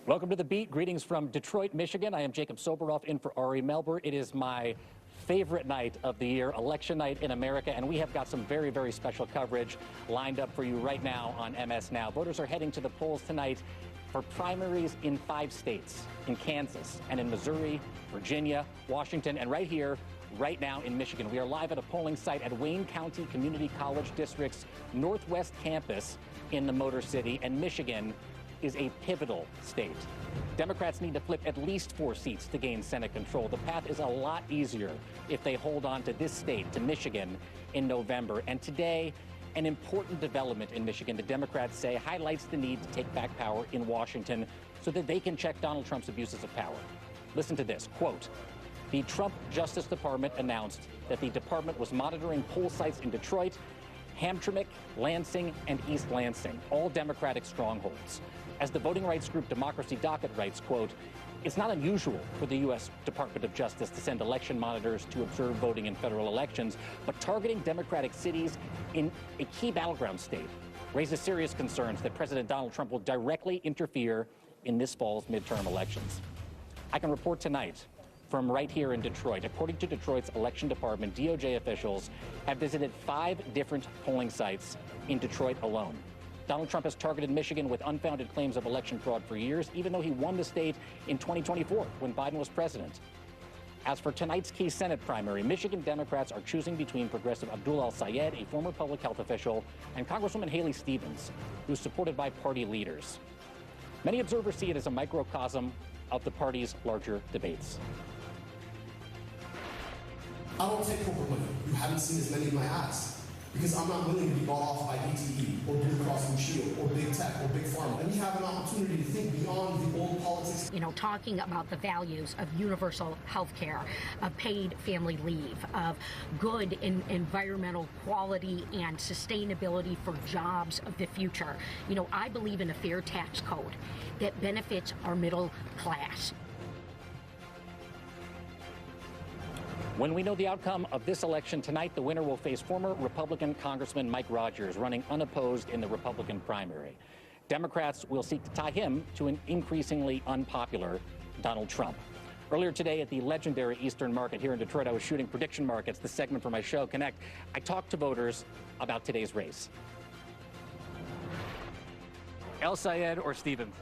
Welcome to The Beat. Greetings from Detroit, Michigan. I am Jacob Soboroff in for Ari Melber. It is my favorite night of the year, election night in America, and we have got some very, very special coverage lined up for you right now on MS Now. Voters are heading to the polls tonight for primaries in 5 states, in Kansas and in Missouri, Virginia, Washington, and right here, right now in Michigan. We are live at a polling site at Wayne County Community College District's Northwest campus in the Motor City, and Michigan is a pivotal state. Democrats need to flip at least 4 seats to gain Senate control. The path is a lot easier if they hold on to this state, to Michigan, in November. And today, an important development in Michigan, the Democrats say, highlights the need to take back power in Washington so that they can check Donald Trump's abuses of power. Listen to this, quote, "The Trump Justice Department announced that the department was monitoring poll sites in Detroit, Hamtramck, Lansing, and East Lansing, all Democratic strongholds. As the voting rights group Democracy Docket writes, quote, "It's not unusual for the U.S. Department of Justice to send election monitors to observe voting in federal elections, but targeting Democratic cities in a key battleground state raises serious concerns that President Donald Trump will directly interfere in this fall's midterm elections." I can report tonight from right here in Detroit. According to Detroit's election department, DOJ officials have visited 5 different polling sites in Detroit alone. Donald Trump has targeted Michigan with unfounded claims of election fraud for years, even though he won the state in 2024 when Biden was president. As for tonight's key Senate primary, Michigan Democrats are choosing between Progressive Abdul El-Sayed, a former public health official, and Congresswoman Haley Stevens, who's supported by party leaders. Many observers see it as a microcosm of the party's larger debates. I don't take corporate money. You haven't seen as many in my ads. Because I'm not willing to be bought off by DTE or Blue Cross Blue Shield or Big Tech or Big Pharma. And we have an opportunity to think beyond the old politics. You know, talking about the values of universal health care, of paid family leave, of good environmental quality and sustainability for jobs of the future. You know, I believe in a fair tax code that benefits our middle class. When we know the outcome of this election tonight, the winner will face former Republican Congressman Mike Rogers, running unopposed in the Republican primary. Democrats will seek to tie him to an increasingly unpopular Donald Trump. Earlier today at the legendary Eastern Market here in Detroit, I was shooting Prediction Markets, the segment for my show, Connect. I talked to voters about today's race. El-Sayed or Stevens?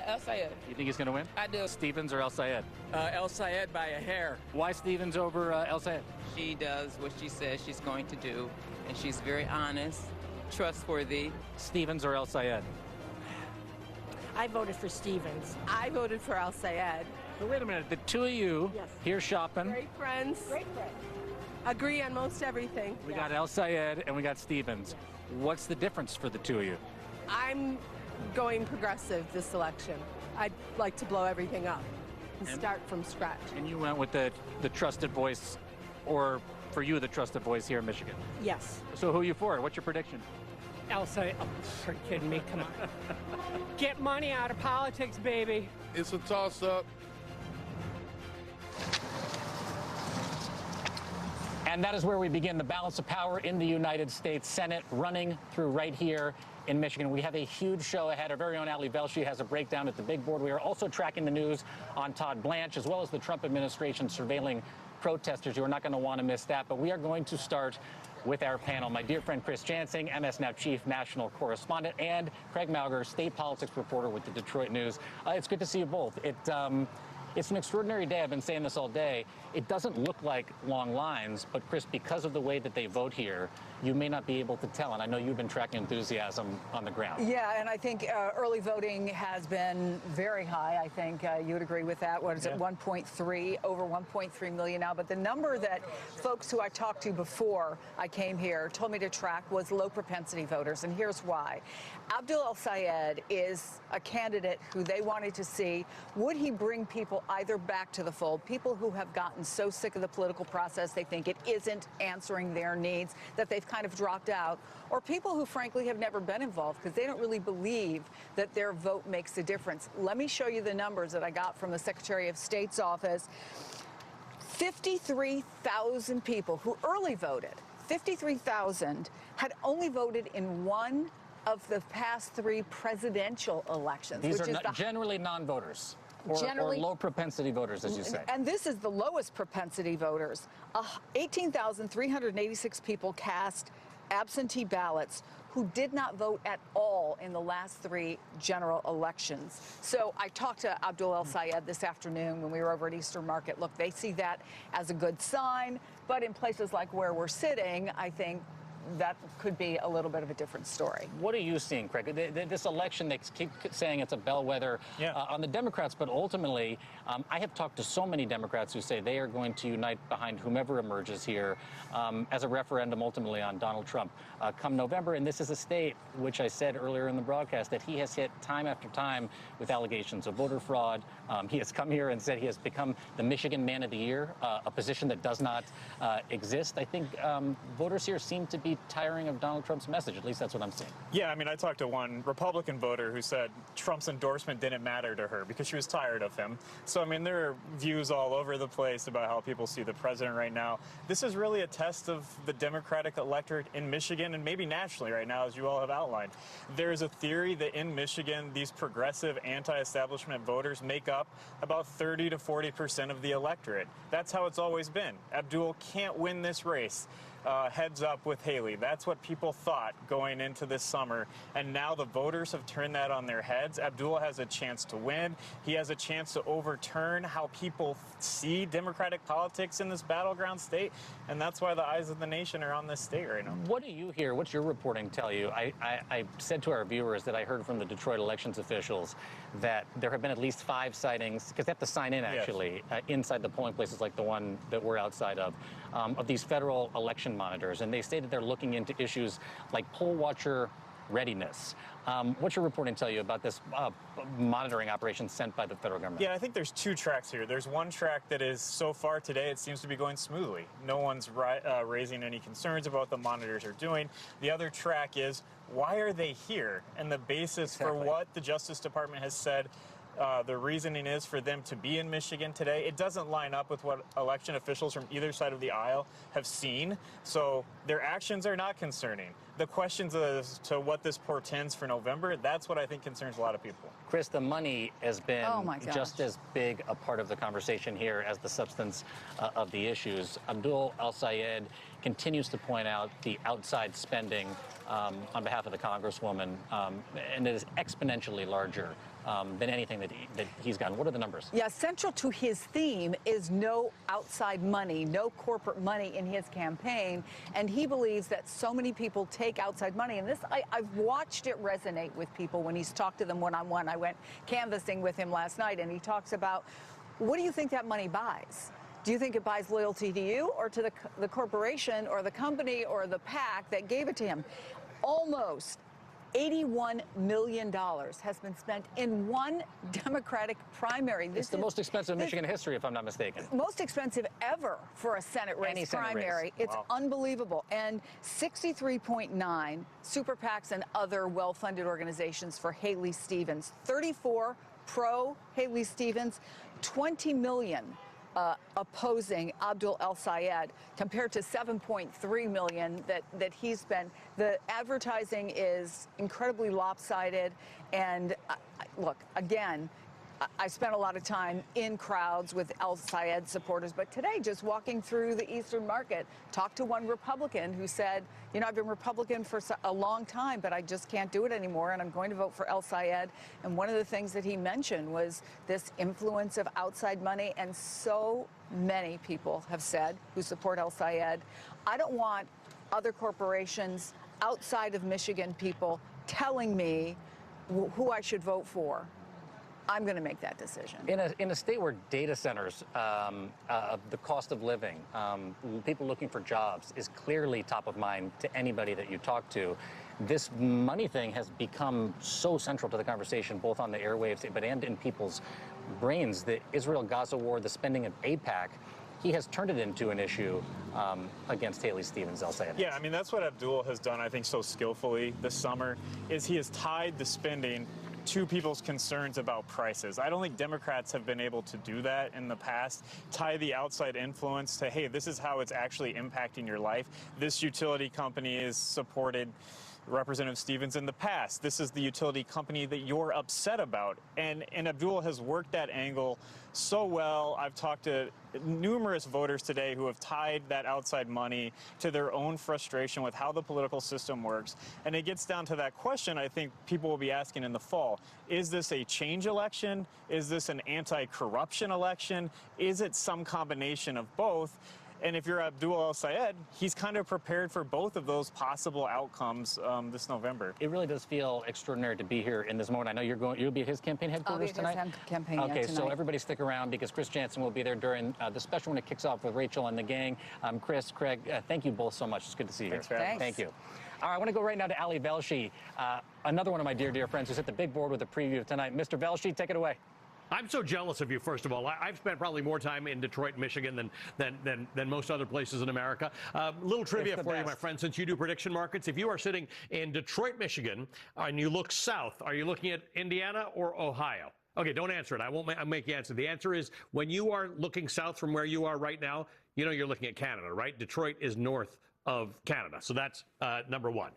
El-Sayed. You think he's going to win? I do. Stevens or El-Sayed? El-Sayed by a hair. Why Stevens over El-Sayed? She does what she says she's going to do, and she's very honest, trustworthy. Stevens or El-Sayed? I voted for Stevens. I voted for El-Sayed. But wait a minute, the two of you here shopping. Great friends. Great friend. Agree on most everything. We got El-Sayed and we got Stevens. What's the difference for the two of you? I'm going progressive this election. I'd like to blow everything up and start from scratch. And you went with the trusted voice, or for you, the trusted voice here in Michigan. Yes. So who are you for? What's your prediction? El-Sayed. Oh, are you kidding me? Come on. Get money out of politics, baby. It's a toss-up. And that is where we begin the balance of power in the United States Senate, running through right here in Michigan. We have a huge show ahead. Our very own Ali Velshi has a breakdown at the big board. We are also tracking the news on Todd Blanche, as well as the Trump administration surveilling protesters. You are not going to want to miss that. But we are going to start with our panel. My dear friend Chris Jansing, MS Now Chief National Correspondent, and Craig Mauger, State Politics Reporter with the Detroit News. It's good to see you both. It's an extraordinary day. I've been saying this all day. It doesn't look like long lines, but Chris, because of the way that they vote here, you may not be able to tell. And I know you've been tracking enthusiasm on the ground. Yeah, and I think early voting has been very high. I think you would agree with that. What is it, 1.3, over 1.3 million now. But the number that folks who I talked to before I came here told me to track was low propensity voters. And here's why. Abdul El-Sayed is a candidate who they wanted to see. Would he bring people either back to the fold, people who have gotten so sick of the political process they think it isn't answering their needs, that they've kind of dropped out, or people who frankly have never been involved because they don't really believe that their vote makes a difference. Let me show you the numbers that I got from the Secretary of State's office. 53,000 people who early voted, 53,000 had only voted in one of the past 3 presidential elections. These which are is the generally non-voters. Or low propensity voters, as you say. And this is the lowest propensity voters. 18,386 people cast absentee ballots who did not vote at all in the last 3 general elections. So I talked to Abdul El Sayed this afternoon when we were over at Eastern Market. Look, they see that as a good sign, but in places like where we're sitting, I think that could be a little bit of a different story. What are you seeing, Craig? This election, they keep saying it's a bellwether on the Democrats, but ultimately, I have talked to so many Democrats who say they are going to unite behind whomever emerges here as a referendum ultimately on Donald Trump come November. And this is a state, which I said earlier in the broadcast, that he has hit time after time with allegations of voter fraud. He has come here and said he has become the Michigan Man of the Year, a position that does not exist. I think voters here seem to be tiring of Donald Trump's message. At least that's what I'm seeing. Yeah, I mean, I talked to one Republican voter who said Trump's endorsement didn't matter to her because she was tired of him. So, I mean, there are views all over the place about how people see the president right now. This is really a test of the Democratic electorate in Michigan and maybe nationally right now, as you all have outlined. There's a theory that in Michigan, these progressive anti-establishment voters make up about 30 to 40% of the electorate. That's how it's always been. Abdul can't win this race. Heads up with Haley. That's what people thought going into this summer. And now the voters have turned that on their heads. Abdul has a chance to win. He has a chance to overturn how people see Democratic politics in this battleground state. And that's why the eyes of the nation are on this state right now. What do you hear? What's your reporting tell you? I said to our viewers that I heard from the Detroit elections officials that there have been at least 5 sightings, because they have to sign in actually, inside the polling places like the one that we're outside of these federal election monitors, and they say that they're looking into issues like poll watcher readiness. What's your reporting tell you about this monitoring operation sent by the federal government? Yeah, I think there's 2 tracks here. There's one track that is, so far today, it seems to be going smoothly. No one's raising any concerns about what the monitors are doing. The other track is, why are they here? And the basis for what the Justice Department has said the reasoning is for them to be in Michigan today, it doesn't line up with what election officials from either side of the aisle have seen. So their actions are not concerning. The questions as to what this portends for November, that's what I think concerns a lot of people. Chris, the money has been just as big a part of the conversation here as the substance of the issues. Abdul El Sayed continues to point out the outside spending on behalf of the Congresswoman, and it is exponentially larger than anything that he's gotten. What are the numbers? Yeah, central to his theme is no outside money, no corporate money in his campaign. And he believes that so many people take outside money. And this, I've watched it resonate with people when he's talked to them one-on-one. I went canvassing with him last night, and he talks about, what do you think that money buys? Do you think it buys loyalty to you or to the corporation or the company or the PAC that gave it to him? Almost $81 million has been spent in one Democratic primary. It's the most expensive in Michigan history, if I'm not mistaken. Most expensive ever for a Senate race primary. It's unbelievable. And 63.9 super PACs and other well-funded organizations for Haley Stevens. 34 pro Haley Stevens, 20 million opposing Abdul El Sayed, compared to 7.3 million that he spent. The advertising is incredibly lopsided. And look, again, I spent a lot of time in crowds with El Sayed supporters, but today, just walking through the Eastern Market, talked to one Republican who said, you know, I've been Republican for a long time, but I just can't do it anymore, and I'm going to vote for El Sayed. And one of the things that he mentioned was this influence of outside money, and so many people have said who support El Sayed, I don't want other corporations outside of Michigan people telling me who I should vote for. I'm going to make that decision. In a state where data centers, the cost of living, people looking for jobs is clearly top of mind to anybody that you talk to, this money thing has become so central to the conversation, both on the airwaves but and in people's brains. The Israel-Gaza war, the spending of AIPAC, he has turned it into an issue against Haley Stevens, I'll say it. Yeah, I mean, that's what Abdul has done, I think, so skillfully this summer, is he has tied the spending to people's concerns about prices. I don't think Democrats have been able to do that in the past, tie the outside influence to, hey, this is how it's actually impacting your life. This utility company is supported Representative Stevens, in the past, this is the utility company that you're upset about. And Abdul has worked that angle so well. I've talked to numerous voters today who have tied that outside money to their own frustration with how the political system works. And it gets down to that question I think people will be asking in the fall. Is this a change election? Is this an anti-corruption election? Is it some combination of both? And if you're Abdul El-Sayed, he's kind of prepared for both of those possible outcomes this November. It really does feel extraordinary to be here in this moment. I know you'll be at his campaign headquarters tonight? I'll be at his campaign Okay, tonight. so everybody stick around because Chris Jansen will be there during the special when it kicks off with Rachel and the gang. Chris, Craig, thank you both so much. It's good to see you. Thanks for having us. Thank you. All right, I want to go right now to Ali Velshi, another one of my dear friends who's at the big board with the preview of tonight. Mr. Velshi, take it away. I'm so jealous of you, first of all. I've spent probably more time in Detroit, Michigan than most other places in America. Little trivia for you, my friend, since you do prediction markets. If you are sitting in Detroit, Michigan, and you look south, are you looking at Indiana or Ohio? Okay, don't answer it. I'll make you answer. The answer is when you are looking south from where you are right now, you know you're looking at Canada, right? Detroit is north of Canada. So that's number one.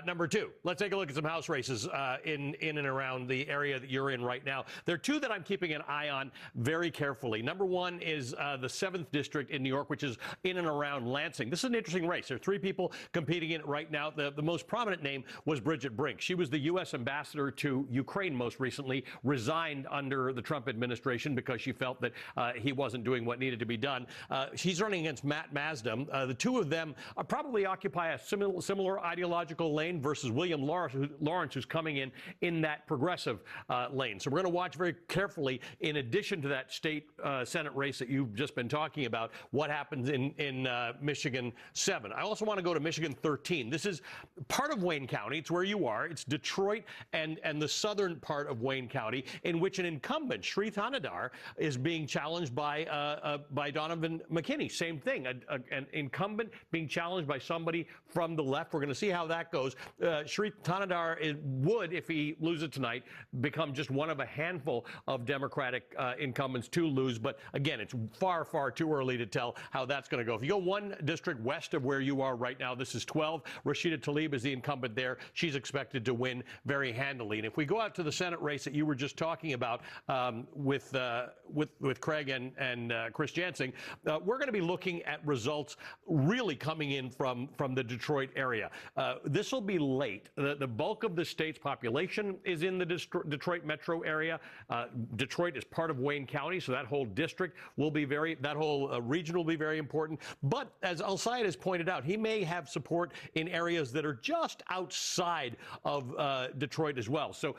Number two, let's take a look at some House races in and around the area that you're in right now. There are two that I'm keeping an eye on very carefully. Number one is the 7th District in New York, which is in and around Lansing. This is an interesting race. There are 3 people competing in it right now. The most prominent name was Bridget Brink. She was the U.S. ambassador to Ukraine most recently, resigned under the Trump administration because she felt that he wasn't doing what needed to be done. She's running against Matt Masdam. The two of them probably occupy a similar ideological lane versus William Lawrence, who's coming in that progressive lane. So we're going to watch very carefully, in addition to that state Senate race that you've just been talking about, what happens in Michigan 7. I also want to go to Michigan 13. This is part of Wayne County. It's where you are. It's Detroit and the southern part of Wayne County, in which an incumbent, Shri Thanadar, is being challenged by Donovan McKinney. Same thing, an incumbent being challenged by somebody from the left. We're going to see how that goes. Shri Thanadar would, if he loses tonight, become just one of a handful of Democratic incumbents to lose. But again, it's far too early to tell how that's going to go. If you go one district west of where you are right now, this is 12. Rashida Tlaib is the incumbent there. She's expected to win very handily. And if we go out to the Senate race that you were just talking about with Craig and Chris Jansen, we're going to be looking at results really coming in from the Detroit area. This will be late. The bulk of the state's population is in the Detroit metro area. Detroit is part of Wayne County, so that whole district will be that whole region will be very important. But as El-Sayed has pointed out, he may have support in areas that are just outside of Detroit as well. So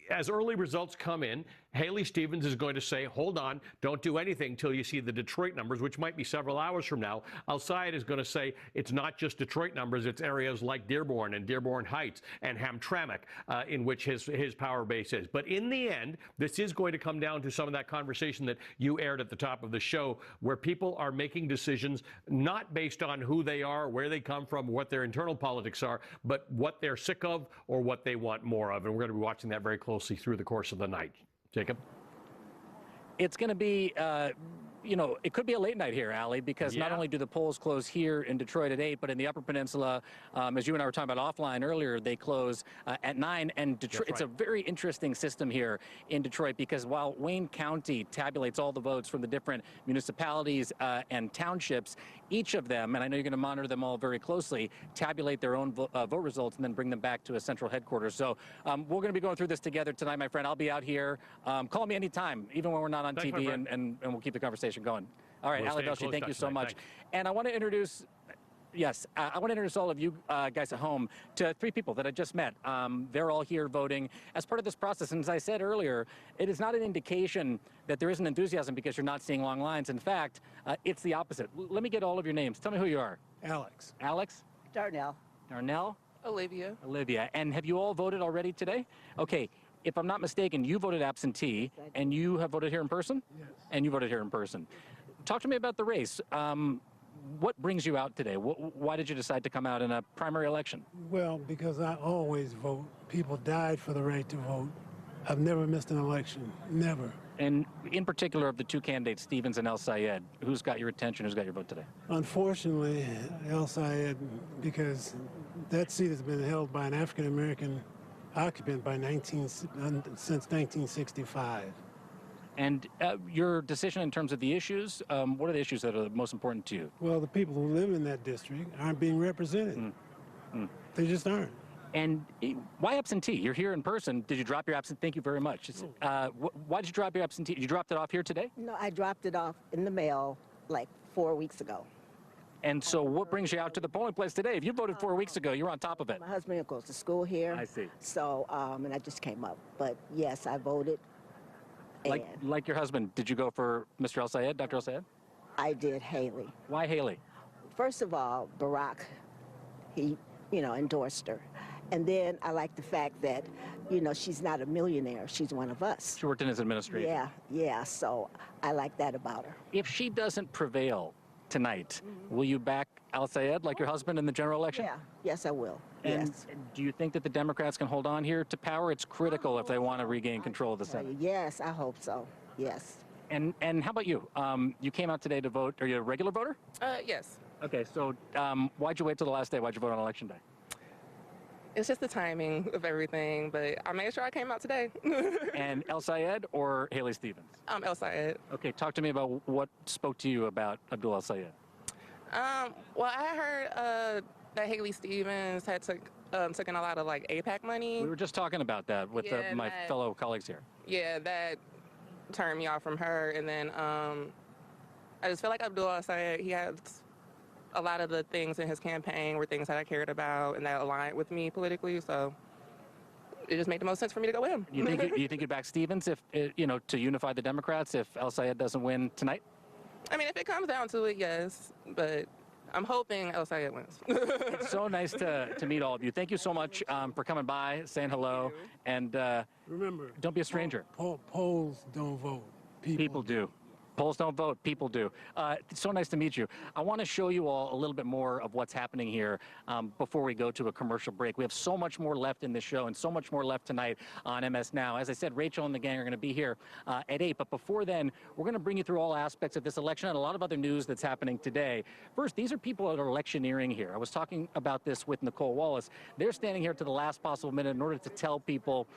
as early results come in, Haley Stevens is going to say, hold on, don't do anything till you see the Detroit numbers, which might be several hours from now. El-Sayed is going to say it's not just Detroit numbers, it's areas like Dearborn and Dearborn Heights and Hamtramck in which his power base is. But in the end, this is going to come down to some of that conversation that you aired at the top of the show, where people are making decisions not based on who they are, where they come from, what their internal politics are, but what they're sick of or what they want more of. And we're going to be watching that very closely through the course of the night. Jacob? It's going to be, it could be a late night here, Ali, because not only do the polls close here in Detroit at 8, but in the Upper Peninsula, as you and I were talking about offline earlier, they close at 9. And Detroit, It's a very interesting system here in Detroit, because while Wayne County tabulates all the votes from the different municipalities and townships, each of them, and I know you're going to monitor them all very closely, tabulate their own vote results and then bring them back to a central headquarters. So we're going to be going through this together tonight, my friend. I'll be out here. Call me anytime, even when we're not on TV, and we'll keep the conversation going. All right, Ali Velshi, thank you so much. Thanks. And I want to introduce, I want to introduce all of you guys at home to 3 people that I just met. They're all here voting as part of this process. And as I said earlier, it is not an indication that there isn't enthusiasm because you're not seeing long lines. In fact, it's the opposite. Let me get all of your names. Tell me who you are. Alex. Alex? Darnell. Darnell? Olivia. Olivia. And have you all voted already today? Okay. If I'm not mistaken, you voted absentee, and you have voted here in person? Yes. And you voted here in person. Talk to me about the race. What brings you out today? Why did you decide to come out in a primary election? Well, because I always vote. People died for the right to vote. I've never missed an election. Never. And in particular of the 2 candidates, Stevens and El-Sayed, who's got your attention, who's got your vote today? Unfortunately, El-Sayed, because That seat has been held by an African American occupant since 1965. And your decision in terms of the issues, what are the issues that are most important to you? Well, the people who live in that district aren't being represented. They just aren't. And why absentee? You're here in person. Did you drop your absentee? Thank you very much. Why did you drop your absentee? You dropped it off here today? No, I dropped it off in the mail like 4 weeks ago. And so what brings you out to the polling place today? If you voted 4 weeks ago, you're on top of it. My husband goes to school here. I see. So, and I just came up. But yes, I voted. Like your husband, did you go for Mr. El Sayed, Dr. El Sayed? I did Haley. Why Haley? First of all, Barack, he, endorsed her. And then I like the fact that, she's not a millionaire. She's one of us. She worked in his administration. Yeah. So I like that about her. If she doesn't prevail tonight, will you back Al Sayed like your husband in the general election? Yeah. Yes, I will. And yes. do you think that the Democrats can hold on here to power? It's critical if they want to regain control of the Senate. Yes, I hope so. Yes. And how about you? You came out today to vote. Are you a regular voter? Yes. Okay, so why'd you wait till the last day? Why'd you vote on election day? It's just the timing of everything, but I made sure I came out today. And El Sayed or Haley Stevens? El Sayed. Okay, talk to me about what spoke to you about Abdul El Sayed. Well, I heard that Haley Stevens had taken a lot of AIPAC money. We were just talking about that with my fellow colleagues here. Yeah, that turned me off from her. And then I just feel like Abdul El Sayed, he had a lot of the things in his campaign were things that I cared about and that aligned with me politically. So it just made the most sense for me to go with him. You think you'd back Stevens if to unify the Democrats if El Sayed doesn't win tonight? I mean, if it comes down to it, yes. But I'm hoping El Sayed wins. It's so nice to meet all of you. Thank you so much for coming by, saying hello, and remember, don't be a stranger. Polls don't vote. People do. Polls don't vote, people do. It's so nice to meet you. I want to show you all a little bit more of what's happening here before we go to a commercial break. We have so much more left in this show and so much more left tonight on MS Now. As I said, Rachel and the gang are going to be here at 8, but before then, we're going to bring you through all aspects of this election and a lot of other news that's happening today. First, these are people that are electioneering here. I was talking about this with Nicole Wallace. They're standing here to the last possible minute in order to tell people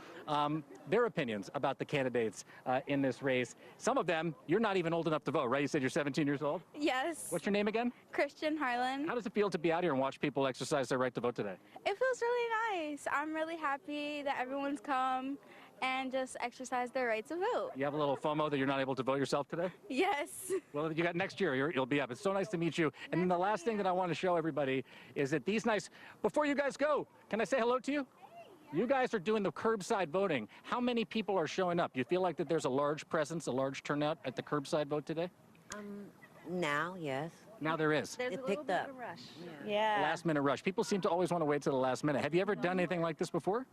their opinions about the candidates in this race. Some of them, you're not even old enough to vote, right? You said you're 17 years old? Yes. What's your name again? Christian Harlan. How does it feel to be out here and watch people exercise their right to vote today? It feels really nice. I'm really happy that everyone's come and just exercise their right to vote. You have a little FOMO that you're not able to vote yourself today? Yes. Well, you got next year, you'll be up. It's so nice to meet you. And then the last thing that I want to show everybody is that before you guys go, can I say hello to you? You guys are doing the curbside voting. How many people are showing up? You feel like that there's a large presence, a large turnout at the curbside vote today? Now, yes. Now there is. There's it a picked little up. bit of a rush. Yeah. Last minute rush. People seem to always want to wait till the last minute. Have you ever done anything like this before?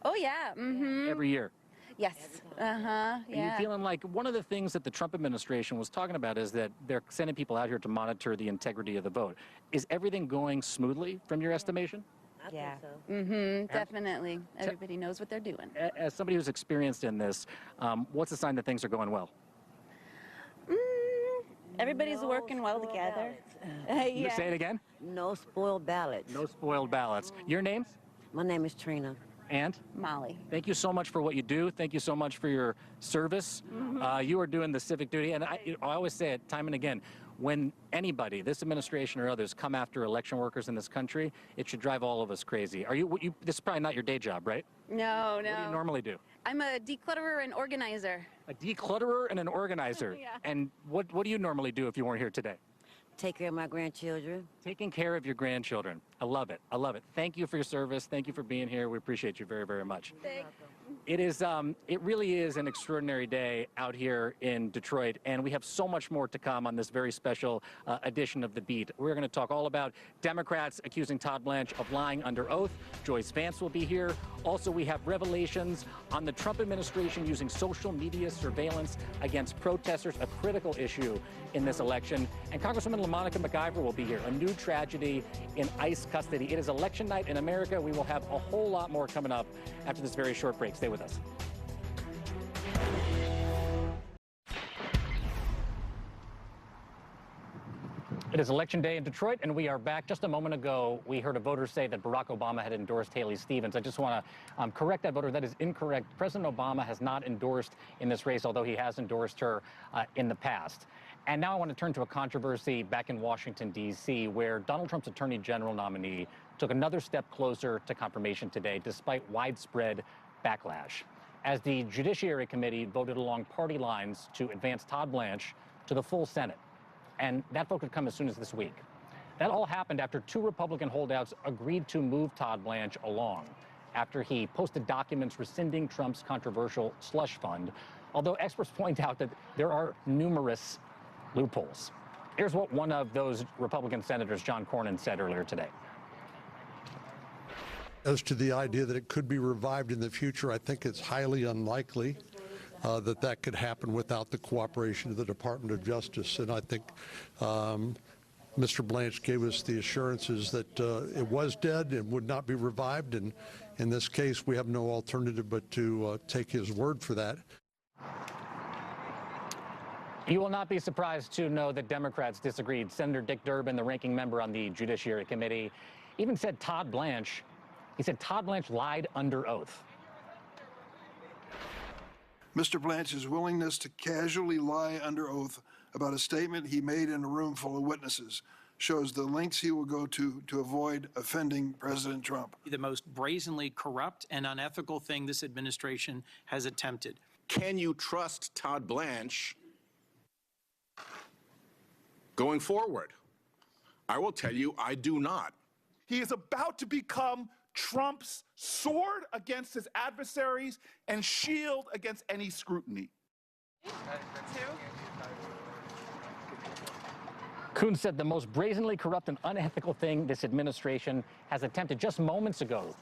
Oh, yeah. Mm-hmm. Every year? Yes. Uh-huh. Yeah. Are you feeling like one of the things that the Trump administration was talking about is that they're sending people out here to monitor the integrity of the vote. Is everything going smoothly from your estimation? Yeah. So. Mm-hmm. Definitely. Everybody knows what they're doing. As somebody who's experienced in this, what's the sign that things are going well? Everybody's working well together. Yeah. Say it again? No spoiled ballots. No spoiled ballots. Your names? My name is Trina. And? Molly. Thank you so much for what you do. Thank you so much for your service. You are doing the civic duty. And I always say it time and again, when anybody, this administration or others, come after election workers in this country, it should drive all of us crazy. This is probably not your day job, right? No. What do you normally do? I'm a declutterer and organizer. A declutterer and an organizer. Yeah. And what do you normally do if you weren't here today? Take care of my grandchildren. Taking care of your grandchildren. I love it. I love it. Thank you for your service. Thank you for being here. We appreciate you very, very much. It really is an extraordinary day out here in Detroit, and we have so much more to come on this very special edition of The Beat. We're going to talk all about Democrats accusing Todd Blanche of lying under oath. Joyce Vance will be here. Also, we have revelations on the Trump administration using social media surveillance against protesters, a critical issue in this election. And Congresswoman LaMonica McIver will be here. A new tragedy in ICE custody. It is election night in America. We will have a whole lot more coming up after this very short break. Stay with us. It is Election Day in Detroit, and we are back. Just a moment ago, we heard a voter say that Barack Obama had endorsed Haley Stevens. I just want to correct that voter. That is incorrect. President Obama has not endorsed in this race, although he has endorsed her in the past. And now I want to turn to a controversy back in Washington, D.C., where Donald Trump's Attorney General nominee took another step closer to confirmation today, despite widespread backlash, as the Judiciary Committee voted along party lines to advance Todd Blanche to the full Senate. And that vote could come as soon as this week. That all happened after two Republican holdouts agreed to move Todd Blanche along after he posted documents rescinding Trump's controversial slush fund, although experts point out that there are numerous loopholes. Here's what one of those Republican senators, John Cornyn, said earlier today. As to the idea that it could be revived in the future, I think it's highly unlikely that could happen without the cooperation of the Department of Justice. And I think Mr. Blanche gave us the assurances that it was dead and would not be revived. And in this case, we have no alternative but to take his word for that. You will not be surprised to know that Democrats disagreed. Senator Dick Durbin, the ranking member on the Judiciary Committee, even said Todd Blanche lied under oath. Mr. Blanche's willingness to casually lie under oath about a statement he made in a room full of witnesses shows the lengths he will go to avoid offending President Trump. The most brazenly corrupt and unethical thing this administration has attempted. Can you trust Todd Blanche going forward? I will tell you, I do not. He is about to become Trump's sword against his adversaries and shield against any scrutiny. Coons said the most brazenly corrupt and unethical thing this administration has attempted. Just moments ago,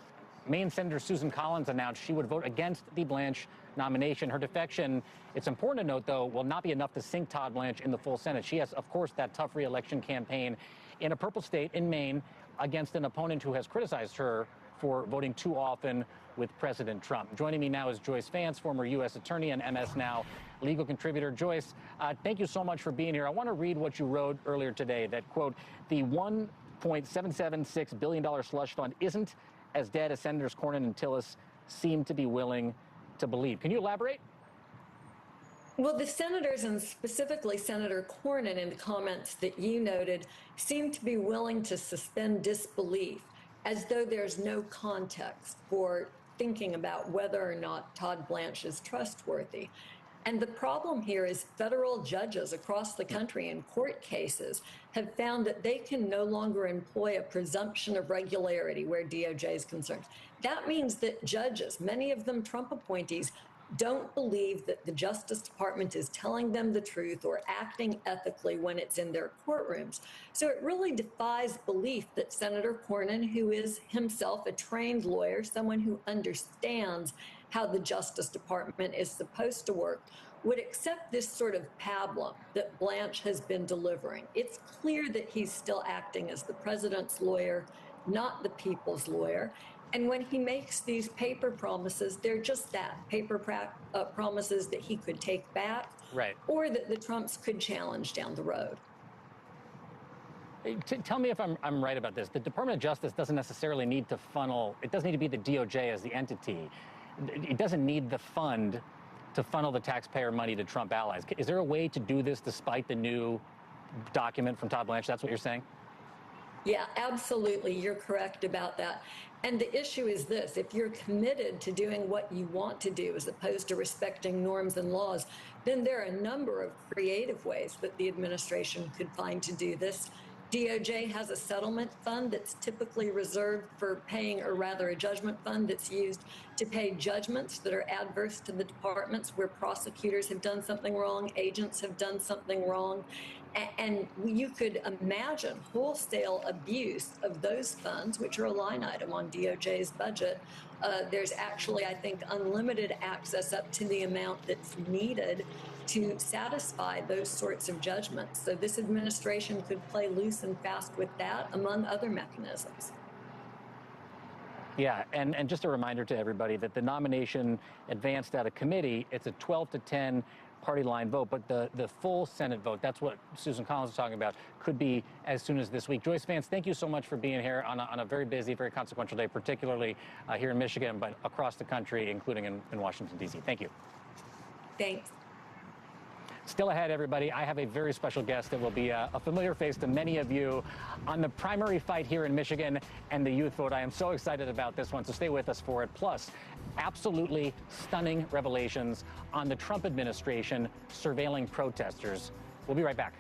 Maine Senator Susan Collins announced she would vote against the Blanche nomination. Her defection, it's important to note, though, will not be enough to sink Todd Blanche in the full Senate. She has, of course, that tough re-election campaign in a purple state in Maine against an opponent who has criticized her for voting too often with President Trump. Joining me now is Joyce Vance, former U.S. attorney and MS Now legal contributor. Joyce, thank you so much for being here. I want to read what you wrote earlier today, that, quote, the $1.776 billion slush fund isn't as dead as Senators Cornyn and Tillis seem to be willing to believe. Can you elaborate? Well, the senators, and specifically Senator Cornyn, in the comments that you noted, seem to be willing to suspend disbelief, as though there's no context for thinking about whether or not Todd Blanche is trustworthy. And the problem here is federal judges across the country in court cases have found that they can no longer employ a presumption of regularity where DOJ is concerned. That means that judges, many of them Trump appointees, don't believe that the Justice Department is telling them the truth or acting ethically when it's in their courtrooms. So it really defies belief that Senator Cornyn, who is himself a trained lawyer, someone who understands how the Justice Department is supposed to work, would accept this sort of pablum that Blanche has been delivering. It's clear that he's still acting as the president's lawyer, not the people's lawyer. And when he makes these paper promises, they're just that, paper promises that he could take back, right, or that the Trumps could challenge down the road. Tell me if I'm right about this. The Department of Justice doesn't necessarily need to funnel, it doesn't need to be the DOJ as the entity. It doesn't need the fund to funnel the taxpayer money to Trump allies. Is there a way to do this despite the new document from Todd Blanche? That's what you're saying? Yeah, absolutely. You're correct about that. And the issue is this: if you're committed to doing what you want to do as opposed to respecting norms and laws, then there are a number of creative ways that the administration could find to do this. DOJ has a settlement fund that's typically reserved for paying, or rather a judgment fund that's used to pay judgments that are adverse to the departments where prosecutors have done something wrong, agents have done something wrong. And you could imagine wholesale abuse of those funds, which are a line item on DOJ's budget. There's actually, I think, unlimited access up to the amount that's needed to satisfy those sorts of judgments. So this administration could play loose and fast with that, among other mechanisms. Yeah, and just a reminder to everybody that the nomination advanced out of committee, it's a 12-10 party line vote, but the full Senate vote, that's what Susan Collins was talking about, could be as soon as this week. Joyce Vance, thank you so much for being here on a very busy, very consequential day, particularly here in Michigan, but across the country, including in Washington, D.C. Thank you. Thanks. Still ahead, everybody, I have a very special guest that will be a familiar face to many of you on the primary fight here in Michigan and the youth vote. I am so excited about this one, so stay with us for it. Plus, absolutely stunning revelations on the Trump administration surveilling protesters. We'll be right back.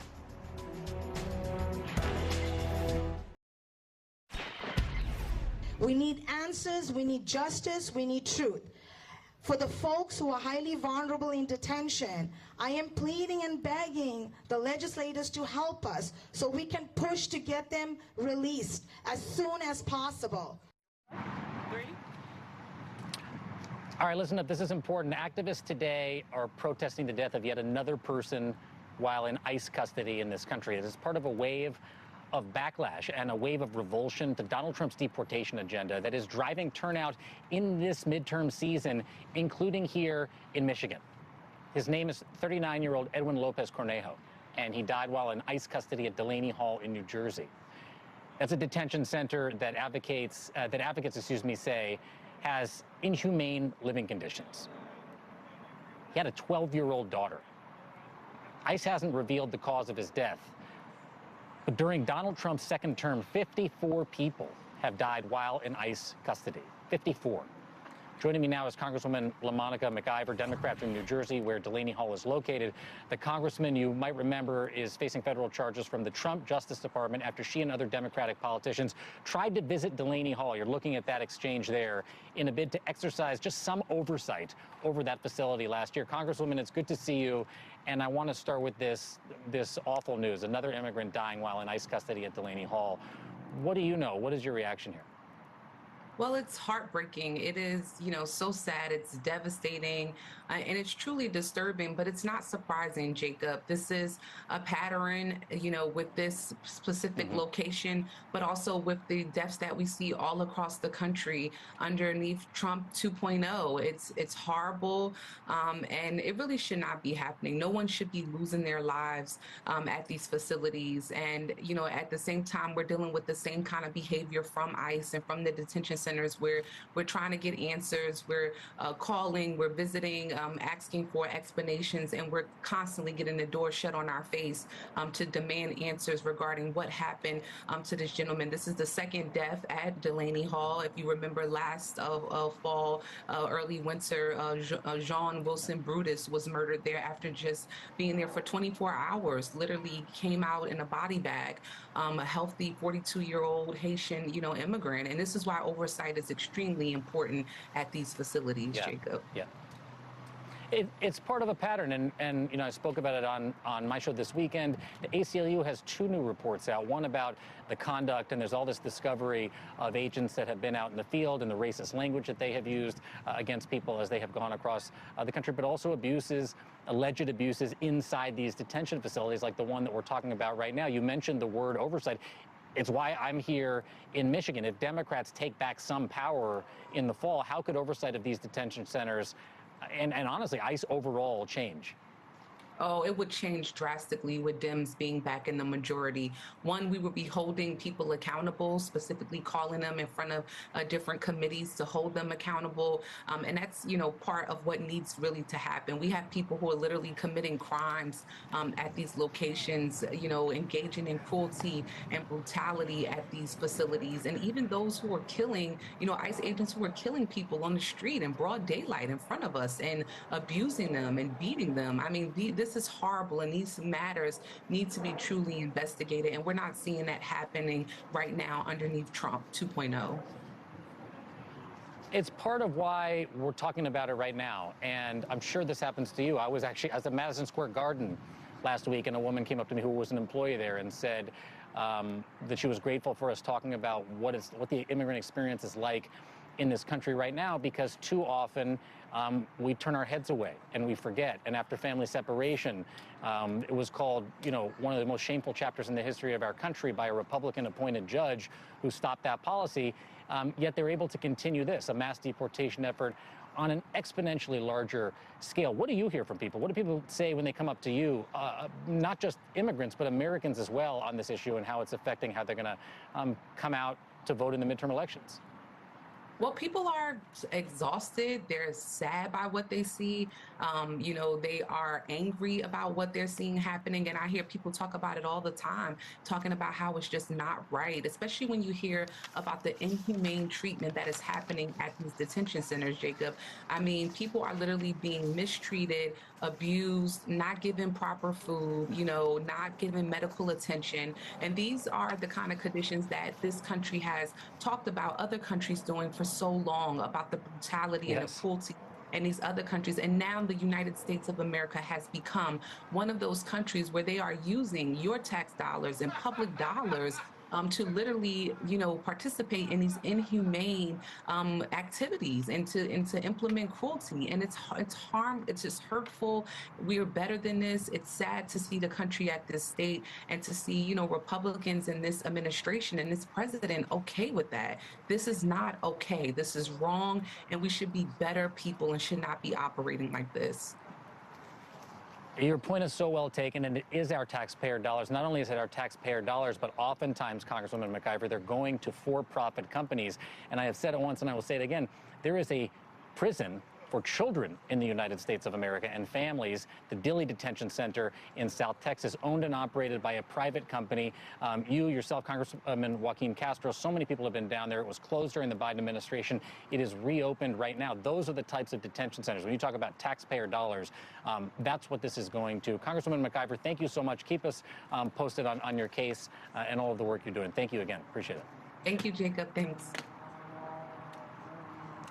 We need answers, we need justice, we need truth. For the folks who are highly vulnerable in detention, I am pleading and begging the legislators to help us so we can push to get them released as soon as possible. All right, listen up. This is important. Activists today are protesting the death of yet another person while in ICE custody in this country. It is part of a wave of backlash and a wave of revulsion to Donald Trump's deportation agenda that is driving turnout in this midterm season, including here in Michigan. His name is 39-year-old Edwin Lopez Cornejo, and he died while in ICE custody at Delaney Hall in New Jersey. That's a detention center that advocates say has inhumane living conditions. He had a 12-year-old daughter. ICE hasn't revealed the cause of his death, but during Donald Trump's second term, 54 people have died while in ICE custody. 54. Joining me now is Congresswoman LaMonica McIver, Democrat from New Jersey, where Delaney Hall is located. The congressman, you might remember, is facing federal charges from the Trump Justice Department after she and other Democratic politicians tried to visit Delaney Hall. You're looking at that exchange there in a bid to exercise just some oversight over that facility last year. Congresswoman, it's good to see you. And I want to start with this awful news. Another immigrant dying while in ICE custody at Delaney Hall. What do you know? What is your reaction here? Well, it's heartbreaking. It is, so sad. It's devastating, and it's truly disturbing, but it's not surprising, Jacob. This is a pattern, with this specific location, but also with the deaths that we see all across the country underneath Trump 2.0. It's horrible, and it really should not be happening. No one should be losing their lives at these facilities. And, at the same time, we're dealing with the same kind of behavior from ICE and from the detention centers where we're trying to get answers. We're calling, we're visiting, asking for explanations, and we're constantly getting the door shut on our face to demand answers regarding what happened to this gentleman. This is the second death at Delaney Hall. If you remember last fall, early winter, John Wilson Brutus was murdered there after just being there for 24 hours, literally came out in a body bag, a healthy 42-year-old Haitian, immigrant. And this is why oversight is extremely important at these facilities, Jacob. Yeah. It's part of a pattern, and I spoke about it on my show this weekend. The ACLU has two new reports out, one about the conduct, and there's all this discovery of agents that have been out in the field and the racist language that they have used against people as they have gone across the country, but also alleged abuses inside these detention facilities like the one that we're talking about right now. You mentioned the word oversight. It's why I'm here in Michigan. If Democrats take back some power in the fall, how could oversight of these detention centers and honestly, ICE overall change? Oh, it would change drastically with Dems being back in the majority. One, we would be holding people accountable, specifically calling them in front of different committees to hold them accountable. And that's, part of what needs really to happen. We have people who are literally committing crimes at these locations, engaging in cruelty and brutality at these facilities. And even those who are killing, ICE agents who are killing people on the street in broad daylight in front of us and abusing them and beating them. I mean, this is horrible, and these matters need to be truly investigated, and we're not seeing that happening right now underneath Trump 2.0. It's part of why we're talking about it right now, and I'm sure this happens to you. I was actually at the Madison Square Garden last week, and a woman came up to me who was an employee there and said that she was grateful for us talking about what the immigrant experience is like in this country right now because too often we turn our heads away and we forget. And after family separation, it was called, one of the most shameful chapters in the history of our country by a Republican-appointed judge who stopped that policy. Yet they're able to continue this, a mass deportation effort on an exponentially larger scale. What do you hear from people? What do people say when they come up to you, not just immigrants, but Americans as well, on this issue and how it's affecting how they're going to come out to vote in the midterm elections? Well, people are exhausted. They're sad by what they see. They are angry about what they're seeing happening. And I hear people talk about it all the time, talking about how it's just not right, especially when you hear about the inhumane treatment that is happening at these detention centers, Jacob. I mean, people are literally being mistreated, abused, not given proper food, not given medical attention. And these are the kind of conditions that this country has talked about other countries doing for so long, about the brutality and the cruelty in these other countries. And now the United States of America has become one of those countries where they are using your tax dollars and public dollars to literally, participate in these inhumane activities and to implement cruelty. And it's just hurtful. We're better than this. It's sad to see the country at this state and to see, Republicans in this administration and this president okay with that. This is not okay. This is wrong. And we should be better people and should not be operating like this. Your point is so well taken, and it is our taxpayer dollars. Not only is it our taxpayer dollars, but oftentimes, Congresswoman McIver, they're going to for-profit companies. And I have said it once, and I will say it again, there is a prison for children in the United States of America and families, the Dilley Detention Center in South Texas, owned and operated by a private company. You yourself, Congressman Joaquin Castro, so many people have been down there. It was closed during the Biden administration. It is reopened right now. Those are the types of detention centers. When you talk about taxpayer dollars, that's what this is going to. Congresswoman McIver, thank you so much. Keep us posted on your case and all of the work you're doing. Thank you again. Appreciate it. Thank you, Jacob. Thanks.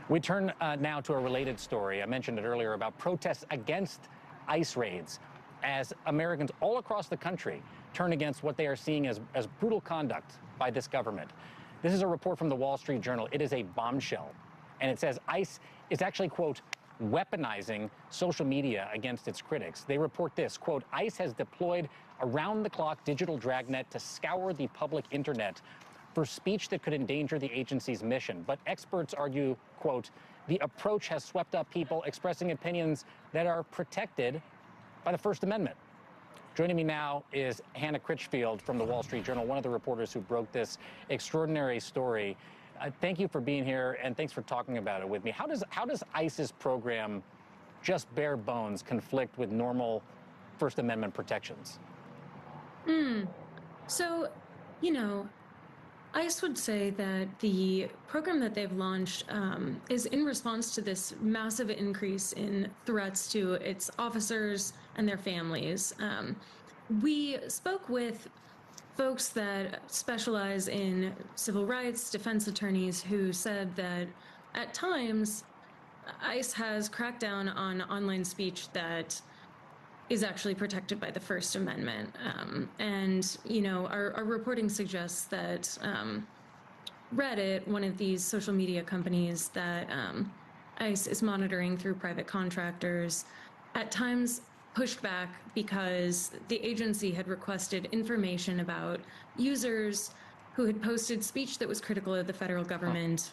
We turn now to a related story. I mentioned it earlier about protests against ICE raids as Americans all across the country turn against what they are seeing as brutal conduct by this government. This is a report from the Wall Street Journal. It is a bombshell. And it says ICE is actually, quote, weaponizing social media against its critics. They report this, quote, ICE has deployed around-the-clock digital dragnet to scour the public internet for speech that could endanger the agency's mission. But experts argue, quote, the approach has swept up people expressing opinions that are protected by the First Amendment. Joining me now is Hannah Critchfield from the Wall Street Journal, one of the reporters who broke this extraordinary story. Thank you for being here, and thanks for talking about it with me. How does ICE's program, just bare bones, conflict with normal First Amendment protections? So, ICE would say that the program that they've launched is in response to this massive increase in threats to its officers and their families. We spoke with folks that specialize in civil rights, defense attorneys, who said that at times ICE has cracked down on online speech that is actually protected by the First Amendment. Our reporting suggests that Reddit, one of these social media companies that ICE is monitoring through private contractors, at times pushed back because the agency had requested information about users who had posted speech that was critical of the federal government,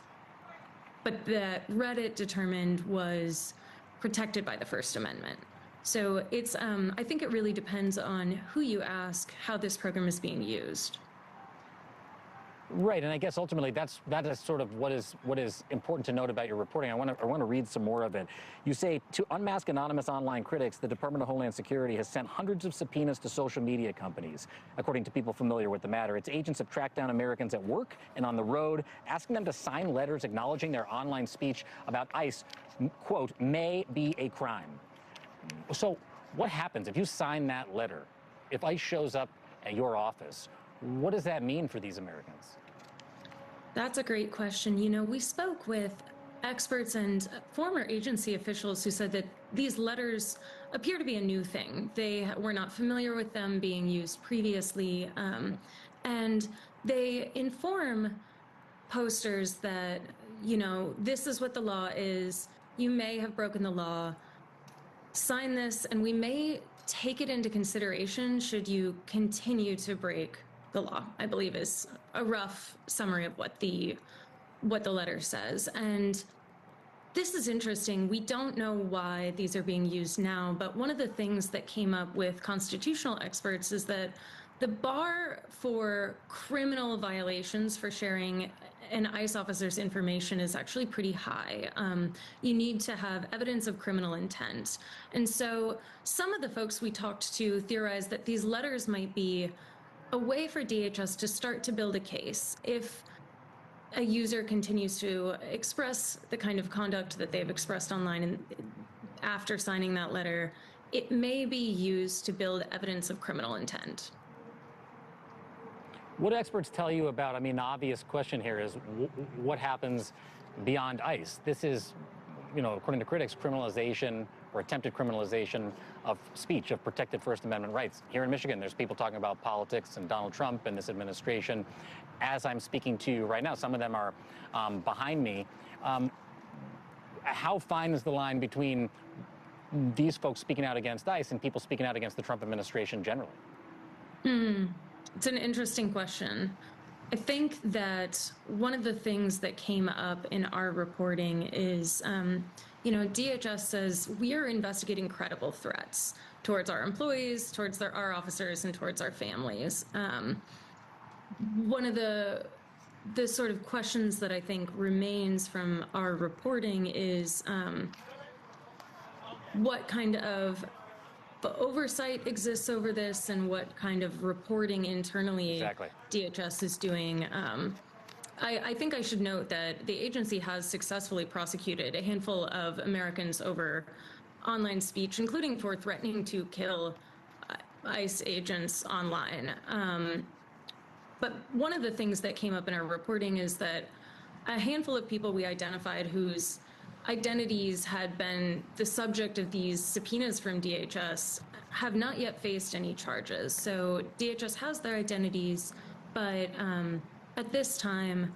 but that Reddit determined was protected by the First Amendment. So it's, I think it really depends on who you ask how this program is being used. Right, and I guess ultimately that is sort of what is important to note about your reporting. I want to read some more of it. You say, to unmask anonymous online critics, the Department of Homeland Security has sent hundreds of subpoenas to social media companies. According to people familiar with the matter, its agents have tracked down Americans at work and on the road, asking them to sign letters acknowledging their online speech about ICE, quote, may be a crime. So what happens if you sign that letter? If ICE shows up at your office, what does that mean for these Americans? That's a great question. We spoke with experts and former agency officials who said that these letters appear to be a new thing. They were not familiar with them being used previously. And they inform posters that, this is what the law is. You may have broken the law. Sign this, and we may take it into consideration should you continue to break the law, I believe is a rough summary of what the letter says. And this is interesting. We don't know why these are being used now, but one of the things that came up with constitutional experts is that the bar for criminal violations for sharing an ICE officer's information is actually pretty high. You need to have evidence of criminal intent. And so some of the folks we talked to theorized that these letters might be a way for DHS to start to build a case. If a user continues to express the kind of conduct that they've expressed online and after signing that letter, it may be used to build evidence of criminal intent. What do experts tell you about, I mean, the obvious question here is what happens beyond ICE? This is, according to critics, criminalization or attempted criminalization of speech, of protected First Amendment rights. Here in Michigan, there's people talking about politics and Donald Trump and this administration. As I'm speaking to you right now, some of them are behind me. How fine is the line between these folks speaking out against ICE and people speaking out against the Trump administration generally? It's an interesting question. I think that one of the things that came up in our reporting is, DHS says we are investigating credible threats towards our employees, towards our officers, and towards our families. One of the sort of questions that I think remains from our reporting is what kind of oversight exists over this and what kind of reporting internally DHS is doing. I think I should note that the agency has successfully prosecuted a handful of Americans over online speech, including for threatening to kill ICE agents online. But one of the things that came up in our reporting is that a handful of people we identified whose identities had been the subject of these subpoenas from DHS have not yet faced any charges. So DHS has their identities, but at this time,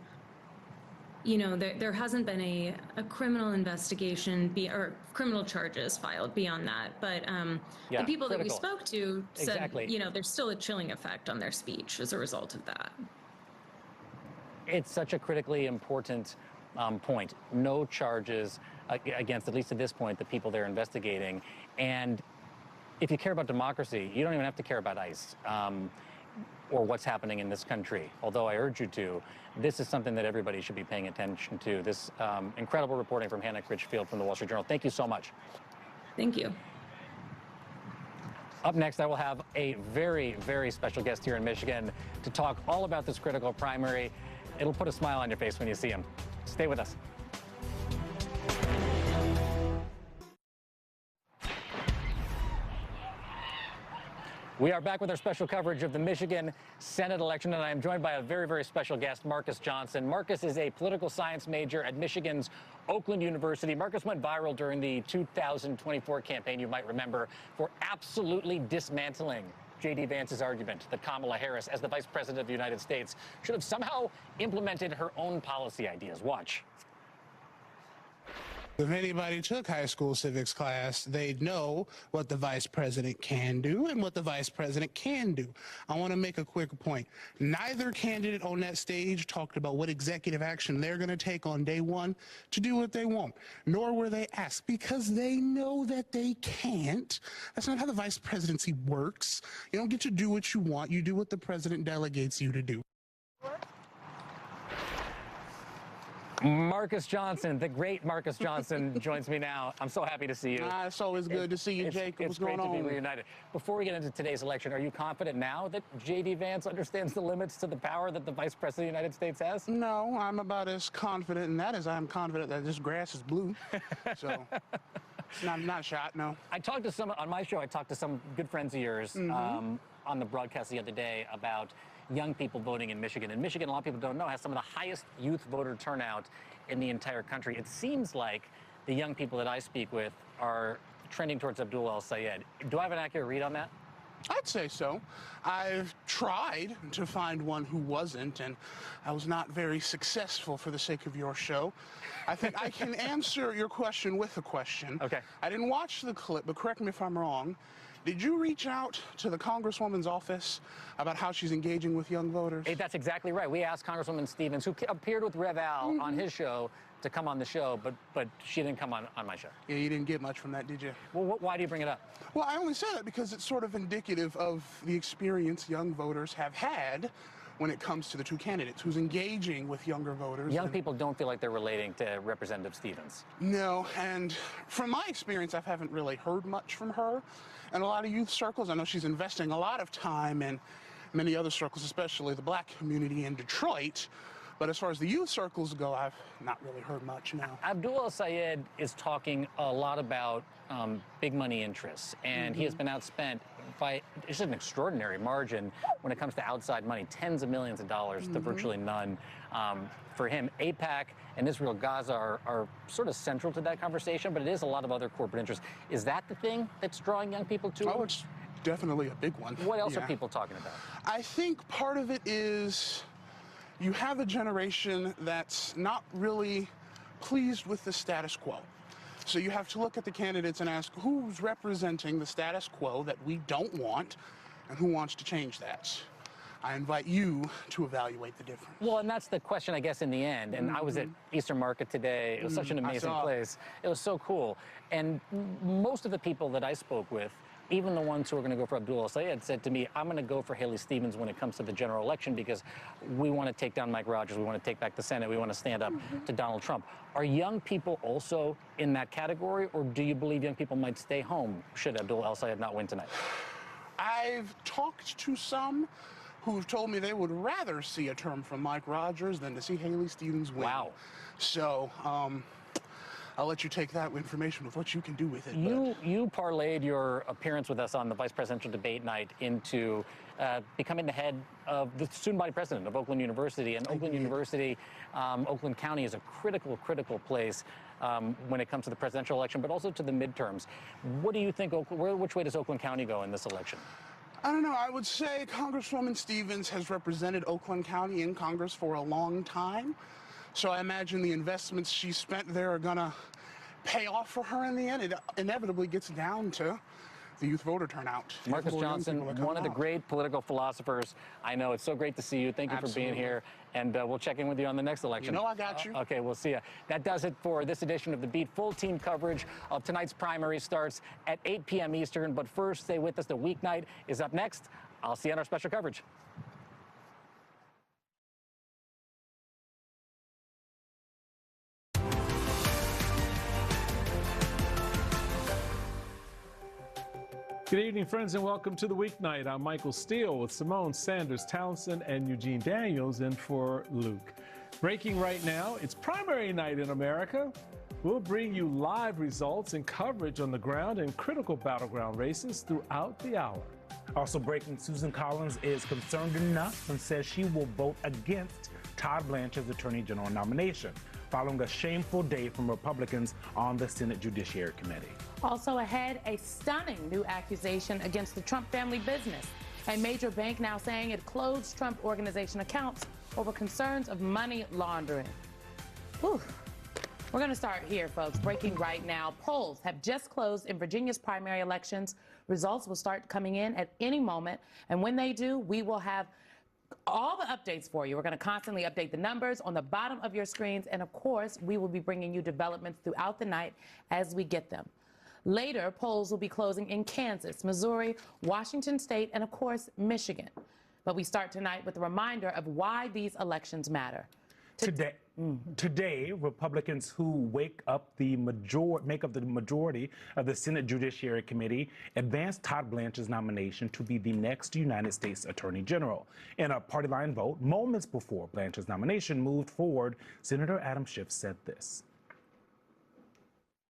there hasn't been a criminal investigation or criminal charges filed beyond that. But the people that we spoke to said, there's still a chilling effect on their speech as a result of that. It's such a critically important point. No charges against, at least at this point, the people they're investigating. And if you care about democracy, you don't even have to care about ICE or what's happening in this country, although I urge you to. This is something that everybody should be paying attention to. This incredible reporting from Hannah Critchfield from the Wall Street Journal. Thank you so much. Thank you. Up next, I will have a very, very special guest here in Michigan to talk all about this critical primary. It'll put a smile on your face when you see him. Stay with us. We are back with our special coverage of the Michigan Senate election, and I am joined by a very, very special guest, Marcus Johnson. Marcus is a political science major at Michigan's Oakland University. Marcus went viral during the 2024 campaign, you might remember, for absolutely dismantling J.D. Vance's argument that Kamala Harris, as the Vice President of the United States, should have somehow implemented her own policy ideas. Watch. If anybody took high school civics class, they'd know what the vice president can do and what the vice president can do. I want to make a quick point. Neither candidate on that stage talked about what executive action they're going to take on day one to do what they want, nor were they asked, because they know that they can't. That's not how the vice presidency works. You don't get to do what you want. You do what the president delegates you to do. Marcus Johnson, the great Marcus Johnson, joins me now. I'm so happy to see you. It's always good to see you, Jacob. It's great to be reunited. Before we get into today's election, are you confident now that J.D. Vance understands the limits to the power that the Vice President of the United States has? No, I'm about as confident in that as I'm confident that this grass is blue. So, not shot, no. I talked to on my show, I talked to some good friends of yours on the broadcast the other day about young people voting in Michigan. And Michigan, a lot of people don't know, has some of the highest youth voter turnout in the entire country. It seems like the young people that I speak with are trending towards Abdul El-Sayed. Do I have an accurate read on that? I'd say so. I've tried to find one who wasn't, and I was not very successful for the sake of your show. I think I can answer your question with a question. Okay. I didn't watch the clip, but correct me if I'm wrong. Did you reach out to the Congresswoman's office about how she's engaging with young voters? Hey, that's exactly right. We asked Congresswoman Stevens, who appeared with Rev Al on his show, to come on the show, but she didn't come on my show. Yeah, you didn't get much from that, did you? Well, why do you bring it up? Well, I only say that because it's sort of indicative of the experience young voters have had when it comes to the two candidates, who's engaging with younger voters. Young people don't feel like they're relating to Representative Stevens. No, and from my experience, I haven't really heard much from her. In a lot of youth circles, I know she's investing a lot of time in many other circles, especially the black community in Detroit. But as far as the youth circles go, I've not really heard much now. Abdul El-Sayed is talking a lot about big money interests, and he has been outspent by just an extraordinary margin when it comes to outside money, tens of millions of dollars to virtually none. For him, AIPAC and Israel Gaza are sort of central to that conversation, but it is a lot of other corporate interests. Is that the thing that's drawing young people to it? Oh, it's definitely a big one. What else are people talking about? I think part of it is you have a generation that's not really pleased with the status quo. So you have to look at the candidates and ask who's representing the status quo that we don't want and who wants to change that. I invite you to evaluate the difference. Well, and that's the question, I guess, in the end. And I was at Eastern Market today. It was such an amazing place. It was so cool. And most of the people that I spoke with, even the ones who are going to go for Abdul El-Sayed, said to me, I'm going to go for Haley Stevens when it comes to the general election because we want to take down Mike Rogers. We want to take back the Senate. We want to stand up to Donald Trump. Are young people also in that category, or do you believe young people might stay home should Abdul El-Sayed not win tonight? I've talked to some who've told me they would rather see a term from Mike Rogers than to see Haley Stevens win. Wow. So, I'll let you take that information with what you can do with it. You parlayed your appearance with us on the vice presidential debate night into becoming the head of the student body president of Oakland University. And Oakland University, Oakland County is a critical place when it comes to the presidential election, but also to the midterms. What do you think, which way does Oakland County go in this election? I don't know. I would say Congresswoman Stevens has represented Oakland County in Congress for a long time. So I imagine the investments she spent there are going to pay off for her in the end. It inevitably gets down to the youth voter turnout. Marcus Johnson, one of the great political philosophers. I know. It's so great to see you. Thank you for being here. And we'll check in with you on the next election. You know I got you. Okay, we'll see you. That does it for this edition of The Beat. Full team coverage of tonight's primary starts at 8 p.m. Eastern. But first, stay with us. The weeknight is up next. I'll see you on our special coverage. Good evening, friends, and welcome to The Weeknight. I'm Michael Steele with Simone Sanders Townsend and Eugene Daniels in for Luke. Breaking right now, it's primary night in America. We'll bring you live results and coverage on the ground in critical battleground races throughout the hour. Also breaking, Susan Collins is concerned enough and says she will vote against Todd Blanche's Attorney General nomination, following a shameful day from Republicans on the Senate Judiciary Committee. Also ahead, a stunning new accusation against the Trump family business. A major bank now saying it closed Trump Organization accounts over concerns of money laundering. Whew. We're going to start here, folks. Breaking right now. Polls have just closed in Virginia's primary elections. Results will start coming in at any moment. And when they do, we will have all the updates for you. We're going to constantly update the numbers on the bottom of your screens. And of course, we will be bringing you developments throughout the night as we get them. Later, polls will be closing in Kansas, Missouri, Washington State, and of course, Michigan. But we start tonight with a reminder of why these elections matter. Today, Republicans who make up the majority of the Senate Judiciary Committee advanced Todd Blanche's nomination to be the next United States Attorney General. In a party line vote, moments before Blanche's nomination moved forward, Senator Adam Schiff said this.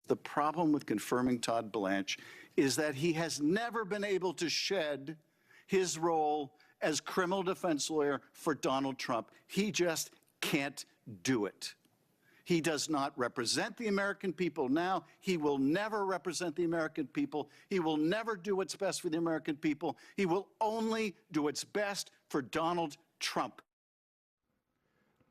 The problem with confirming Todd Blanche is that he has never been able to shed his role as criminal defense lawyer for Donald Trump. He just can't do it. He does not represent the American people now. He will never represent the American people. He will never do what's best for the American people. He will only do what's best for Donald Trump.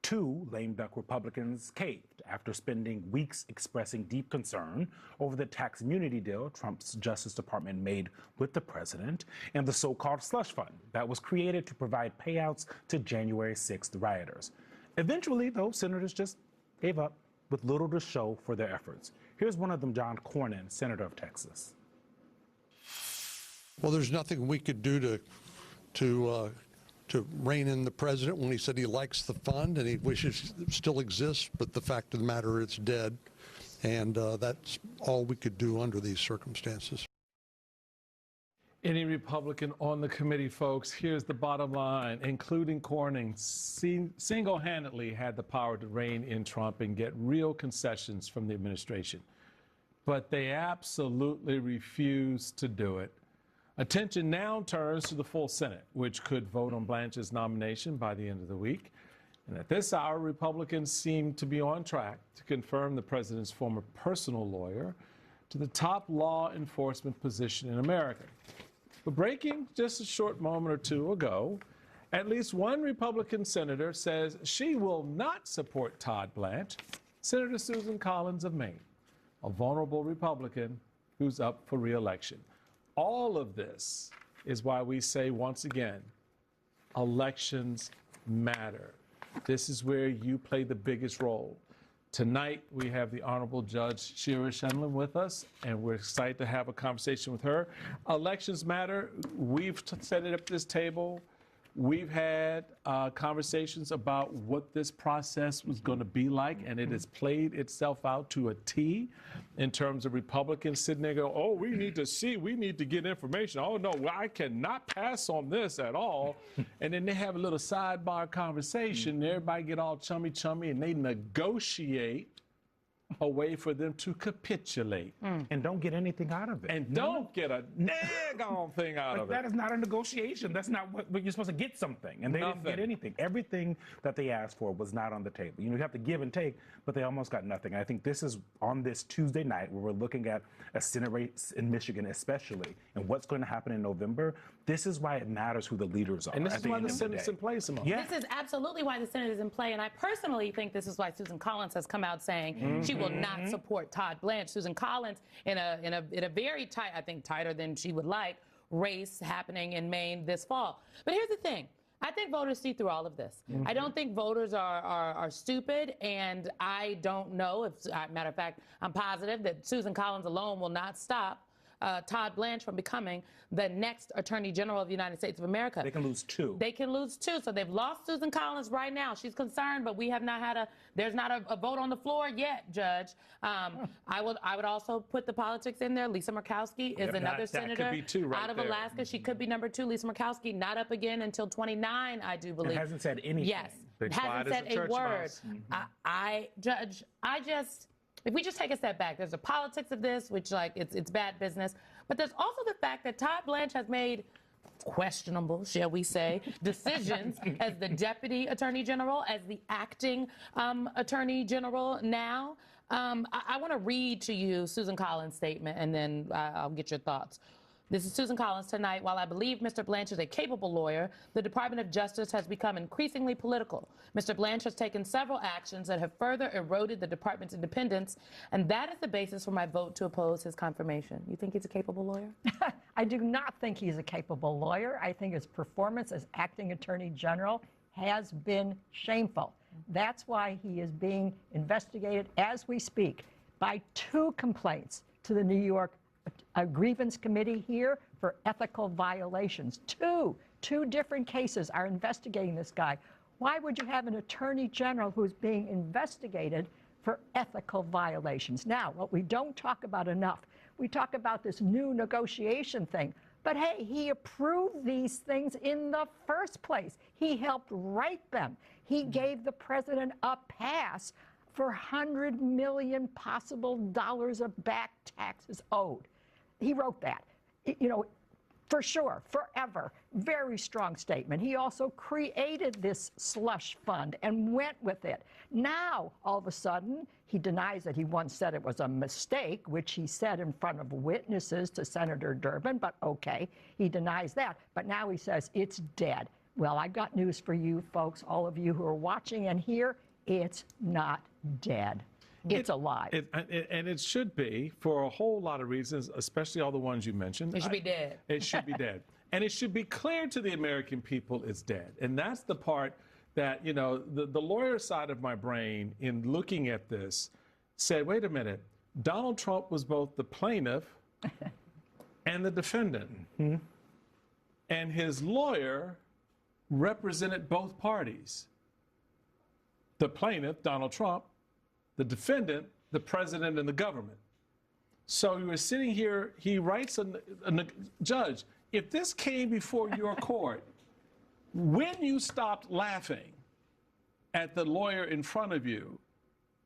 2 lame duck Republicans caved after spending weeks expressing deep concern over the tax immunity deal Trump's Justice Department made with the president and the so-called slush fund that was created to provide payouts to January 6th rioters. Eventually, though, senators just gave up with little to show for their efforts. Here's one of them, John Cornyn, Senator of Texas. Well, there's nothing we could do to rein in the president when he said he likes the fund and he wishes it still exists, but the fact of the matter, it's dead. And that's all we could do under these circumstances. Any Republican on the committee, folks, here's the bottom line, including Cornyn, single-handedly had the power to rein in Trump and get real concessions from the administration. But they absolutely refused to do it. Attention now turns to the full Senate, which could vote on Blanche's nomination by the end of the week. And at this hour, Republicans seem to be on track to confirm the president's former personal lawyer to the top law enforcement position in America. But breaking just a short moment or two ago, at least one Republican senator says she will not support Todd Blanche, Senator Susan Collins of Maine, a vulnerable Republican who's up for re-election. All of this is why we say once again, elections matter. This is where you play the biggest role. Tonight, we have the Honorable Judge Shira Shenlin with us, and we're excited to have a conversation with her. Elections matter. We've set it up at this table. We've had conversations about what this process was going to be like, and it has played itself out to a T in terms of Republicans sitting there going, oh, we need to see, we need to get information. Oh, no, I cannot pass on this at all. And then they have a little sidebar conversation. Everybody get all chummy, and they negotiate a way for them to capitulate. And don't get anything out of it. And don't get a daggone thing out of it. That is not a negotiation. That's not what you're supposed to get something. And they didn't get anything. Everything that they asked for was not on the table. You know, you have to give and take, but they almost got nothing. I think this is on this Tuesday night where we're looking at a Senate race in Michigan especially, and what's going to happen in November. This is why it matters who the leaders are. And this is why the Senate's in place, Simone. Yeah. This is absolutely why the Senate is in play, and I personally think this is why Susan Collins has come out saying she will not support Todd Blanche. Susan Collins in a very tight, I think tighter than she would like, race happening in Maine this fall. But here's the thing. I think voters see through all of this. I don't think voters are stupid, and I don't know if, matter of fact, I'm positive that Susan Collins alone will not stop Todd Blanche from becoming the next Attorney General of the United States of America. They can lose 2. They can lose 2. So they've lost Susan Collins right now. She's concerned, but we have not had there's not a vote on the floor yet, Judge. I would also put the politics in there. Lisa Murkowski is another senator could be 2 right out of there. Alaska. She could be number 2. Lisa Murkowski not up again until 29, I do believe. It hasn't said anything. Yes, Big hasn't quiet as said a a church word. mouse. If we just take a step back, there's the politics of this, which it's bad business, but there's also the fact that Todd Blanche has made questionable, shall we say, decisions as the Deputy Attorney General, as the acting Attorney General now. I want to read to you Susan Collins' statement, and then I'll get your thoughts. This is Susan Collins tonight. While I believe Mr. Blanche is a capable lawyer, the Department of Justice has become increasingly political. Mr. Blanche has taken several actions that have further eroded the department's independence, and that is the basis for my vote to oppose his confirmation. You think he's a capable lawyer? I do not think he's a capable lawyer. I think his performance as acting Attorney General has been shameful. That's why he is being investigated as we speak by 2 complaints to the New York grievance committee here for ethical violations. Two different cases are investigating this guy. Why would you have an attorney general who's being investigated for ethical violations? Now, what we don't talk about enough, we talk about this new negotiation thing. But hey, he approved these things in the first place. He helped write them. He gave the president a pass for $100 million possible dollars of back taxes owed. He wrote that. You know, For sure, forever. Very strong statement. He also created this slush fund and went with it. Now, all of a sudden, he denies that he once said it was a mistake, which he said in front of witnesses to Senator Durbin, but okay, he denies that. But now he says it's dead. Well, I've got news for you folks, all of you who are watching and here, it's not dead. It's alive. And it should be for a whole lot of reasons, especially all the ones you mentioned. It should be dead. It should be dead. And it should be clear to the American people it's dead. And that's the part that, you know, the lawyer side of my brain in looking at this said, wait a minute, Donald Trump was both the plaintiff and the defendant. Mm-hmm. And his lawyer represented both parties. The plaintiff, Donald Trump, the defendant, the president, and the government. So we were sitting here, he writes a judge, if this came before your court, when you stopped laughing at the lawyer in front of you,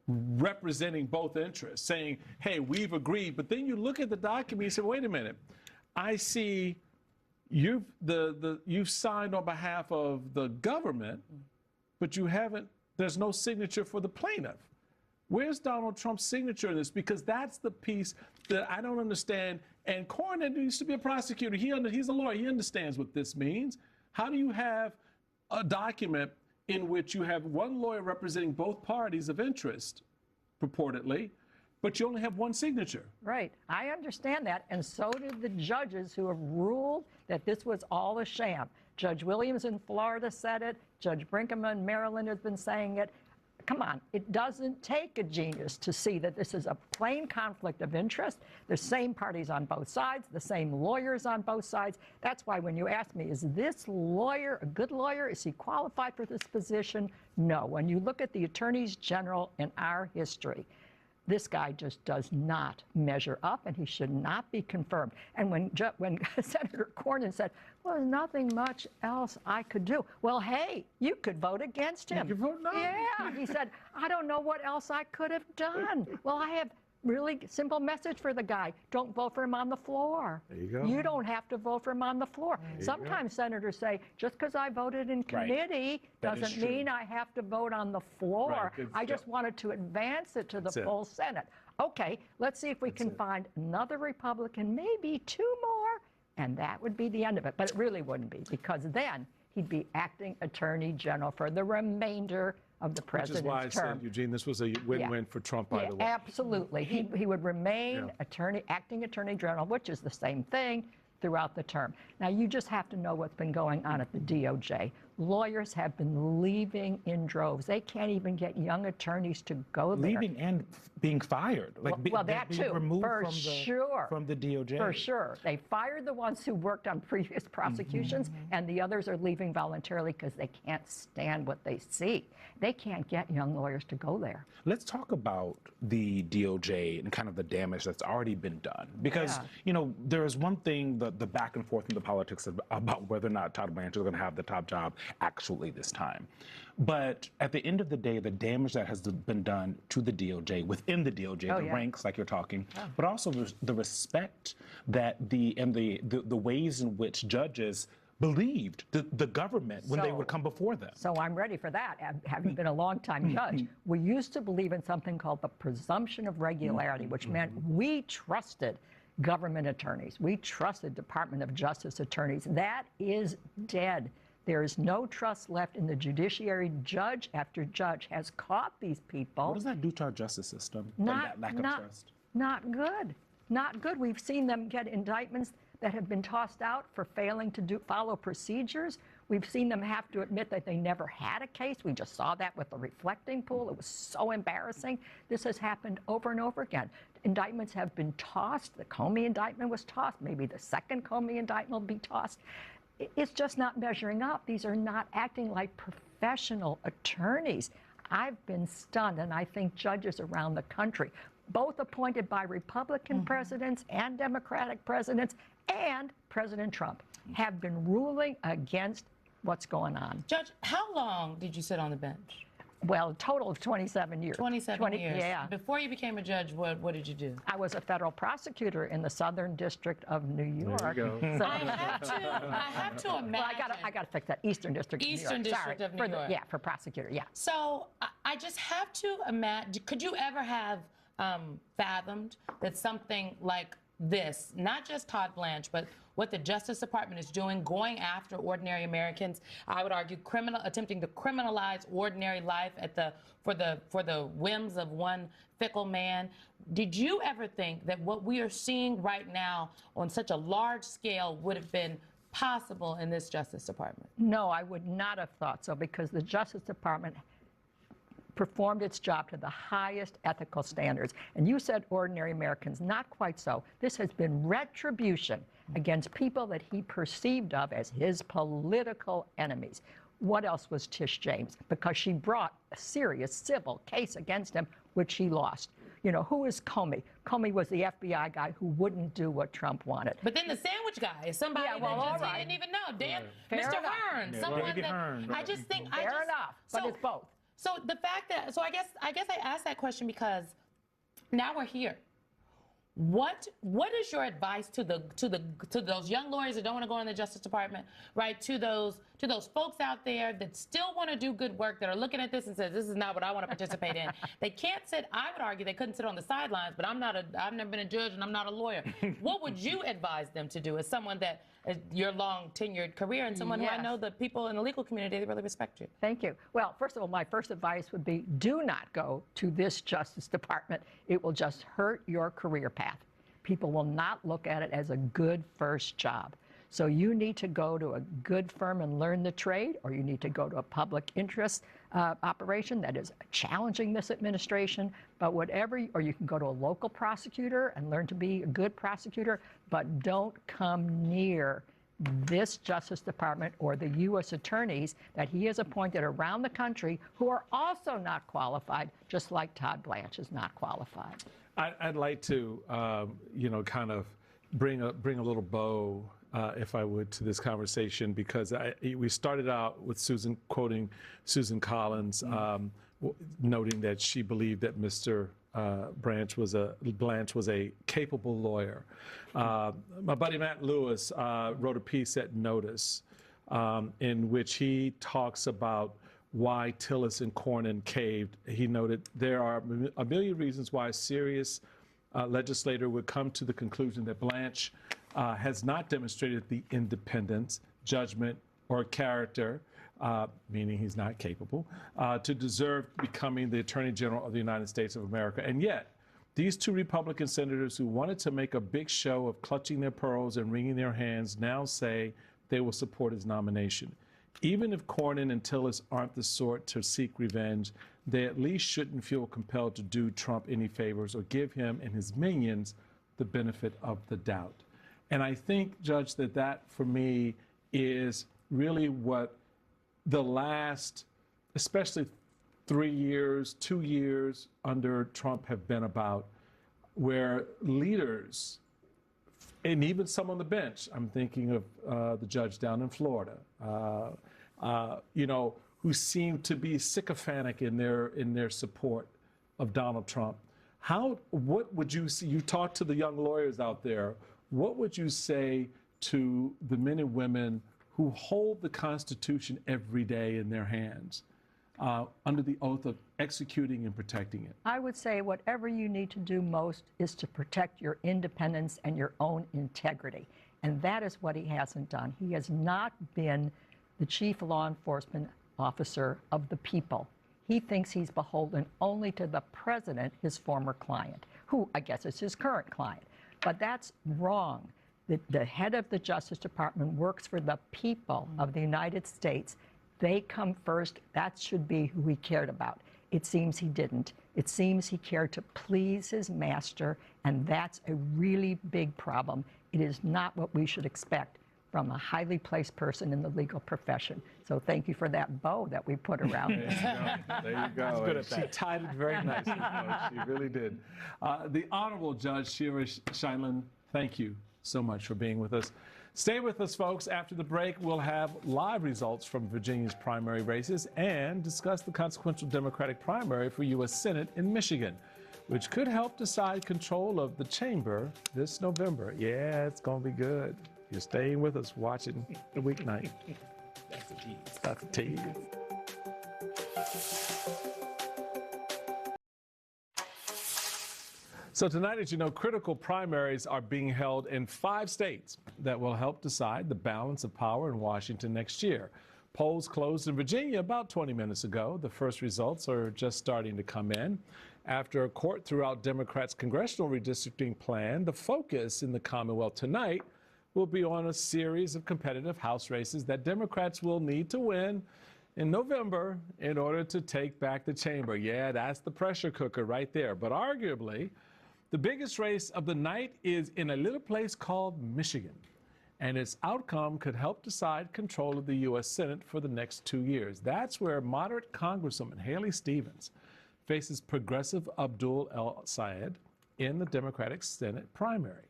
representing both interests, saying, hey, we've agreed, but then you look at the document and say, wait a minute, I see you've signed on behalf of the government, but you haven't, there's no signature for the plaintiff. Where's Donald Trump's signature in this? Because that's the piece that I don't understand. And Cornyn used to be a prosecutor. He's a lawyer. He understands what this means. How do you have a document in which you have one lawyer representing both parties of interest, purportedly, but you only have one signature? Right. I understand that. And so did the judges who have ruled that this was all a sham. Judge Williams in Florida said it. Judge Brinkman in Maryland has been saying it. Come on, it doesn't take a genius to see that this is a plain conflict of interest. The same parties on both sides, the same lawyers on both sides. That's why when you ask me, is this lawyer a good lawyer? Is he qualified for this position? No. When you look at the attorneys general in our history, this guy just does not measure up, and he should not be confirmed. And when Senator Cornyn said, well, there's nothing much else I could do. Well, hey, you could vote against him. You could vote no. Yeah, he said, I don't know what else I could have done. Well, I have really simple message for the guy. Don't vote for him on the floor. There you go. You don't have to vote for him on the floor. Sometimes senators say, just because I voted in committee doesn't mean I have to vote on the floor. Right. I just wanted to advance it to the full Senate. Okay, let's see if we can find another Republican, maybe two more, and that would be the end of it. But it really wouldn't be, because then he'd be acting attorney general for the remainder of the president's term. Which is why I said, Eugene, this was a win-win for Trump, by the way. Absolutely. He would remain acting attorney general, which is the same thing throughout the term. Now, you just have to know what's been going on at the DOJ. Lawyers have been leaving in droves. They can't even get young attorneys to go there. Leaving and being fired. Well, that too, for sure. From the DOJ. For sure. They fired the ones who worked on previous prosecutions, and the others are leaving voluntarily because they can't stand what they see. They can't get young lawyers to go there. Let's talk about the DOJ and kind of the damage that's already been done. Because, you know, there is one thing, the back and forth in the politics about whether or not Todd Blanchard is going to have the top job actually this time. But at the end of the day, the damage that has been done to the DOJ, within the DOJ, the ranks like you're talking, but also the respect that the ways in which judges believed the government when they would come before them. So I'm ready for that, having been a long-time judge. We used to believe in something called the presumption of regularity, which meant we trusted government attorneys. We trusted Department of Justice attorneys. That is dead. There is no trust left in the judiciary. Judge after judge has caught these people. What does that do to our justice system? That lack of trust? Not good. Not good. We've seen them get indictments that have been tossed out for failing to follow procedures. We've seen them have to admit that they never had a case. We just saw that with the reflecting pool. It was so embarrassing. This has happened over and over again. Indictments have been tossed. The Comey indictment was tossed. Maybe the second Comey indictment will be tossed. It's just not measuring up. These are not acting like professional attorneys. I've been stunned, and I think judges around the country, both appointed by Republican presidents and Democratic presidents and President Trump, have been ruling against what's going on. Judge, how long did you sit on the bench? Well, a total of 27 years. 27 years. Yeah. Before you became a judge, what did you do? I was a federal prosecutor in the Southern District of New York. There you go. So, I have to imagine. well, I got to fix that. Eastern District of New York. Eastern District of New York. Yeah, for prosecutor, yeah. So I just have to imagine, could you ever have fathomed that something like this, not just Todd Blanche, but what the Justice Department is doing, going after ordinary Americans, I would argue attempting to criminalize ordinary life for the whims of one fickle man. Did you ever think that what we are seeing right now on such a large scale would have been possible in this Justice Department? No, I would not have thought so, because the Justice Department performed its job to the highest ethical standards. And you said ordinary Americans, not quite so. This has been retribution against people that he perceived of as his political enemies. What else was Tish James? Because she brought a serious civil case against him, which he lost. You know, who is Comey? Comey was the FBI guy who wouldn't do what Trump wanted. But then the sandwich guy is somebody that he didn't even know. Dan, Mr. Hearn, someone that I just think Fair enough, but it's both. So the fact that, I guess I asked that question because now we're here. What is your advice to those young lawyers that don't want to go in the Justice Department, right? To those folks out there that still want to do good work, that are looking at this and says, this is not what I want to participate in. They can't sit. I would argue they couldn't sit on the sidelines, but I've never been a judge and I'm not a lawyer. What would you advise them to do as someone that your long tenured career and someone who I know the people in the legal community, they really respect you? Thank you. Well, first of all, my first advice would be do not go to this Justice Department. It will just hurt your career path. People will not look at it as a good first job. So you need to go to a good firm and learn the trade, or you need to go to a public interest operation that is challenging this administration. But whatever, or you can go to a local prosecutor and learn to be a good prosecutor, but don't come near this Justice Department or the U.S. attorneys that he has appointed around the country who are also not qualified, just like Todd Blanche is not qualified. I'd like to, kind of bring a little bow, if I would, to this conversation, because we started out with Susan quoting Susan Collins, noting that she believed that Mr. Blanche was a capable lawyer. My buddy Matt Lewis wrote a piece at Notice in which he talks about why Tillis and Cornyn caved. He noted there are a million reasons why a serious legislator would come to the conclusion that Blanche has not demonstrated the independence, judgment, or character, meaning he's not capable, to deserve becoming the Attorney General of the United States of America. And yet, these two Republican senators who wanted to make a big show of clutching their pearls and wringing their hands now say they will support his nomination. Even if Cornyn and Tillis aren't the sort to seek revenge, they at least shouldn't feel compelled to do Trump any favors or give him and his minions the benefit of the doubt. And I think, Judge, that for me is really what the last, especially 3 years, 2 years under Trump have been about, where leaders, and even some on the bench, I'm thinking of the judge down in Florida, who seem to be sycophantic in their support of Donald Trump. What would you see? You talk to the young lawyers out there. What would you say to the men and women who hold the Constitution every day in their hands, under the oath of executing and protecting it? I would say whatever you need to do most is to protect your independence and your own integrity. And that is what he hasn't done. He has not been the chief law enforcement officer of the people. He thinks he's beholden only to the president, his former client, who I guess is his current client. But that's wrong. The head of the Justice Department works for the people of the United States. They come first. That should be who he cared about. It seems he didn't. It seems he cared to please his master, and that's a really big problem. It is not what we should expect from a highly placed person in the legal profession. So thank you for that bow that we put around this. There you go. Good at that. She tied it very nicely, folks. She really did. The Honorable Judge Shira Scheindlin, thank you so much for being with us. Stay with us, folks. After the break, we'll have live results from Virginia's primary races and discuss the consequential Democratic primary for U.S. Senate in Michigan, which could help decide control of the chamber this November. Yeah, it's going to be good. You're staying with us, watching the weeknight. That's the tease. That's the tease. So tonight, as you know, critical primaries are being held in 5 states that will help decide the balance of power in Washington next year. Polls closed in Virginia about 20 minutes ago. The first results are just starting to come in. After a court threw out Democrats' congressional redistricting plan, the focus in the Commonwealth tonight will be on a series of competitive House races that Democrats will need to win in November in order to take back the chamber. Yeah, that's the pressure cooker right there. But arguably, the biggest race of the night is in a little place called Michigan, and its outcome could help decide control of the U.S. Senate for the next 2 years. That's where moderate Congresswoman Haley Stevens faces progressive Abdul El-Sayed in the Democratic Senate primary.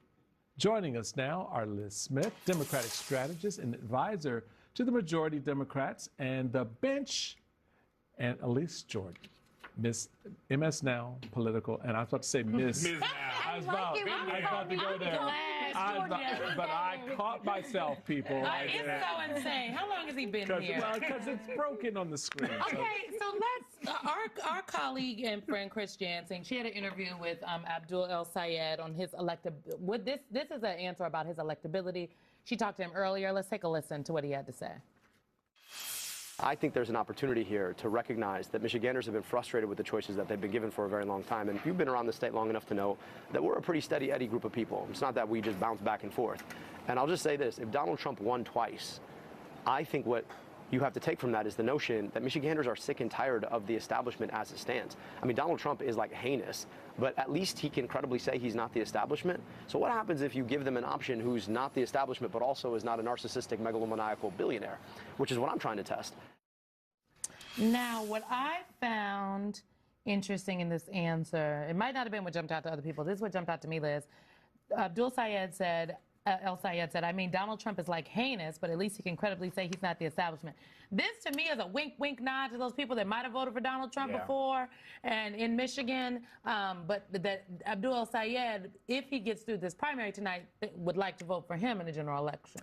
Joining us now are Liz Smith, Democratic strategist and advisor to the majority Democrats, and the bench, and Elise Jordan, Miss MS Now political, and I was about to say Miss. Ms. Now. I was about to go there. But I caught myself, people. It's so insane. How long has he been here? Well, because it's broken on the screen. Okay, so let's, our colleague and friend Chris Jansing, she had an interview with Abdul El-Sayed on his electability. This is an answer about his electability. She talked to him earlier. Let's take a listen to what he had to say. I think there's an opportunity here to recognize that Michiganders have been frustrated with the choices that they've been given for a very long time. And you've been around the state long enough to know that we're a pretty steady Eddie group of people. It's not that we just bounce back and forth. And I'll just say this, if Donald Trump won twice, I think what you have to take from that is the notion that Michiganders are sick and tired of the establishment as it stands. I mean, Donald Trump is like heinous, but at least he can credibly say he's not the establishment. So what happens if you give them an option who's not the establishment, but also is not a narcissistic, megalomaniacal billionaire, which is what I'm trying to test. Now, what I found interesting in this answer, it might not have been what jumped out to other people. This is what jumped out to me, Liz. El Sayed said, I mean, Donald Trump is like heinous, but at least he can credibly say he's not the establishment. This, to me, is a wink, wink nod to those people that might have voted for Donald Trump before and in Michigan. But that Abdul El-Sayed, if he gets through this primary tonight, would like to vote for him in the general election.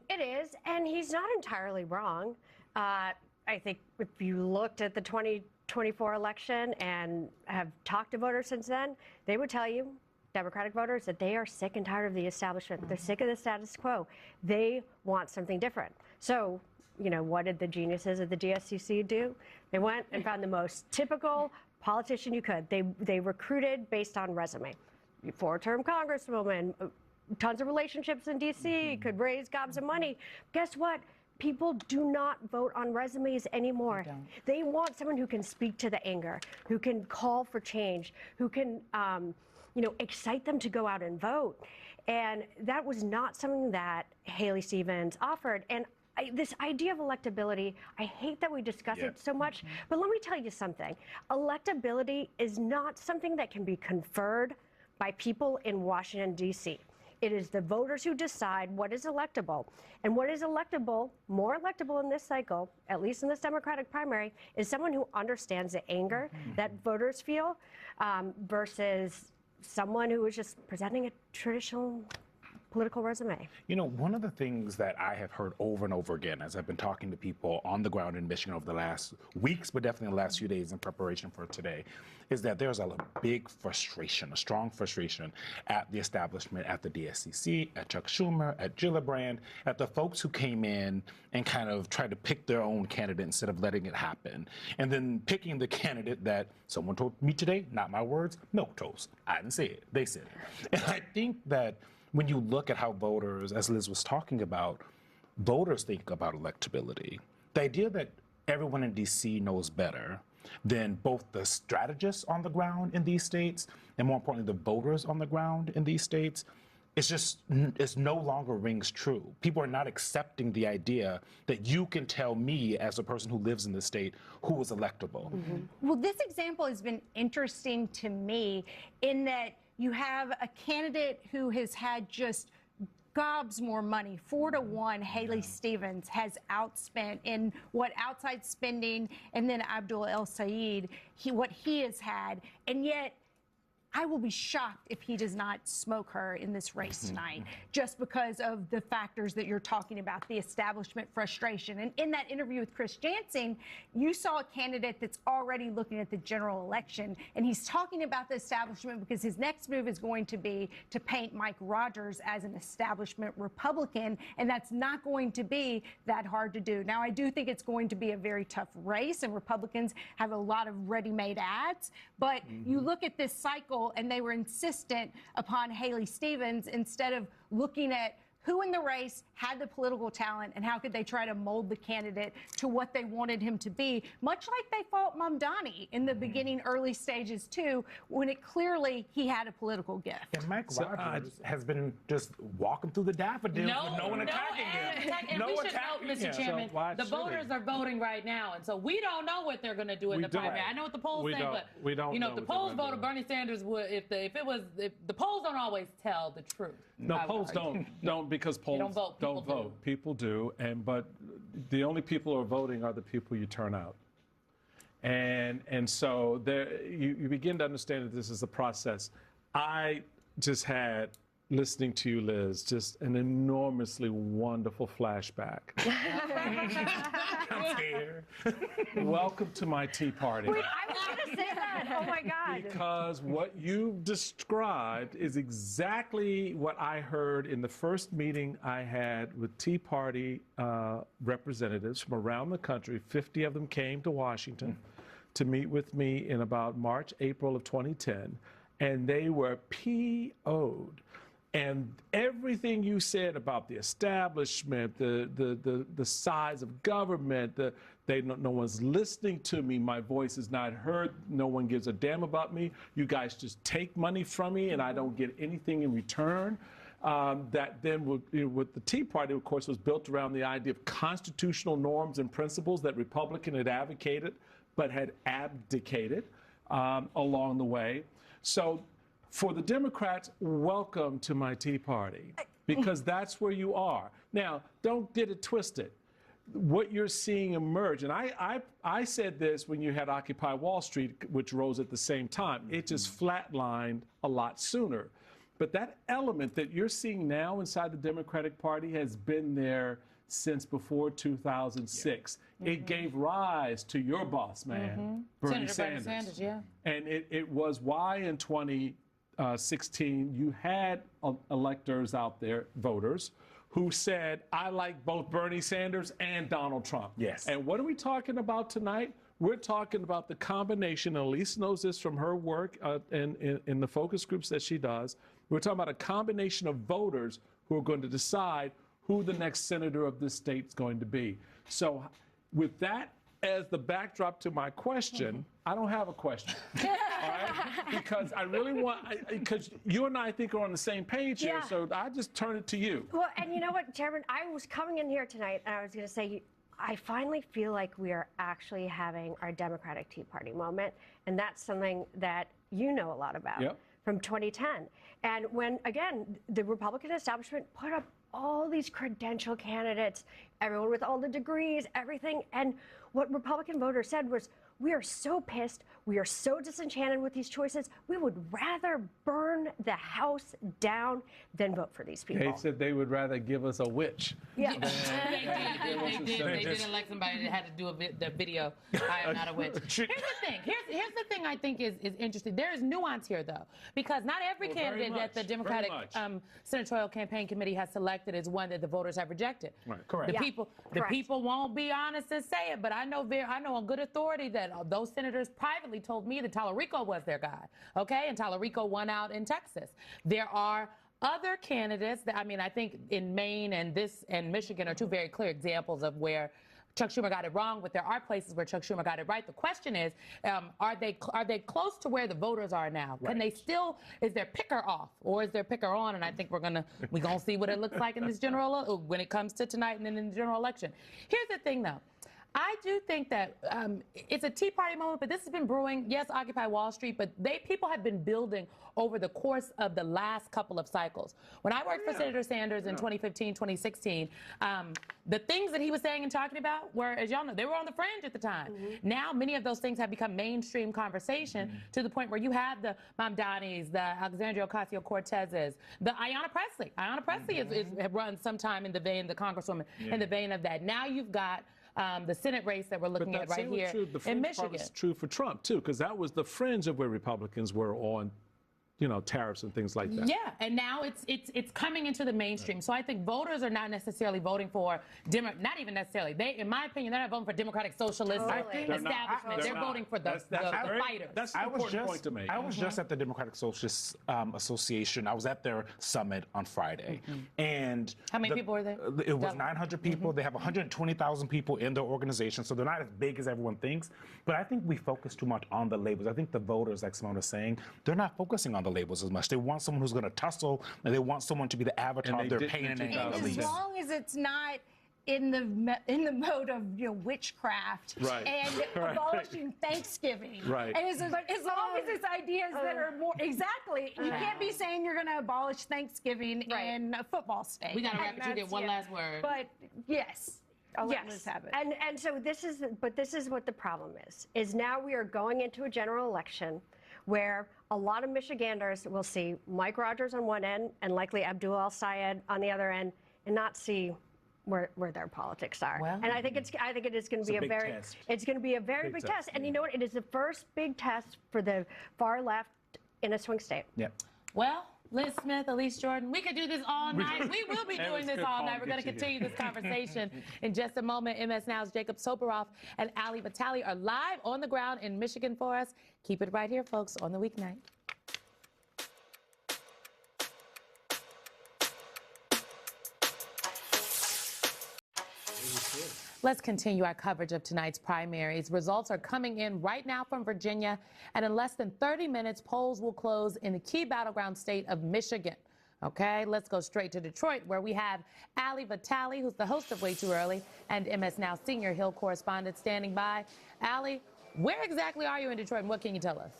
It is, and he's not entirely wrong. I think if you looked at the 2024 election and have talked to voters since then, they would tell you, Democratic voters, that they are sick and tired of the establishment. They're sick of the status quo. They want something different. So, you know, what did the geniuses at the DSCC do? They went and found the most typical politician you could. They recruited based on resume. 4-term congresswoman, tons of relationships in D.C., could raise gobs of money. Guess what? People do not vote on resumes anymore. They want someone who can speak to the anger, who can call for change, who can, you know, excite them to go out and vote. And that was not something that Haley Stevens offered. And this idea of electability, I hate that we discuss it so much, but let me tell you something. Electability is not something that can be conferred by people in Washington, D.C. It is the voters who decide what is electable. And what is electable, more electable in this cycle, at least in this Democratic primary, is someone who understands the anger that voters feel versus someone who is just presenting a traditional political resume. You know, one of the things that I have heard over and over again as I've been talking to people on the ground in Michigan over the last weeks, but definitely the last few days in preparation for today, is that there's a big frustration, a strong frustration at the establishment, at the DSCC, at Chuck Schumer, at Gillibrand, at the folks who came in and kind of tried to pick their own candidate instead of letting it happen. And then picking the candidate that someone told me today, not my words, milquetoast. I didn't say it, they said it. And I think that when you look at how voters, as Liz was talking about, voters think about electability. The idea that everyone in D.C. knows better than both the strategists on the ground in these states and, more importantly, the voters on the ground in these states, it's no longer rings true. People are not accepting the idea that you can tell me, as a person who lives in the state, who is electable. Well, this example has been interesting to me in that you have a candidate who has had just gobs more money. 4-1, Haley Stevens has outspent in what outside spending, and then Abdul El Sayed, what he has had, and yet I will be shocked if he does not smoke her in this race tonight, just because of the factors that you're talking about, the establishment frustration. And in that interview with Chris Jansen, you saw a candidate that's already looking at the general election, and he's talking about the establishment because his next move is going to be to paint Mike Rogers as an establishment Republican, and that's not going to be that hard to do. Now, I do think it's going to be a very tough race, and Republicans have a lot of ready-made ads, but you look at this cycle, and they were insistent upon Haley Stevens instead of looking at who in the race had the political talent and how could they try to mold the candidate to what they wanted him to be, much like they fought Mamdani in the beginning, early stages too, when it clearly he had a political gift. And Mike Rogers has been just walking through the daffodils with no one attacking him. And we should note, Mr. Chairman, the voters are voting right now, and so we don't know what they're going to do in the primary. I know what the polls say, but we don't you know, if the polls voted Bernie Sanders would, if the polls don't always tell the truth. No, polls don't because polls don't vote. People do, but the only people who are voting are the people you turn out. And so there, you begin to understand that this is a process. I just had, listening to you, Liz, just an enormously wonderful flashback. I'm scared. Welcome to my Tea Party. Wait, I was going to say that. Oh, my God. Because what you described is exactly what I heard in the first meeting I had with Tea Party representatives from around the country. 50 of them came to Washington to meet with me in about March, April of 2010, and they were PO'd. And everything you said about the establishment, the size of government, no one's listening to me, my voice is not heard, no one gives a damn about me, you guys just take money from me and I don't get anything in return. That then with the Tea Party, of course, was built around the idea of constitutional norms and principles that Republican had advocated but had abdicated along the way. So for the Democrats, welcome to my Tea Party, because that's where you are. Now, don't get it twisted. What you're seeing emerge, and I said this when you had Occupy Wall Street, which rose at the same time, it just flatlined a lot sooner. But that element that you're seeing now inside the Democratic Party has been there since before 2006. Yeah. It gave rise to your boss man, Bernie Sanders. Bernie Sanders, yeah. And it was why in 2016 you had electors out there, voters, who said, I like both Bernie Sanders and Donald Trump. Yes. And what are we talking about tonight? We're talking about the combination, Elise knows this from her work in the focus groups that she does. We're talking about a combination of voters who are going to decide who the next senator of this state is going to be. So with that as the backdrop to my question, I don't have a question. All right? Because I really want, because you and I think are on the same page here, so I just turn it to you. Well, and you know what, Chairman, I was coming in here tonight and I was going to say, I finally feel like we are actually having our Democratic Tea Party moment, and that's something that you know a lot about from 2010. And when, again, the Republican establishment put up all these credential candidates, everyone with all the degrees, everything, and what Republican voters said was, we are so pissed, we are so disenchanted with these choices, we would rather burn the house down than vote for these people. They said they would rather give us a witch. Yeah. They did elect somebody that had to do the video, I am not a witch. Here's the thing I think is interesting. There is nuance here, though, because not every candidate that the Democratic Senatorial Campaign Committee has selected is one that the voters have rejected. Right. Correct. The people won't be honest and say it, but I know on good authority that those senators privately told me that Tallarico was their guy, okay? And Tallarico won out in Texas. There are other candidates that, I mean, I think in Maine and Michigan are two very clear examples of where Chuck Schumer got it wrong, but there are places where Chuck Schumer got it right. The question is, are they close to where the voters are now? Right. Can they still, is their picker off or is their picker on? And I think we're gonna see what it looks like in this when it comes to tonight and then in the general election. Here's the thing, though. I do think that it's a Tea Party moment, but this has been brewing. Yes, Occupy Wall Street, but people have been building over the course of the last couple of cycles. When I worked for Senator Sanders in 2015, 2016, the things that he was saying and talking about were, as y'all know, they were on the fringe at the time. Now, many of those things have become mainstream conversation to the point where you have the Mamdanis, the Alexandria Ocasio-Cortezes, the Ayanna Pressley. Ayanna Pressley is run sometime in the vein, the Congresswoman, in the vein of that. Now you've got the Senate race that we're looking at right here in Michigan. It's true for Trump, too, because that was the fringe of where Republicans were on, tariffs and things like that. Yeah, and now it's coming into the mainstream. So I think voters are not necessarily voting for not even necessarily. In my opinion, they're not voting for democratic socialist establishment. They're voting for the fighters. That's an important point to make. I was just at the Democratic Socialist Association. I was at their summit on Friday, and how many people were there? It was 900 people. They have 120,000 people in their organization, so they're not as big as everyone thinks. But I think we focus too much on the labels. I think the voters, like Simone is saying, they're not focusing on the labels as much. They want someone who's going to tussle, and they want someone to be the avatar of their pain and anger. As long as it's not in the mode of witchcraft and abolishing Thanksgiving. Right. And as long as it's ideas that are more you can't be saying you're going to abolish Thanksgiving in a football state. We got to wrap it. You get one last word. But yes. Yes, and so this is what the problem is now we are going into a general election where a lot of Michiganders will see Mike Rogers on one end and likely Abdul El-Sayed on the other end and not see where their politics are. Well, and I think it is going to be a very big test. And you know what? It is the first big test for the far left in a swing state. Yeah. Well, Liz Smith, Elise Jordan, we could do this all night. We will be doing this all night. We're going to continue this conversation in just a moment. MS Now's Jacob Soboroff and Ali Vitale are live on the ground in Michigan for us. Keep it right here, folks, on the weeknight. Let's continue our coverage of tonight's primaries. Results are coming in right now from Virginia, and in less than 30 minutes, polls will close in the key battleground state of Michigan. Okay, let's go straight to Detroit, where we have Ali Vitale, who's the host of Way Too Early, and MS Now senior Hill correspondent standing by. Ali, where exactly are you in Detroit, and what can you tell us?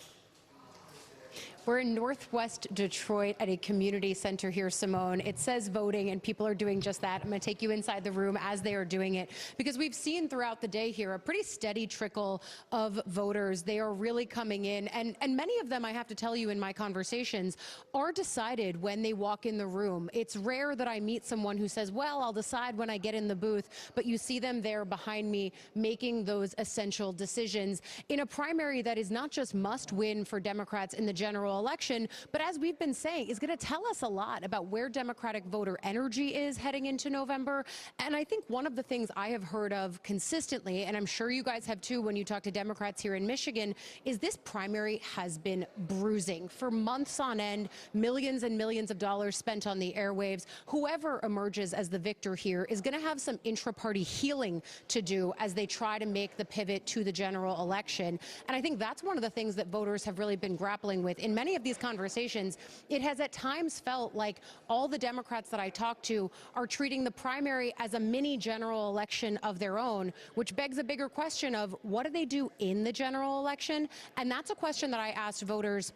We're in Northwest Detroit at a community center here, Simone. It says voting, and people are doing just that. I'm going to take you inside the room as they are doing it, because we've seen throughout the day here a pretty steady trickle of voters. They are really coming in, and many of them, I have to tell you in my conversations, are decided when they walk in the room. It's rare that I meet someone who says, well, I'll decide when I get in the booth, but you see them there behind me making those essential decisions in a primary that is not just must win for Democrats in the general election, but as we've been saying, is going to tell us a lot about where Democratic voter energy is heading into November. And I think one of the things I have heard of consistently, and I'm sure you guys have too when you talk to Democrats here in Michigan, is this primary has been bruising for months on end, millions and millions of dollars spent on the airwaves. Whoever emerges as the victor here is going to have some intra-party healing to do as they try to make the pivot to the general election. And I think that's one of the things that voters have really been grappling with. In many of these conversations, it has at times felt like all the Democrats that I talk to are treating the primary as a mini general election of their own, which begs a bigger question of what do they do in the general election? And that's a question that I asked voters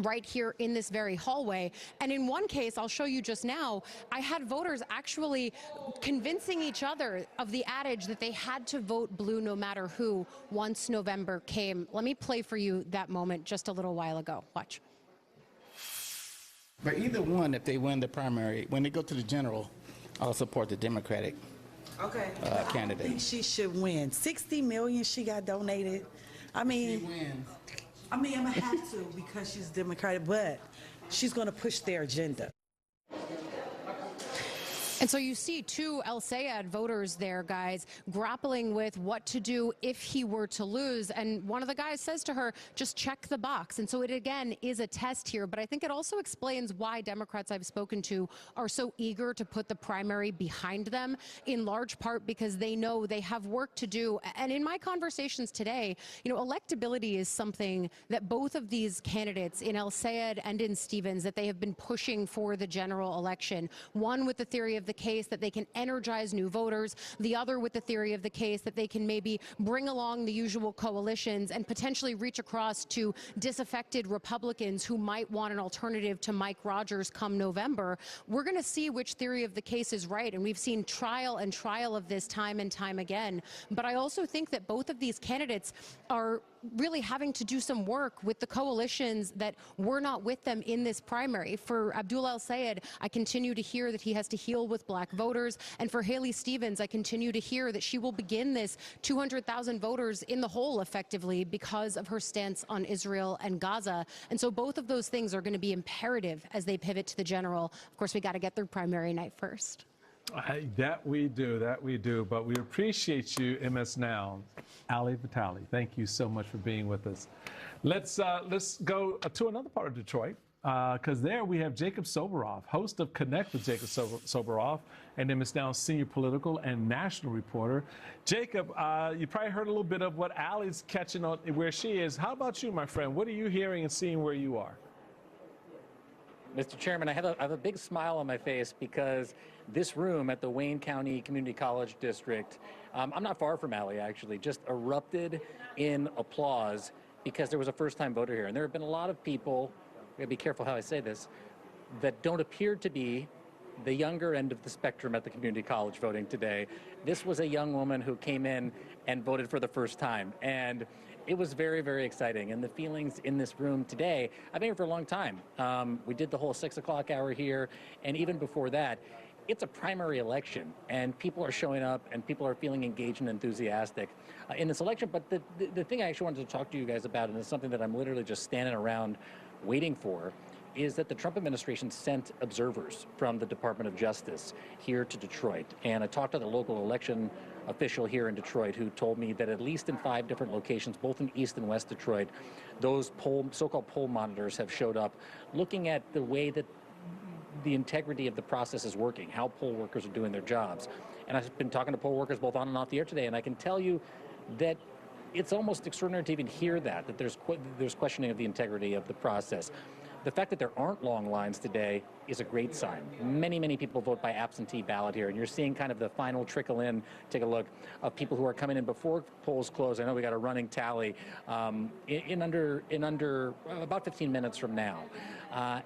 right here in this very hallway. And in one case, I'll show you just now, I had voters actually convincing each other of the adage that they had to vote blue no matter who once November came. Let me play for you that moment just a little while ago. Watch. But either one, if they win the primary, when they go to the general, I'll support the Democratic candidate. I think she should win. $60 million she got donated. I mean, I'm gonna have to because she's Democratic, but she's gonna push their agenda. And so you see two El-Sayed voters there, guys, grappling with what to do if he were to lose. And one of the guys says to her, just check the box. And so it, again, is a test here. But I think it also explains why Democrats I've spoken to are so eager to put the primary behind them, in large part because they know they have work to do. And in my conversations today, you know, electability is something that both of these candidates, in El-Sayed and in Stevens, that they have been pushing for the general election. One with the theory of the case that they can energize new voters, the other with the theory of the case that they can maybe bring along the usual coalitions and potentially reach across to disaffected Republicans who might want an alternative to Mike Rogers come November. We're going to see which theory of the case is right, and we've seen trial and trial of this time and time again. But I also think that both of these candidates are really having to do some work with the coalitions that were not with them in this primary. For Abdul El-Sayed, I continue to hear that he has to heal with black voters. And for Haley Stevens, I continue to hear that she will begin this 200,000 voters in the hole effectively because of her stance on Israel and Gaza. And so both of those things are going to be imperative as they pivot to the general. Of course, we got to get through primary night first. That we do. But we appreciate you, MS Now. Ali Vitale, thank you so much for being with us. Let's go to another part of Detroit, because there we have Jacob Soboroff, host of Connect with Jacob Soboroff, and MS Now senior political and national reporter. Jacob, you probably heard a little bit of what Ali's catching on where she is. How about you, my friend? What are you hearing and seeing where you are? Mr. Chairman, I have a big smile on my face because this room at the Wayne County Community College District, I'm not far from Ali actually, just erupted in applause because there was a first-time voter here. And there have been a lot of people, I gotta be careful how I say this, that don't appear to be the younger end of the spectrum at the community college voting today. This was a young woman who came in and voted for the first time. And it was very, very exciting. And the feelings in this room today, I've been here for a long time. We did the whole 6 o'clock hour here. And even before that, it's a primary election. And people are showing up and people are feeling engaged and enthusiastic in this election. But the thing I actually wanted to talk to you guys about, and it's something that I'm literally just standing around waiting for, is that the Trump administration sent observers from the Department of Justice here to Detroit. And I talked to the local election official here in Detroit who told me that at least in 5 different locations, both in East and West Detroit, those so-called poll monitors have showed up looking at the way that the integrity of the process is working, how poll workers are doing their jobs. And I've been talking to poll workers both on and off the air today, and I can tell you that it's almost extraordinary to even hear that there's questioning of the integrity of the process. The fact that there aren't long lines today is a great sign. Many, many people vote by absentee ballot here, and you're seeing kind of the final trickle in, take a look, of people who are coming in before polls close. I know we got a running tally in under about 15 minutes from now.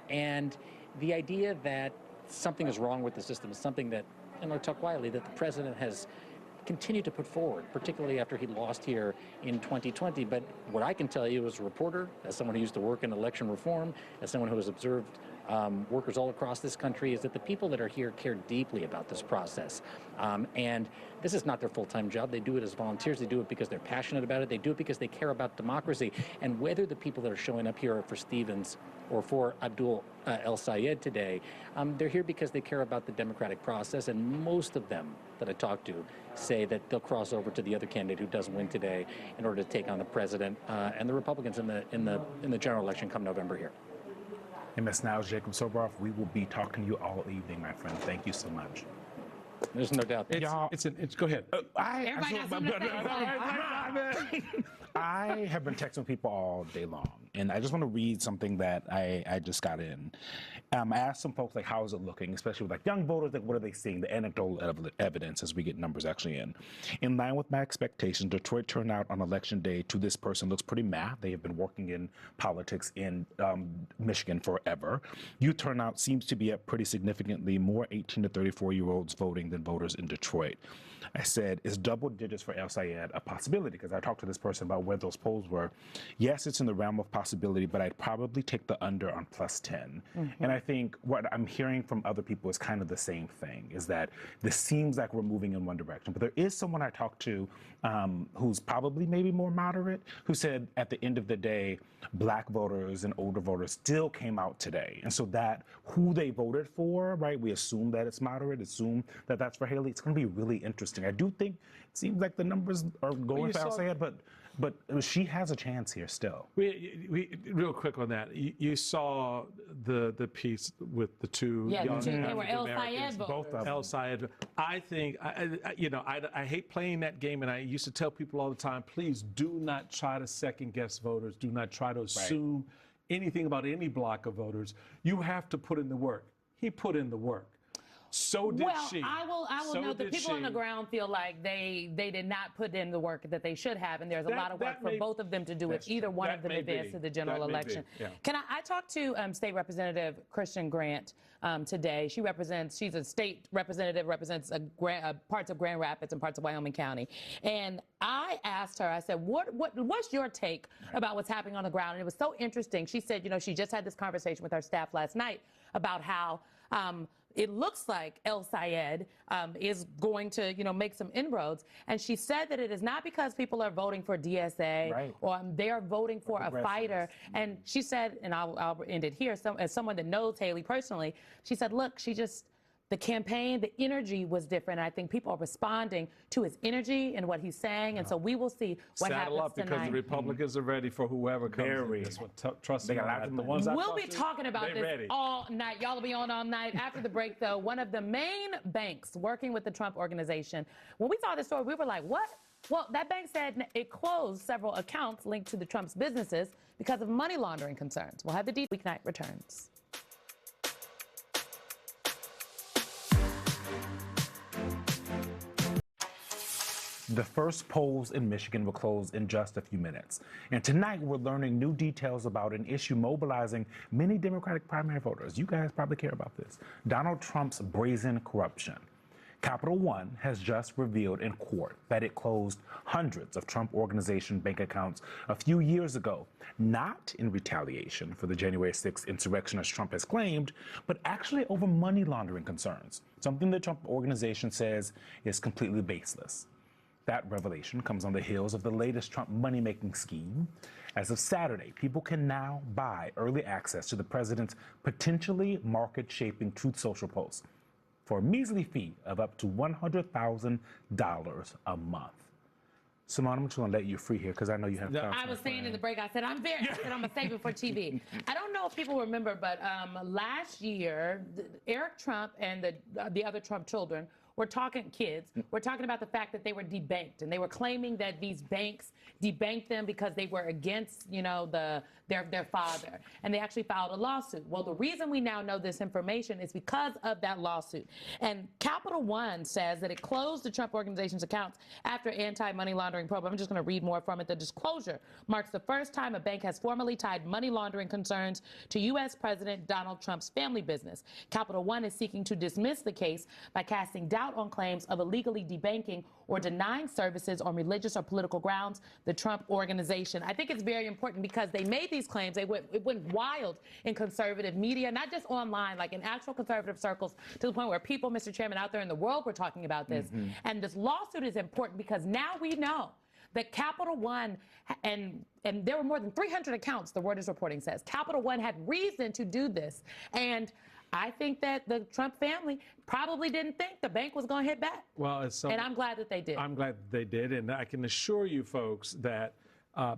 And the idea that something is wrong with the system is something that, and I'll talk quietly, that the president has continued to put forward, particularly after he lost here in 2020. But what I can tell you as a reporter, as someone who used to work in election reform, as someone who has observed workers all across this country, is that the people that are here care deeply about this process. And this is not their full-time job. They do it as volunteers. They do it because they're passionate about it. They do it because they care about democracy. And whether the people that are showing up here are for Stevens or for Abdul El-Sayed today, they're here because they care about the democratic process. And most of them that I talk to say that they'll cross over to the other candidate who doesn't win today in order to take on the president and the Republicans in the general election come November here. MS Now's Jacob Soboroff. We will be talking to you all evening, my friend. Thank you so much. There's no doubt. Go ahead. I have been texting people all day long, and I just want to read something that I just got in. I asked some folks, like, how is it looking, especially with, like, young voters, like, what are they seeing, the anecdotal evidence as we get numbers actually in. In line with my expectations, Detroit turnout on election day to this person looks pretty meh. They have been working in politics in Michigan forever. Youth turnout seems to be at pretty significantly more 18 to 34-year-olds voting than voters in Detroit. I said, is double digits for El-Sayed a possibility? Because I talked to this person about where those polls were. Yes, it's in the realm of possibility, but I'd probably take the under on +10. And I think what I'm hearing from other people is kind of the same thing, is that this seems like we're moving in one direction. But there is someone I talked to who's probably maybe more moderate, who said at the end of the day, black voters and older voters still came out today. And so that who they voted for, right, we assume that it's moderate, assume that that's for Haley. It's going to be really interesting. I do think it seems like the numbers are going for El-Sayed, but she has a chance here still. We real quick on that. You saw the piece with the two young they were Americans, El-Sayed both of them. El-Sayed. I think, I hate playing that game, and I used to tell people all the time, please do not try to second guess voters. Do not try to assume anything about any block of voters. You have to put in the work. He put in the work. So did well, she. I will So note the did people on she. the ground feel like they did not put in the work that they should have, and there's a lot of work for both of them to do if either one of them advance to the general election. Can I talked to State Representative Christian Grant today. She's a state representative, represents parts of Grand Rapids and parts of Wyoming County. And I asked her, I said, what's your take about what's happening on the ground? And it was so interesting. She said, she just had this conversation with our staff last night about how it looks like El Sayed is going to, make some inroads. And she said that it is not because people are voting for DSA or they are voting for a fighter. And she said, and I'll end it here, as someone that knows Haley personally, she said, look, the campaign, the energy was different. And I think people are responding to his energy and what he's saying. And so we will see what happens up because tonight. the Republicans are ready for whoever comes in. That's what, trust me, the ones I We'll talked be to, talking about they this ready. all night. Y'all will be on all night. After the break, though, one of the main banks working with the Trump organization, when we saw this story, we were like, what? Well, that bank said it closed several accounts linked to the Trump's businesses because of money laundering concerns. We'll have the Weeknight returns. The first polls in Michigan will close in just a few minutes. And tonight, we're learning new details about an issue mobilizing many Democratic primary voters. You guys probably care about this. Donald Trump's brazen corruption. Capital One has just revealed in court that it closed hundreds of Trump Organization bank accounts a few years ago, not in retaliation for the January 6th insurrection as Trump has claimed, but actually over money laundering concerns, something the Trump Organization says is completely baseless. That revelation comes on the heels of the latest Trump money-making scheme. As of Saturday, people can now buy early access to the president's potentially market-shaping Truth Social posts for a measly fee of up to $100,000 a month. Simone, I'm just going to let you free here because I know you have. I was saying in the break, I said I'm going to save it for TV. I don't know if people remember, but last year, Eric Trump and the other Trump children we're talking about the fact that they were debanked, and they were claiming that these banks debanked them because they were against, their father, and they actually filed a lawsuit. Well, the reason we now know this information is because of that lawsuit. And Capital One says that it closed the Trump Organization's accounts after anti-money laundering probe. I'm just going to read more from it. The disclosure marks the first time a bank has formally tied money laundering concerns to U.S. President Donald Trump's family business. Capital One is seeking to dismiss the case by casting doubt on claims of illegally debanking or denying services on religious or political grounds the Trump Organization. I think it's very important because they made these claims. It went wild in conservative media, not just online, like in actual conservative circles, to the point where people, Mr. Chairman, out there in the world were talking about this. And this lawsuit is important because now we know that Capital One, and there were more than 300 accounts, the Reuters reporting says. Capital One had reason to do this. And I think that the Trump family probably didn't think the bank was going to hit back. Well, and I'm glad that they did. I'm glad that they did. And I can assure you folks that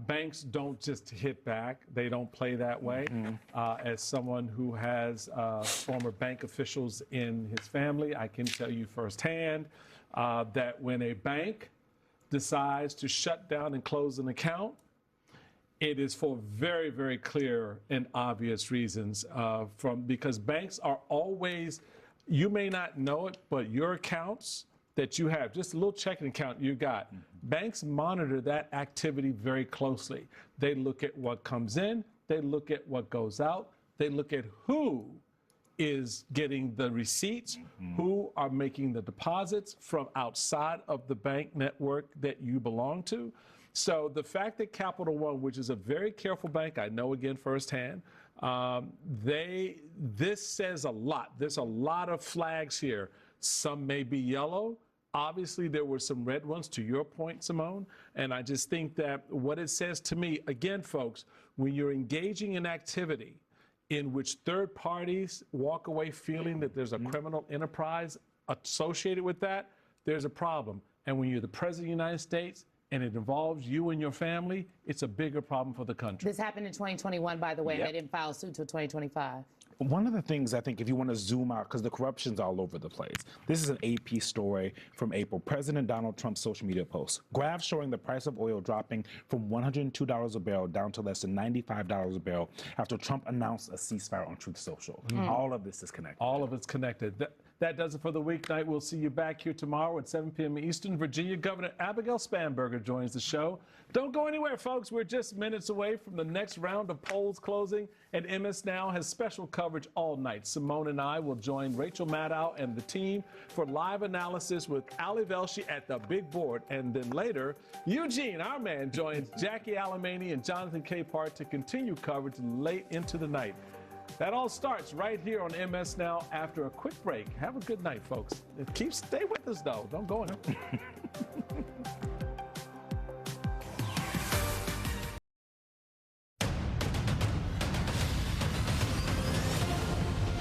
banks don't just hit back. They don't play that way. As someone who has former bank officials in his family, I can tell you firsthand that when a bank decides to shut down and close an account, it is for very, very clear and obvious reasons because banks are always, you may not know it, but your accounts that you have, just a little checking account you got, banks monitor that activity very closely. They look at what comes in, they look at what goes out, they look at who is getting the receipts, who are making the deposits from outside of the bank network that you belong to. So the fact that Capital One, which is a very careful bank, I know again firsthand, this says a lot. There's a lot of flags here. Some may be yellow. Obviously, there were some red ones, to your point, Simone. And I just think that what it says to me, again, folks, when you're engaging in activity in which third parties walk away feeling that there's a criminal enterprise associated with that, there's a problem. And when you're the President of the United States, and it involves you and your family, it's a bigger problem for the country. This happened in 2021, by the way, and they didn't file a suit until 2025. One of the things I think, if you want to zoom out, because the corruption's all over the place, this is an AP story from April. President Donald Trump's social media post. Graphs showing the price of oil dropping from $102 a barrel down to less than $95 a barrel after Trump announced a ceasefire on Truth Social. All of this is connected. All of it's connected. That does it for the weeknight. We'll see you back here tomorrow at 7 p.m. Eastern. Virginia Governor Abigail Spanberger joins the show. Don't go anywhere, folks. We're just minutes away from the next round of polls closing, and MS Now has special coverage all night. Simone and I will join Rachel Maddow and the team for live analysis with Ali Velshi at the big board. And then later, Eugene, our man, joins Jackie Alemany and Jonathan Capehart to continue coverage late into the night. That all starts right here on MS Now after a quick break. Have a good night, folks. Stay with us, though. Don't go anywhere.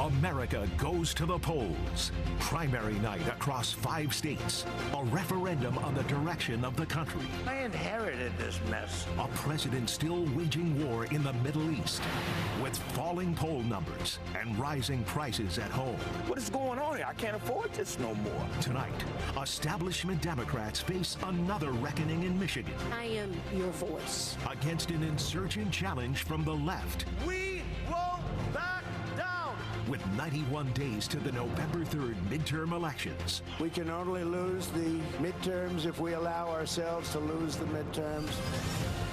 America goes to the polls. Primary night across 5 states. A referendum on the direction of the country. I inherited this mess. A president still waging war in the Middle East. With falling poll numbers and rising prices at home. What is going on here? I can't afford this no more. Tonight, establishment Democrats face another reckoning in Michigan. I am your voice. Against an insurgent challenge from the left. We won't back down. With 91 days to the November 3rd midterm elections. We can only lose the midterms if we allow ourselves to lose the midterms.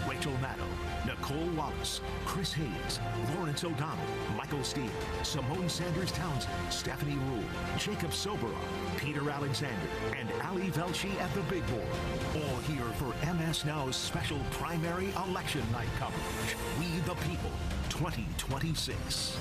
Rachel Maddow, Nicole Wallace, Chris Hayes, Lawrence O'Donnell, Michael Steele, Simone Sanders Townsend, Stephanie Rule, Jacob Soboroff, Peter Alexander, and Ali Velshi at the big board. All here for MS Now's special primary election night coverage. We the People 2026.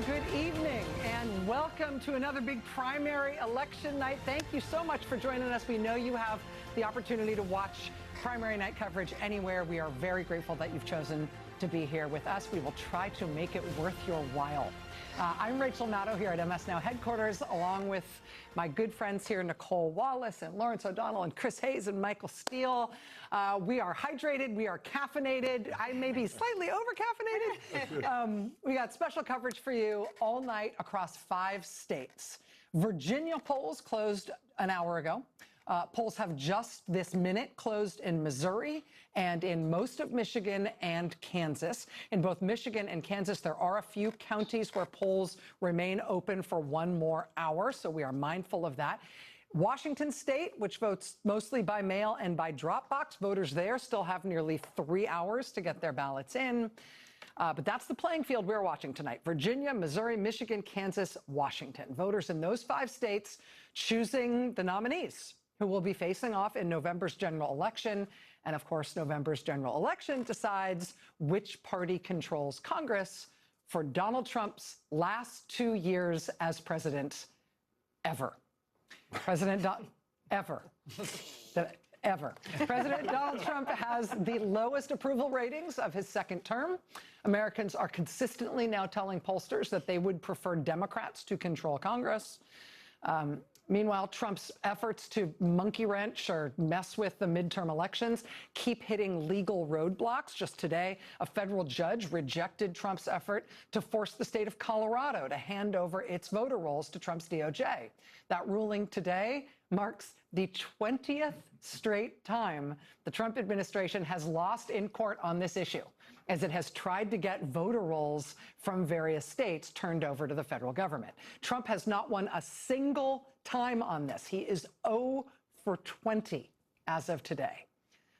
Good evening and welcome to another big primary election night. Thank you so much for joining us. We know you have the opportunity to watch primary night coverage anywhere. We are very grateful that you've chosen to be here with us. We will try to make it worth your while. I'm Rachel Maddow here at MS Now headquarters, along with my good friends here, Nicole Wallace and Lawrence O'Donnell and Chris Hayes and Michael Steele. We are hydrated, we are caffeinated. I may be slightly over-caffeinated. We got special coverage for you all night across 5 states. Virginia polls closed an hour ago. Polls have just this minute closed in Missouri and in most of Michigan and Kansas. In both Michigan and Kansas, there are a few counties where polls remain open for 1 more hour, so we are mindful of that. Washington State, which votes mostly by mail and by drop box, voters there still have nearly 3 hours to get their ballots in. But that's the playing field we're watching tonight. Virginia, Missouri, Michigan, Kansas, Washington. Voters in those 5 states choosing the nominees who will be facing off in November's general election. And of course, November's general election decides which party controls Congress for Donald Trump's last 2 years as president ever. President Donald Trump has the lowest approval ratings of his second term. Americans are consistently now telling pollsters that they would prefer Democrats to control Congress. Meanwhile, Trump's efforts to monkey wrench or mess with the midterm elections keep hitting legal roadblocks. Just today, a federal judge rejected Trump's effort to force the state of Colorado to hand over its voter rolls to Trump's DOJ. That ruling today marks the 20th straight time the Trump administration has lost in court on this issue, as it has tried to get voter rolls from various states turned over to the federal government. Trump has not won a single time on this. He is 0 for 20 as of today.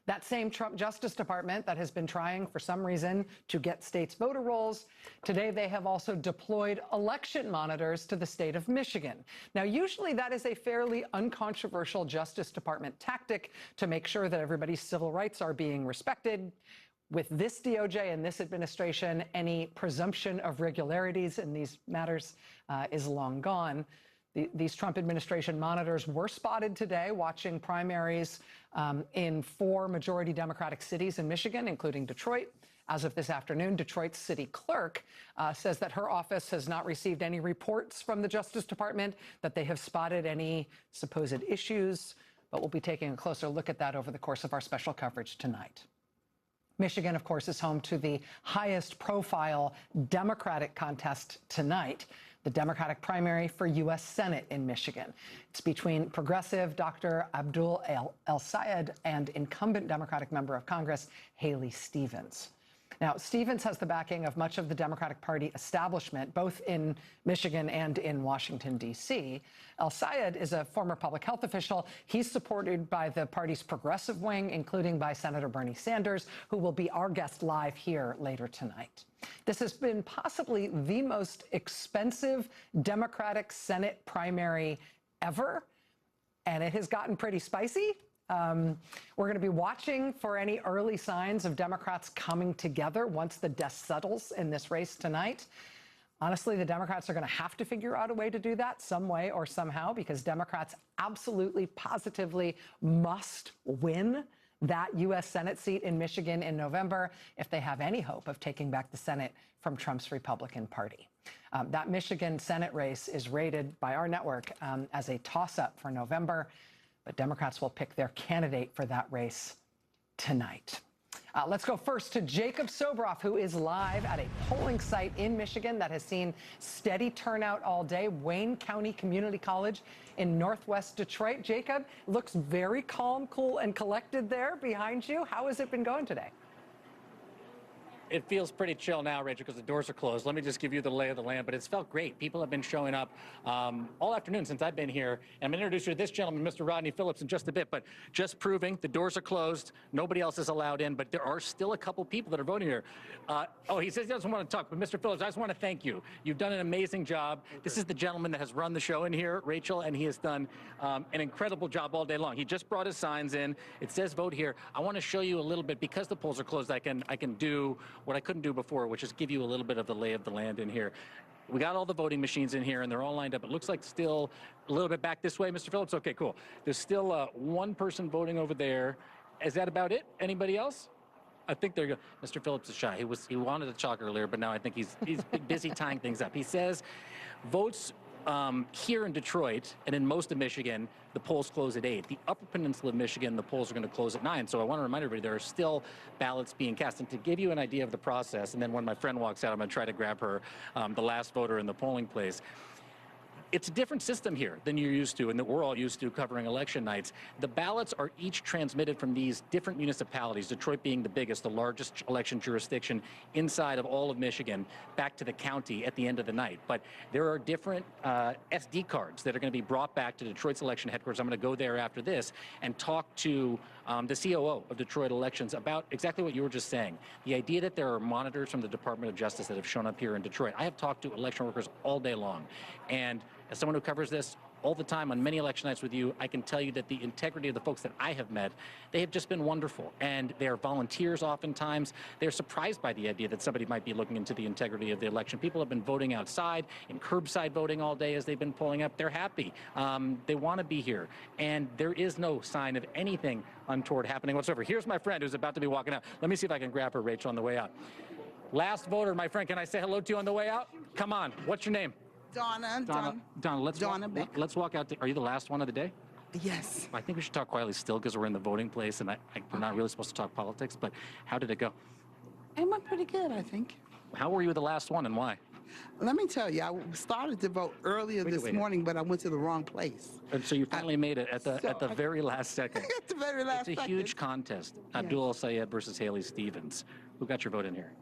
That same Trump Justice Department that has been trying for some reason to get states' voter rolls, today they have also deployed election monitors to the state of Michigan. Now, usually that is a fairly uncontroversial Justice Department tactic to make sure that everybody's civil rights are being respected. With this DOJ and this administration, any presumption of regularities in these matters is long gone. These Trump administration monitors were spotted today watching primaries in 4 majority Democratic cities in Michigan, including Detroit. As of this afternoon, Detroit's city clerk says that her office has not received any reports from the Justice Department that they have spotted any supposed issues, but we'll be taking a closer look at that over the course of our special coverage tonight. Michigan, of course, is home to the highest profile Democratic contest tonight, the Democratic primary for U.S. Senate in Michigan. It's between progressive Dr. Abdul El-Sayed and incumbent Democratic member of Congress, Haley Stevens. Now, Stevens has the backing of much of the Democratic Party establishment, both in Michigan and in Washington, D.C. El-Sayed is a former public health official. He's supported by the party's progressive wing, including by Senator Bernie Sanders, who will be our guest live here later tonight. This has been possibly the most expensive Democratic Senate primary ever, and it has gotten pretty spicy. We're going to be watching for any early signs of Democrats coming together once the dust settles in this race tonight. Honestly, the Democrats are going to have to figure out a way to do that some way or somehow, because Democrats absolutely, positively must win that U.S. Senate seat in Michigan in November if they have any hope of taking back the Senate from Trump's Republican Party. That Michigan Senate race is rated by our network as a toss-up for November, but Democrats will pick their candidate for that race tonight. Let's go first to Jacob Soboroff, who is live at a polling site in Michigan that has seen steady turnout all day, Wayne County Community College in northwest Detroit. Jacob, looks very calm, cool, and collected there behind you. How has it been going today? It feels pretty chill now, Rachel, because the doors are closed. Let me just give you the lay of the land, but it's felt great. People have been showing up all afternoon since I've been here. And I'm going to introduce you to this gentleman, Mr. Rodney Phillips, in just a bit, but just proving the doors are closed. Nobody else is allowed in, but there are still a couple people that are voting here. He says he doesn't want to talk, but Mr. Phillips, I just want to thank you. You've done an amazing job. This is the gentleman that has run the show in here, Rachel, and he has done an incredible job all day long. He just brought his signs in. It says vote here. I want to show you a little bit, because the polls are closed, I can do what I couldn't do before, which is give you a little bit of the lay of the land in here. We got all the voting machines in here, and they're all lined up. It looks like still a little bit back this way, Mr. Phillips. Okay, cool. There's still one person voting over there. Is that about it? Anybody else? I think they're good. Mr. Phillips is shy. He wanted to talk earlier, but now I think he's busy tying things up. He says votes here in Detroit and in most of Michigan, the polls close at 8. The Upper Peninsula of Michigan, the polls are going to close at 9. So I want to remind everybody there are still ballots being cast. And to give you an idea of the process, and then when my friend walks out, I'm going to try to grab her, the last voter in the polling place. It's a different system here than you're used to and that we're all used to covering election nights. The ballots are each transmitted from these different municipalities, Detroit being the biggest, the largest election jurisdiction inside of all of Michigan, back to the county at the end of the night. But there are different SD cards that are going to be brought back to Detroit's election headquarters. I'm going to go there after this and talk to the COO of Detroit Elections about exactly what you were just saying. The idea that there are monitors from the Department of Justice that have shown up here in Detroit. I have talked to election workers all day long. And as someone who covers this all the time on many election nights with you, I can tell you that the integrity of the folks that I have met, they have just been wonderful. And they are volunteers oftentimes. They're surprised by the idea that somebody might be looking into the integrity of the election. People have been voting outside and curbside voting all day as they've been pulling up. They're happy. They want to be here. And there is no sign of anything untoward happening whatsoever. Here's my friend who's about to be walking out. Let me see if I can grab her, Rachel, on the way out. Last voter, my friend. Can I say hello to you on the way out? Come on. What's your name? Donna, let's walk out. Are you the last one of the day? Yes. I think we should talk quietly still because we're in the voting place, and we're not really supposed to talk politics, but how did it go? It went pretty good, I think. How were you the last one, and why? Let me tell you, I started to vote earlier this morning, but I went to the wrong place. And so you finally made it at the very last second. At the very last second. It's a huge contest. Yes. Abdul El-Sayed versus Haley Stevens. Who got your vote in here?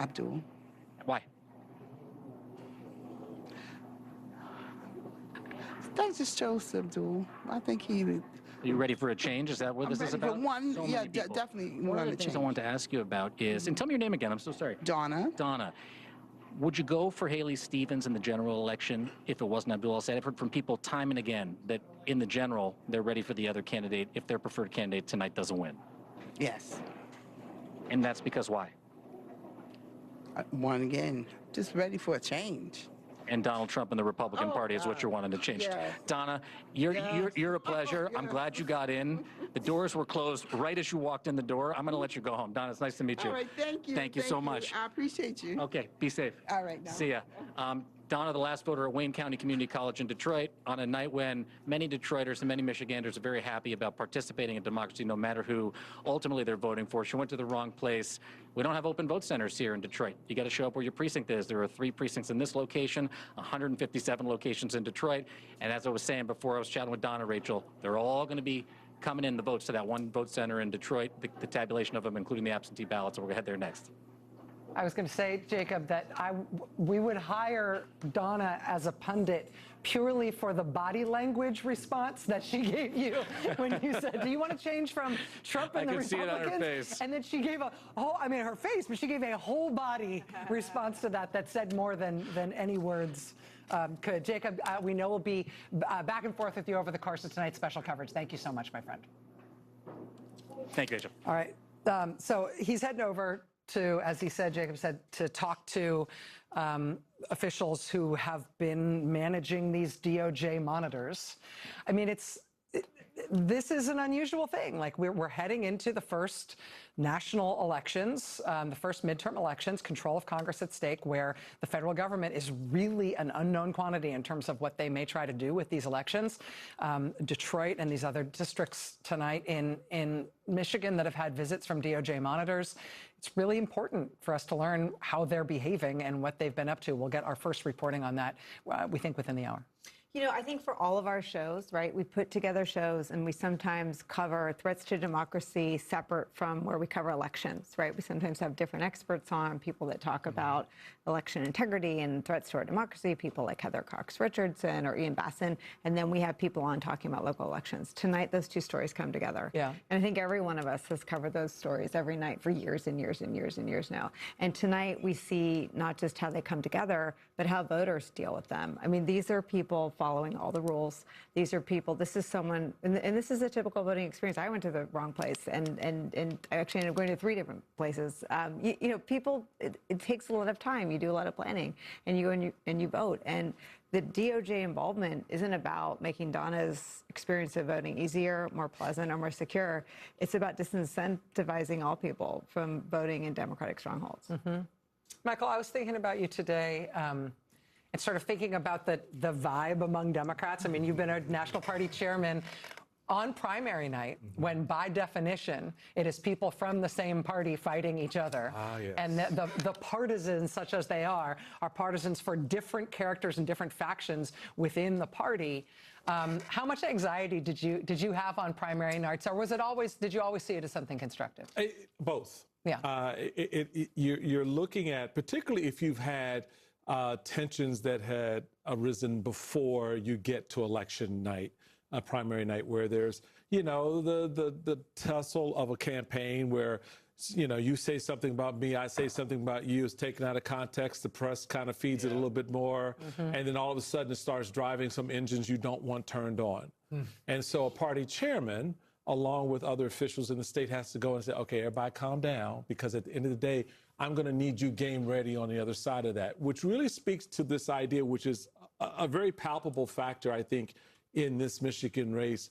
Abdul. Why? I just chose Abdul. I think he. Are you ready for a change? Is that what this is about? For one, so yeah, definitely. One of the things I want to ask you about is, and tell me your name again. I'm so sorry. Donna. Donna. Would you go for Haley Stevens in the general election if it wasn't Abdul El-Sayed? I've heard from people time and again that in the general, they're ready for the other candidate if their preferred candidate tonight doesn't win. Yes. And that's because why? One again, just ready for a change. And Donald Trump and the Republican Party is what you're wanting to change. Yes. Donna, you're a pleasure. I'm glad you got in. The doors were closed right as you walked in the door. I'm going to let you go home. Donna, it's nice to meet you. All right, thank you. Thank you so much. I appreciate you. Okay, be safe. All right, now. See ya. Donna, the last voter at Wayne County Community College in Detroit, on a night when many Detroiters and many Michiganders are very happy about participating in democracy, no matter who ultimately they're voting for. She went to the wrong place. We don't have open vote centers here in Detroit. You got to show up where your precinct is. There are 3 precincts in this location, 157 locations in Detroit. And as I was saying before I was chatting with Donna, Rachel, they're all going to be coming in the votes to that one vote center in Detroit, the tabulation of them, including the absentee ballots. So we're going to head there next. I was going to say, Jacob, that we would hire Donna as a pundit purely for the body language response that she gave you when you said, do you want to change from Trump and the Republicans? I can see it on her face. And then she gave a whole, I mean, her face, but she gave a whole body response to that said more than any words could. Jacob, we know we'll be back and forth with you over the course of tonight's special coverage. Thank you so much, my friend. Thank you, Jacob. All right. So he's heading over to, as he said, Jacob said, to talk to officials who have been managing these DOJ monitors. I mean, this is an unusual thing. Like we're heading into the first national elections, the first midterm elections, control of Congress at stake, where the federal government is really an unknown quantity in terms of what they may try to do with these elections. Detroit and these other districts tonight in Michigan that have had visits from DOJ monitors. It's really important for us to learn how they're behaving and what they've been up to. We'll get our first reporting on that, we think, within the hour. You know, I think for all of our shows, right, we put together shows and we sometimes cover threats to democracy separate from where we cover elections, right? We sometimes have different experts on, people that talk about election integrity and threats to our democracy, people like Heather Cox Richardson or Ian Bassin, and then we have people on talking about local elections. Tonight, those two stories come together. Yeah. And I think every one of us has covered those stories every night for years and years and years and years now. And tonight, we see not just how they come together, but how voters deal with them. I mean, these are people following all the rules. These are people, this is someone, and this is a typical voting experience. I went to the wrong place and I actually ended up going to 3 different places. You know, people, it takes a lot of time. You do a lot of planning and you go and you vote. And the DOJ involvement isn't about making Donna's experience of voting easier, more pleasant, or more secure. It's about disincentivizing all people from voting in Democratic strongholds. Mm-hmm. Michael, I was thinking about you today and sort of thinking about the vibe among Democrats. I mean, you've been a National Party chairman on primary night, when by definition it is people from the same party fighting each other. Yes. And the partisans, such as they are partisans for different characters and different factions within the party. How much anxiety did you have on primary nights, or did you always see it as something constructive? Both. Yeah. You're looking at, particularly if you've had tensions that had arisen before you get to election night, primary night, where there's, you know, the tussle of a campaign where, you know, you say something about me, I say something about you, it's taken out of context, the press kind of feeds it a little bit more, and then all of a sudden it starts driving some engines you don't want turned on. And so a party chairman, along with other officials in the state, has to go and say, okay, everybody calm down, because at the end of the day, I'm going to need you game ready on the other side of that, which really speaks to this idea, which is a very palpable factor, I think, in this Michigan race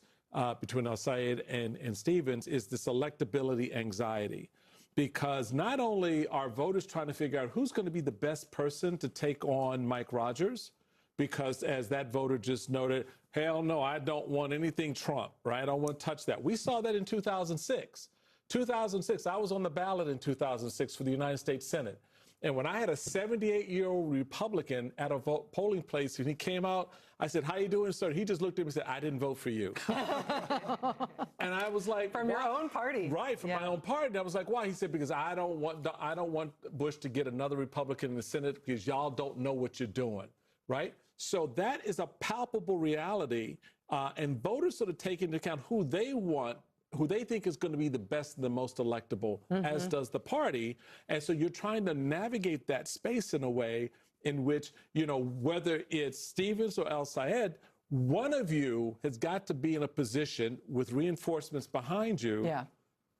between El-Sayed and Stevens, is this electability anxiety. Because not only are voters trying to figure out who's going to be the best person to take on Mike Rogers, because as that voter just noted, hell no, I don't want anything Trump, right? I don't want to touch that. We saw that in 2006. 2006, I was on the ballot in 2006 for the United States Senate. And when I had a 78-year-old Republican at a polling place and he came out, I said, how you doing, sir? He just looked at me and said, I didn't vote for you. And I was like, from your own party. Right, from my own party. And I was like, why? He said, because I don't want Bush to get another Republican in the Senate because y'all don't know what you're doing, right? So that is a palpable reality. And voters sort of take into account who they want, who they think is going to be the best and the most electable, as does the party. And so you're trying to navigate that space in a way in which, you know, whether it's Stevens or El-Sayed, one of you has got to be in a position with reinforcements behind you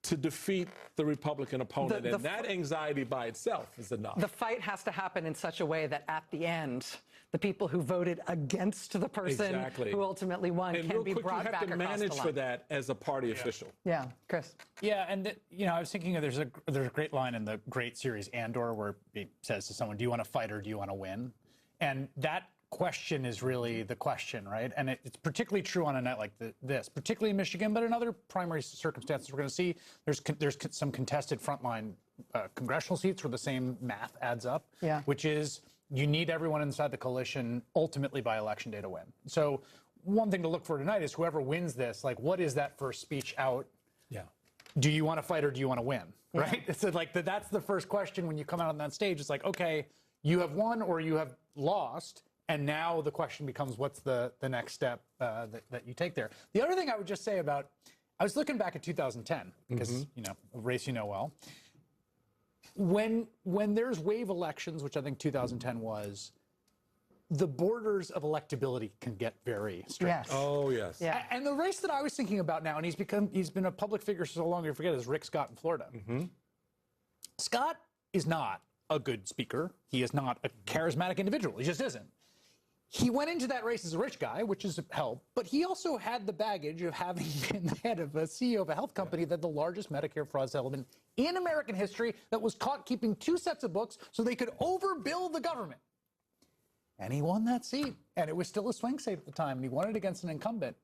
to defeat the Republican opponent. And that anxiety by itself is enough. The fight has to happen in such a way that at the end, the people who voted against the person who ultimately won can be brought back across the line. You have to manage for that as a party official. Yeah, Chris. Yeah, and you know, I was thinking there's a great line in the great series Andor where it says to someone, do you want to fight or do you want to win? And that question is really the question, right? And it's particularly true on a night like this, particularly in Michigan, but in other primary circumstances we're going to see there's some contested frontline congressional seats where the same math adds up, which is you need everyone inside the coalition ultimately by election day to win. So one thing to look for tonight is whoever wins this, like, what is that first speech out? Yeah. Do you want to fight or do you want to win? Yeah. Right? It's like that's the first question when you come out on that stage. It's like, okay, you have won or you have lost. And now the question becomes, what's the next step that you take there? The other thing I would just say about, I was looking back at 2010, because, you know, a race you know well. When there's wave elections, which I think 2010 was, the borders of electability can get very strange. Yes. Oh, yes. Yeah. And the race that I was thinking about now, and he's been a public figure so long, I forget, is Rick Scott in Florida. Scott is not a good speaker. He is not a charismatic individual. He just isn't. He went into that race as a rich guy, which is help, but he also had the baggage of having been the head of a CEO of a health company that the largest Medicare fraud settlement in American history that was caught keeping 2 sets of books so they could overbill the government. And he won that seat, and it was still a swing state at the time, and he won it against an incumbent.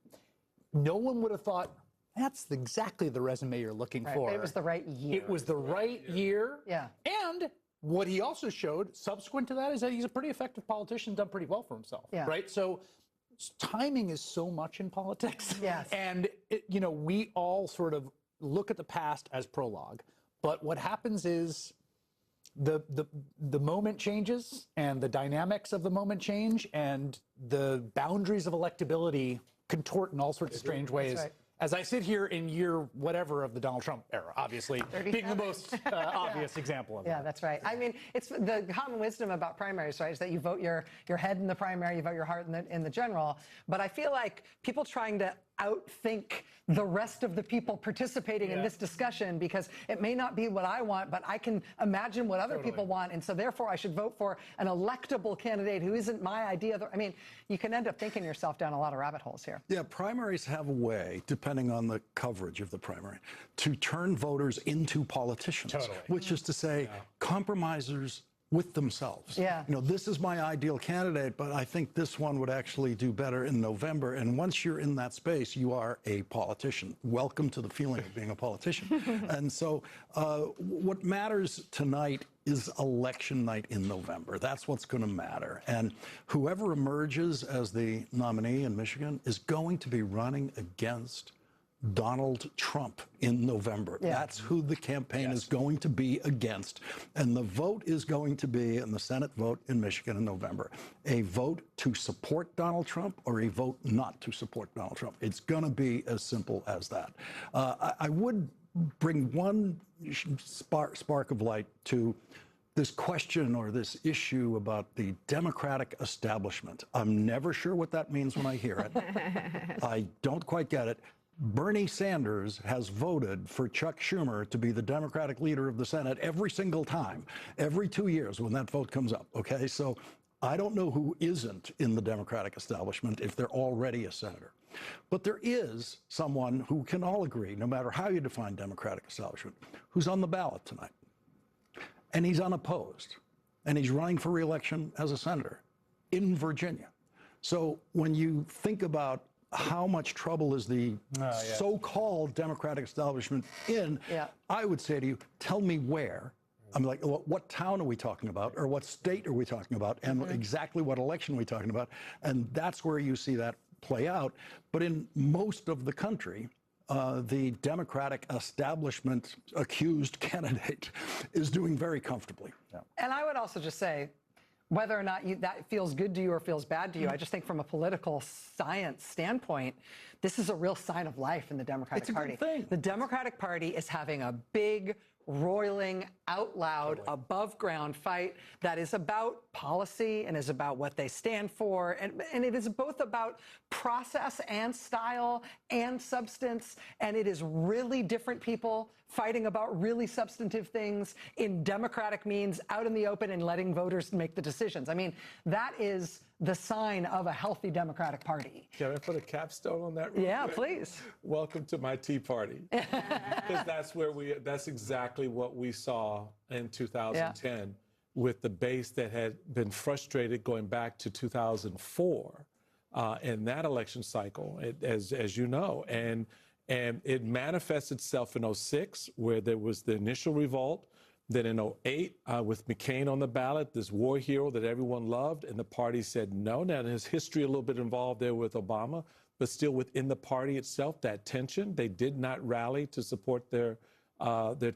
No one would have thought, that's exactly the resume you're looking for. It was the right year. It was the right year. Yeah. And what he also showed subsequent to that is that he's a pretty effective politician, done pretty well for himself. Yeah. Right? So timing is so much in politics. Yes. And, you know, we all sort of look at the past as prologue. But what happens is the moment changes and the dynamics of the moment change and the boundaries of electability contort in all sorts of strange ways. That's right. As I sit here in year whatever of the Donald Trump era, obviously, being the most obvious example of that. Yeah, that's right. I mean, it's the common wisdom about primaries, right, is that you vote your head in the primary, you vote your heart in the general. But I feel like people trying to outthink the rest of the people participating in this discussion, because it may not be what I want, but I can imagine what other people want, and so therefore I should vote for an electable candidate who isn't my idea. I mean, you can end up thinking yourself down a lot of rabbit holes here. Yeah, primaries have a way, depending on the coverage of the primary, to turn voters into politicians, which is to say, compromisers with themselves. Yeah. You know, this is my ideal candidate, but I think this one would actually do better in November. And once you're in that space, you are a politician. Welcome to the feeling of being a politician. And so what matters tonight is election night in November. That's what's going to matter. And whoever emerges as the nominee in Michigan is going to be running against Donald Trump in November. Yeah. That's who the campaign is going to be against. And the vote is going to be, in the Senate vote in Michigan in November, a vote to support Donald Trump or a vote not to support Donald Trump. It's going to be as simple as that. I would bring one spark of light to this question or this issue about the Democratic establishment. I'm never sure what that means when I hear it. I don't quite get it. Bernie Sanders has voted for Chuck Schumer to be the Democratic leader of the Senate every single time, every 2 years when that vote comes up, okay? So I don't know who isn't in the Democratic establishment if they're already a senator. But there is someone who can all agree, no matter how you define Democratic establishment, who's on the ballot tonight. And he's unopposed. And he's running for re-election as a senator in Virginia. So when you think about how much trouble is the so-called Democratic establishment in, I would say to you, tell me where. I'm like, what town are we talking about? Or what state are we talking about? And exactly what election are we talking about? And that's where you see that play out. But in most of the country, the Democratic establishment accused candidate is doing very comfortably. And I would also just say, whether or not that feels good to you or feels bad to you, I just think from a political science standpoint, this is a real sign of life in the Democratic Party. It's a good thing. The Democratic Party is having a big, roiling, out loud, above ground fight that is about policy and is about what they stand for. And it is both about process and style and substance. And it is really different people fighting about really substantive things in democratic means, out in the open, and letting voters make the decisions. I mean, that is the sign of a healthy Democratic Party. Can I put a capstone on that? Yeah, please. Welcome to my Tea Party. Because that's exactly what we saw in 2010 with the base that had been frustrated going back to 2004 in that election cycle, as you know. And it manifests itself in 2006, where there was the initial revolt. Then in 2008, with McCain on the ballot, this war hero that everyone loved, and the party said no. Now, there's history a little bit involved there with Obama, but still within the party itself, that tension, they did not rally to support their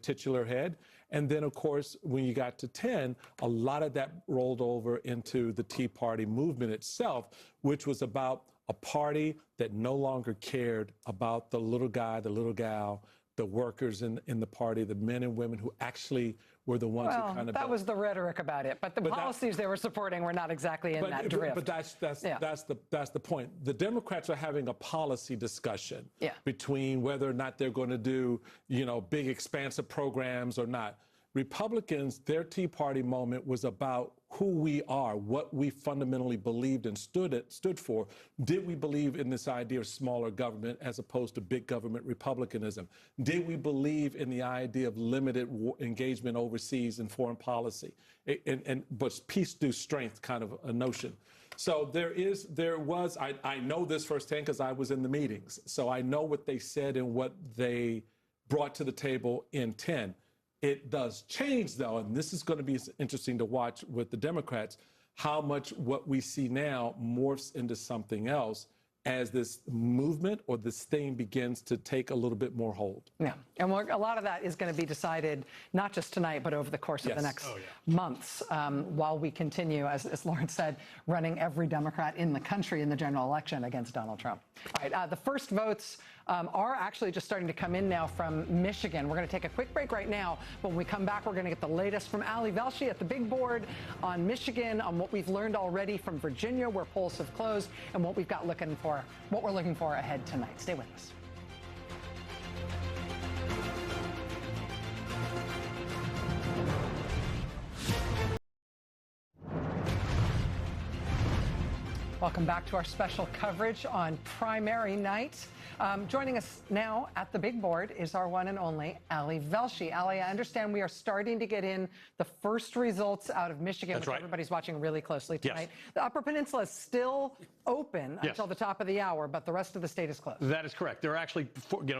titular head. And then, of course, when you got to 10, a lot of that rolled over into the Tea Party movement itself, which was about a party that no longer cared about the little guy, the little gal, the workers in the party, the men and women who actually were the ones who kind of... that was the rhetoric about it, but the policies they were supporting were not exactly in that drift. But that's the point. The Democrats are having a policy discussion between whether or not they're going to do, big expansive programs or not. Republicans, their Tea Party moment was about who we are, what we fundamentally believed and stood for. Did we believe in this idea of smaller government as opposed to big government republicanism? Did we believe in the idea of limited engagement overseas in foreign policy? But peace through strength kind of a notion. So I know this firsthand because I was in the meetings. So I know what they said and what they brought to the table in 10. It does change, though, and this is going to be interesting to watch with the Democrats, how much what we see now morphs into something else as this movement or this thing begins to take a little bit more hold. Yeah, and a lot of that is going to be decided not just tonight, but over the course of the next months, while we continue, as Lauren said, running every Democrat in the country in the general election against Donald Trump. All right, the first votes are actually just starting to come in now from Michigan. We're going to take a quick break right now. When we come back, we're going to get the latest from Ali Velshi at the big board on Michigan, on what we've learned already from Virginia, where polls have closed, and what we're looking for ahead tonight. Stay with us. Welcome back to our special coverage on primary night. Joining us now at the big board is our one and only Ali Velshi. Ali, I understand we are starting to get in the first results out of Michigan, which everybody's watching really closely tonight. Yes. The Upper Peninsula is still open until the top of the hour, but the rest of the state is closed. That is correct. There are actually,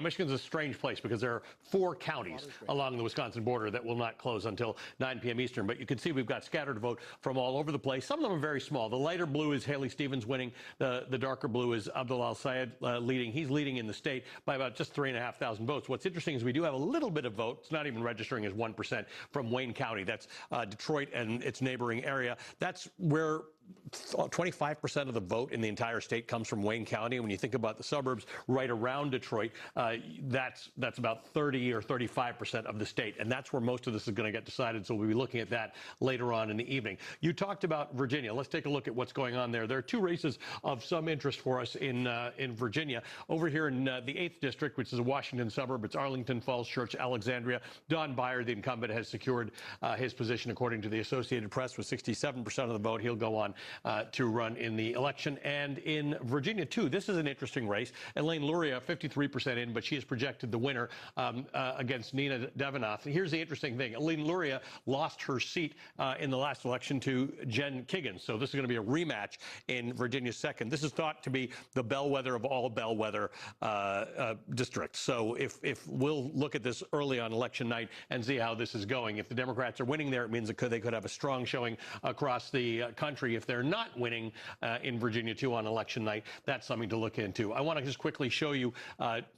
Michigan's a strange place because there are 4 counties along the Wisconsin border that will not close until 9 p.m. Eastern. But you can see we've got scattered vote from all over the place. Some of them are very small. The lighter blue is Haley Stevens winning. The darker blue is Abdul Al-Sayed leading. He's leading in the state by about just 3,500 votes. What's interesting is we do have a little bit of vote. It's not even registering as 1% from Wayne County. That's Detroit and its neighboring area. That's where 25% of the vote in the entire state comes from Wayne County. And when you think about the suburbs right around Detroit, that's about 30 or 35% of the state. And that's where most of this is going to get decided. So we'll be looking at that later on in the evening. You talked about Virginia. Let's take a look at what's going on there. There are 2 races of some interest for us in Virginia. Over here in the 8th District, which is a Washington suburb, it's Arlington, Falls Church, Alexandria. Don Beyer, the incumbent, has secured his position, according to the Associated Press, with 67% of the vote. He'll go on to run in the election. And in Virginia, too, this is an interesting race. Elaine Luria, 53% in, but she is projected the winner against Nina Devenoff. Here's the interesting thing. Elaine Luria lost her seat in the last election to Jen Kiggins. So this is going to be a rematch in Virginia's 2nd. This is thought to be the bellwether of all bellwether districts. So if we'll look at this early on election night and see how this is going. If the Democrats are winning there, it means they could have a strong showing across the country. If they're not winning in Virginia, too, on election night, that's something to look into. I want to just quickly show you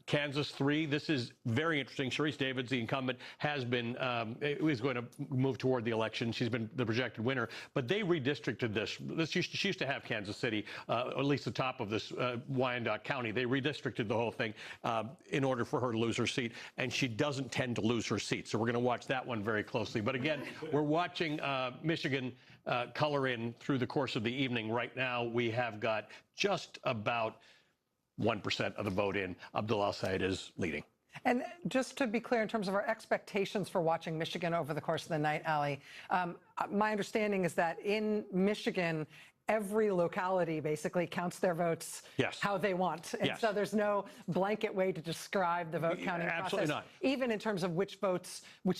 Kansas 3. This is very interesting. Sharice Davids, the incumbent, has been is going to move toward the election. She's been the projected winner, but they redistricted this. She used to have Kansas City, at least the top of this Wyandotte County. They redistricted the whole thing in order for her to lose her seat, and she doesn't tend to lose her seat. So we're going to watch that one very closely. But again, we're watching Michigan color in through the course of the evening. Right now, we have got just about 1% of the vote in. Abdul Al-Sayed is leading. And just to be clear, in terms of our expectations for watching Michigan over the course of the night, Ali, my understanding is that in Michigan, every locality basically counts their votes how they want. And so there's no blanket way to describe the vote counting Absolutely process, not. even in terms of which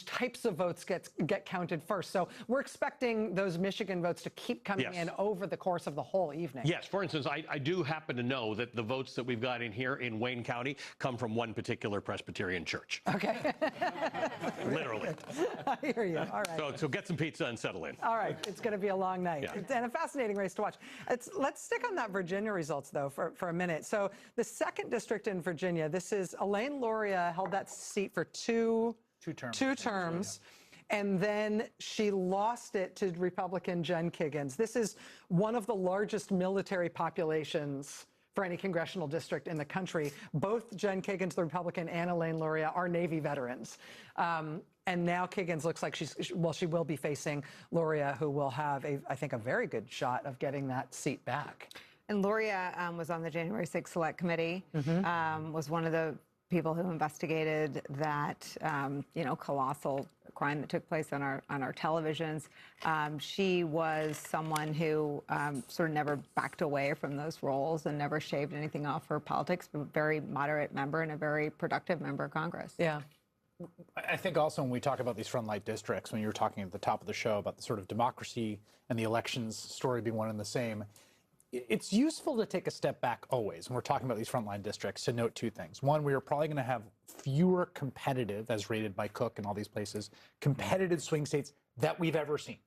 types of votes get counted first. So we're expecting those Michigan votes to keep coming in over the course of the whole evening. Yes, for instance, I do happen to know that the votes that we've got in here in Wayne County come from one particular Presbyterian church. Okay. Literally. I hear you. All right. So get some pizza and settle in. All right, it's going to be a long night and a fascinating race to watch. Let's stick on that Virginia results, though, for a minute. So the 2nd district in Virginia, this is Elaine Luria held that seat for two terms. And then she lost it to Republican Jen Kiggins. This is one of the largest military populations for any congressional district in the country. Both Jen Kiggins, the Republican, and Elaine Luria are Navy veterans. And now Kiggins looks like she will be facing Luria, who will have, I think, a very good shot of getting that seat back. And Luria was on the January 6th Select Committee, was one of the people who investigated that, colossal crime that took place on our televisions. She was someone who sort of never backed away from those roles and never shaved anything off her politics, but a very moderate member and a very productive member of Congress. Yeah. I think also when we talk about these frontline districts, when you were talking at the top of the show about the sort of democracy and the elections story being one and the same, it's useful to take a step back always when we're talking about these frontline districts to note two things. One, we are probably going to have fewer competitive, as rated by Cook and all these places, competitive swing states that we've ever seen.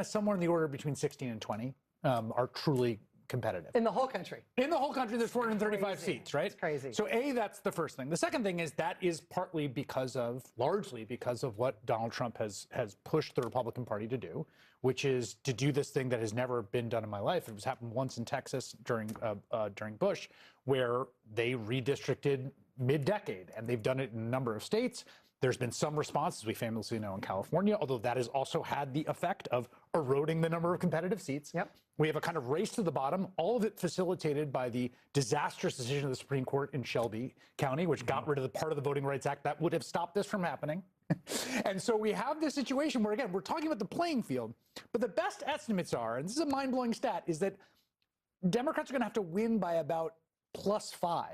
Somewhere in the order between 16 and 20 are truly competitive. In the whole country. In the whole country, there's 435 seats, right? It's crazy. So that's the first thing. The second thing is that is partly largely because of what Donald Trump has pushed the Republican Party to do, which is to do this thing that has never been done in my life. It was happened once in Texas during Bush, where they redistricted mid-decade, and they've done it in a number of states. There's been some responses we famously know in California, although that has also had the effect of eroding the number of competitive seats. We have a kind of race to the bottom, all of it facilitated by the disastrous decision of the Supreme Court in Shelby County, which got rid of the part of the Voting Rights Act that would have stopped this from happening. And so we have this situation where, again, we're talking about the playing field, but the best estimates are, and this is a mind-blowing stat, is that Democrats are going to have to win by about +5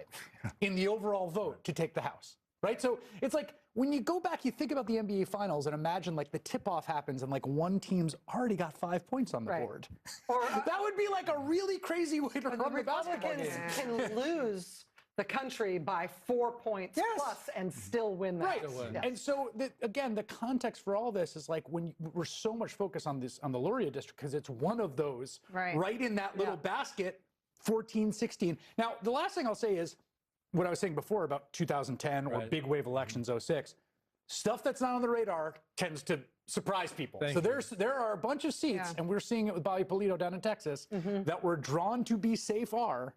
in the overall vote to take the House, right? So it's like, when you go back, you think about the NBA Finals and imagine like the tip-off happens and like one team's already got 5 points on the board. Or that would be like a really crazy way to run the basketball game. Republicans can lose the country by 4 points plus and still win the House. Yes. And so, again, the context for all this is like when we're so much focused on the Luria district because it's one of those right in that little basket, 14, 16. Now, the last thing I'll say is, what I was saying before about 2010 or big wave elections 06, stuff that's not on the radar tends to surprise people. There are a bunch of seats, and we're seeing it with Bobby Polito down in Texas, that were drawn to be safe are,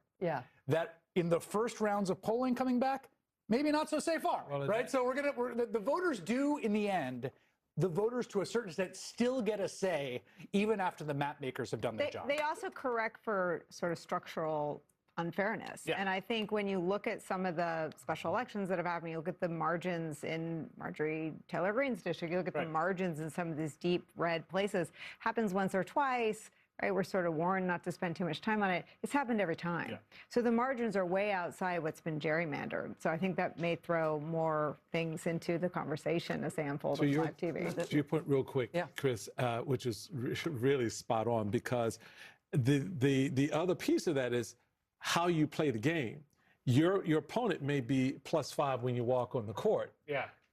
that in the first rounds of polling coming back, maybe not so safe are, right? So the voters do, in the end, the voters to a certain extent still get a say, even after the map makers have done their job. They also correct for sort of structural unfairness. And I think when you look at some of the special elections that have happened, you look at the margins in Marjorie Taylor Greene's district, you look at the margins in some of these deep red places, happens once or twice, right? We're sort of warned not to spend too much time on it. It's happened every time. So the margins are way outside what's been gerrymandered. So I think that may throw more things into the conversation as they unfold on live TV. To your point real quick, Chris, which is really spot on, because the other piece of that is how you play the game. Your opponent may be +5 when you walk on the court.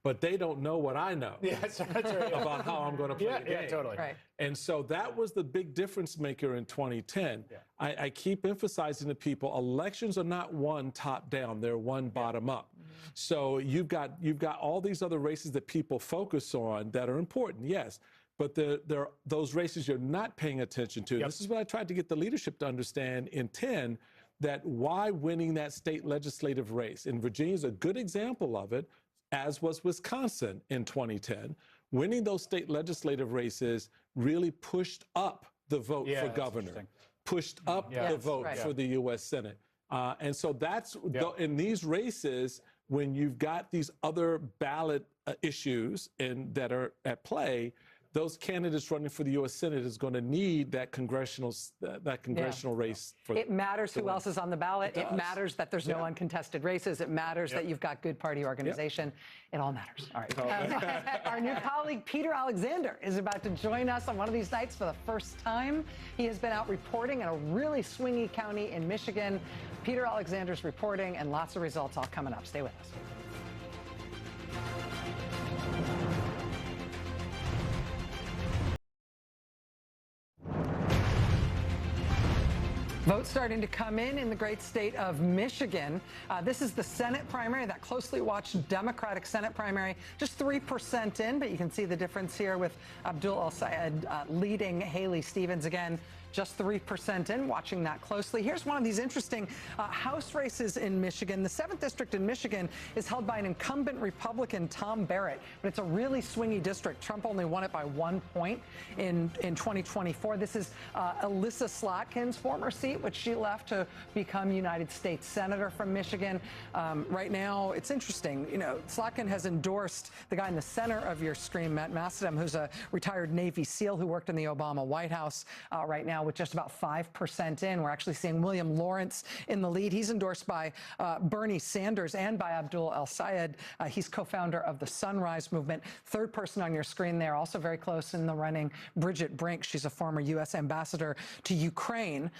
But they don't know what I know about how I'm going to play the game. Totally. And so that was the big difference maker in 2010. I keep emphasizing to people, elections are not won top down, they're won bottom up. So you've got all these other races that people focus on that are important, yes. But there are those races you're not paying attention to. This is what I tried to get the leadership to understand in 10, that why winning that state legislative race. And Virginia is a good example of it, as was Wisconsin in 2010. Winning those state legislative races really pushed up the vote for governor, pushed up the vote for the U.S. Senate. And so that's, in these races, when you've got these other ballot issues that are at play, those candidates running for the U.S. Senate is going to need that congressional race. It matters who else is on the ballot. It does. matters that there's no uncontested races. It matters that you've got good party organization. It all matters. All right. Our new colleague, Peter Alexander, is about to join us on one of these nights for the first time. He has been out reporting in a really swingy county in Michigan. Peter Alexander's reporting and lots of results all coming up. Stay with us. Votes starting to come in the great state of Michigan. This is the Senate primary, that closely watched Democratic Senate primary, just 3% in, but you can see the difference here with Abdul El-Sayed leading Haley Stevens again. Just 3% in, watching that closely. Here's one of these interesting House races in Michigan. The 7th District in Michigan is held by an incumbent Republican, Tom Barrett, but it's a really swingy district. Trump only won it by 1 point in 2024. This is Elissa Slotkin's former seat, which she left to become United States Senator from Michigan. Right now, it's interesting. You know, Slotkin has endorsed the guy in the center of your screen, Matt Massadem, who's a retired Navy SEAL who worked in the Obama White House right now, with just about 5% in. We're actually seeing William Lawrence in the lead. He's endorsed by Bernie Sanders and by Abdul El-Sayed. He's co-founder of the Sunrise Movement. Third person on your screen there, also very close in the running, Bridget Brink. She's a former U.S. ambassador to Ukraine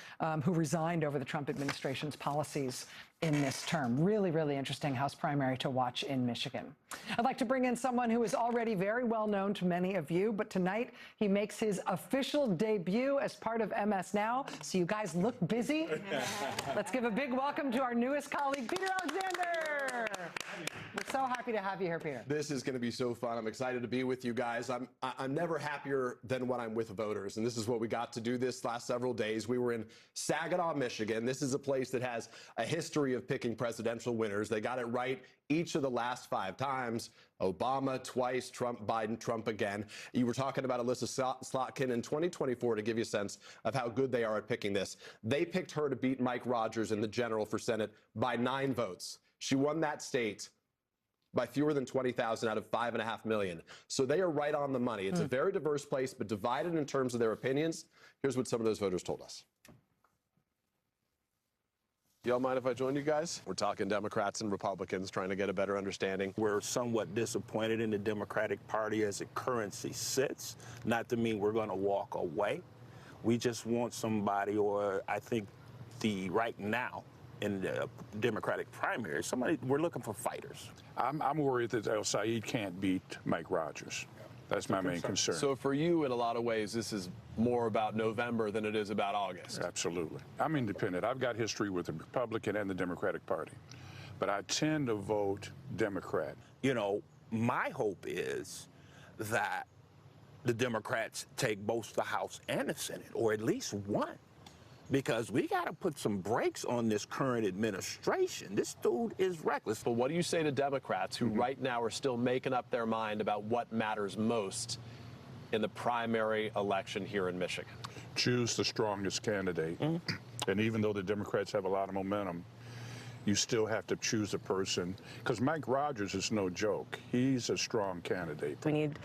who resigned over the Trump administration's policies in this term. Really, really interesting House primary to watch in Michigan. I'd like to bring in someone who is already very well known to many of you, but tonight he makes his official debut as part of MS Now. So you guys look busy. Let's give a big welcome to our newest colleague, Peter Alexander. We're so happy to have you here, Peter. This is going to be so fun. I'm excited to be with you guys. I'm never happier than when I'm with voters, and this is what we got to do this last several days. We were in Saginaw, Michigan. This is a place that has a history of picking presidential winners. They got it right each of the last 5 times. Obama twice, Trump, Biden, Trump again. You were talking about Elissa Slotkin in 2024 to give you a sense of how good they are at picking this. They picked her to beat Mike Rogers in the general for Senate by 9 votes. She won that state by fewer than 20,000 out of 5.5 million. So they are right on the money. It's a very diverse place, but divided in terms of their opinions. Here's what some of those voters told us. Y'all mind if I join you guys? We're talking Democrats and Republicans, trying to get a better understanding. We're somewhat disappointed in the Democratic Party as it currently sits. Not to mean we're going to walk away. We just want somebody, or I think right now in the Democratic primary, we're looking for fighters. I'm worried that El-Sayed can't beat Mike Rogers. That's my main concern. So for you, in a lot of ways, this is more about November than it is about August. Absolutely. I'm independent. I've got history with the Republican and the Democratic Party, but I tend to vote Democrat. You know, my hope is that the Democrats take both the House and the Senate, or at least one. Because we got to put some brakes on this current administration. This dude is reckless. But what do you say to Democrats who right now are still making up their mind about what matters most in the primary election here in Michigan? Choose the strongest candidate. And even though the Democrats have a lot of momentum, you still have to choose a person. Because Mike Rogers is no joke. He's a strong candidate. We need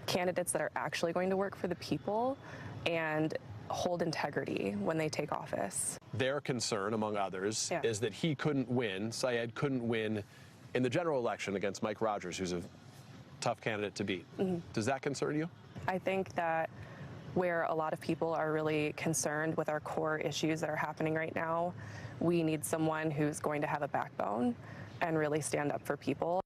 candidates that are actually going to work for the people and hold integrity when they take office. Their concern, among others, is that he couldn't win, Sayed couldn't win in the general election against Mike Rogers, who's a tough candidate to beat. Does that concern you? I think that where a lot of people are really concerned with our core issues that are happening right now, we need someone who's going to have a backbone and really stand up for people.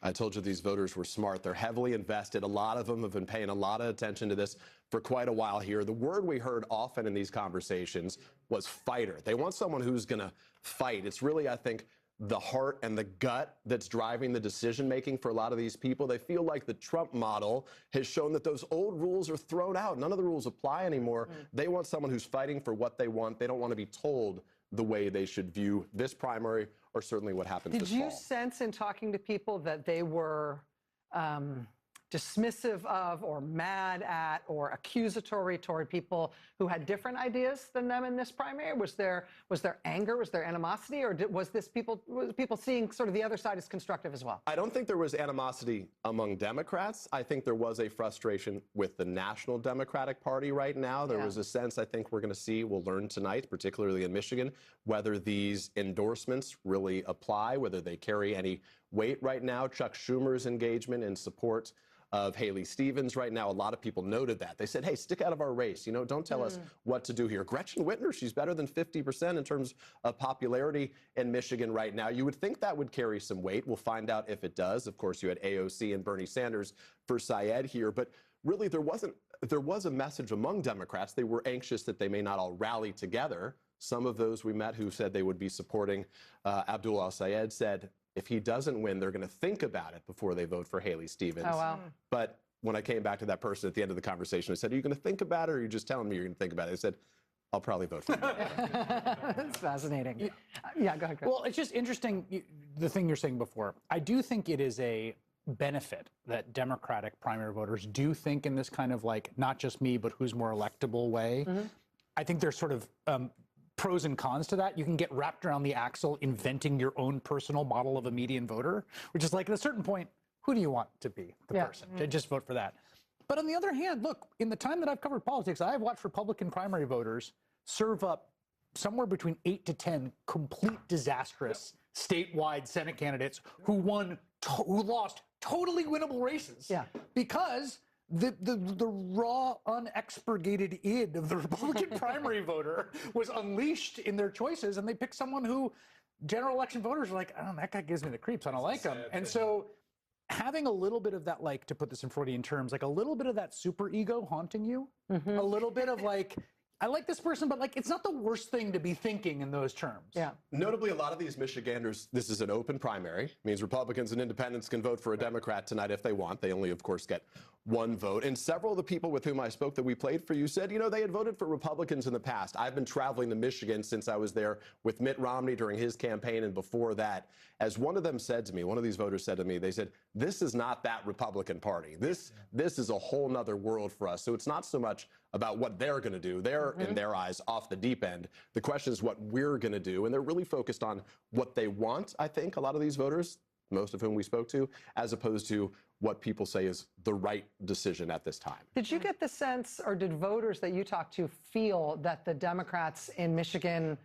I told you these voters were smart. They're heavily invested. A lot of them have been paying a lot of attention to this for quite a while here. The word we heard often in these conversations was fighter. They want someone who's going to fight. It's really, I think, the heart and the gut that's driving the decision-making for a lot of these people. They feel like the Trump model has shown that those old rules are thrown out. None of the rules apply anymore. They want someone who's fighting for what they want. They don't want to be told the way they should view this primary or certainly what happens this fall. Did you sense in talking to people that they were dismissive of or mad at or accusatory toward people who had different ideas than them in this primary? Was there anger? Was there animosity? Or was people seeing sort of the other side as constructive as well? I don't think there was animosity among Democrats. I think there was a frustration with the National Democratic Party right now. There was a sense, I think we're going to see, we'll learn tonight, particularly in Michigan, whether these endorsements really apply, whether they carry any weight right now. Chuck Schumer's engagement in support of Haley Stevens right now, a lot of people noted that. They said, hey, stick out of our race. You know, don't tell us what to do here. Gretchen Whitmer, she's better than 50% in terms of popularity in Michigan right now. You would think that would carry some weight. We'll find out if it does. Of course, you had AOC and Bernie Sanders for Syed here, but really there was a message among Democrats. They were anxious that they may not all rally together. Some of those we met who said they would be supporting Abdul El-Sayed said, if he doesn't win, they're going to think about it before they vote for Haley Stevens. Oh, wow. But when I came back to that person at the end of the conversation, I said, are you going to think about it, or are you just telling me you're going to think about it? They said, I'll probably vote for him. That's fascinating. Yeah, go ahead, Chris. Well, it's just interesting, the thing you're saying before. I do think it is a benefit that Democratic primary voters do think in this kind of like, not just me, but who's more electable way. I think there's sort of pros and cons to that. You can get wrapped around the axle inventing your own personal model of a median voter, which is like at a certain point, who do you want to be the person? To just vote for that. But on the other hand, look, in the time that I've covered politics, I've watched Republican primary voters serve up somewhere between 8 to 10 complete disastrous statewide Senate candidates who lost totally winnable races. Because the raw, unexpurgated id of the Republican primary voter was unleashed in their choices, and they picked someone who general election voters are like, oh, that guy gives me the creeps, I don't like him. And so having a little bit of that, like, to put this in Freudian terms, like a little bit of that super ego haunting you, a little bit of like, I like this person, but like, it's not the worst thing to be thinking in those terms. Notably, a lot of these Michiganders, this is an open primary. It means Republicans and independents can vote for a Democrat tonight if they want. They only, of course, get one vote. And several of the people with whom I spoke that we played for you said, you know, they had voted for Republicans in the past. I've been traveling to Michigan since I was there with Mitt Romney during his campaign and before that. As one of them said to me, one of these voters said to me, they said, this is not that Republican Party. This is a whole nother world for us. So it's not so much about what they're going to do. They're, in their eyes, off the deep end. The question is what we're going to do. And they're really focused on what they want, I think, a lot of these voters, most of whom we spoke to, as opposed to what people say is the right decision at this time. Did you get the sense, or did voters that you talked to feel that the Democrats in Michigan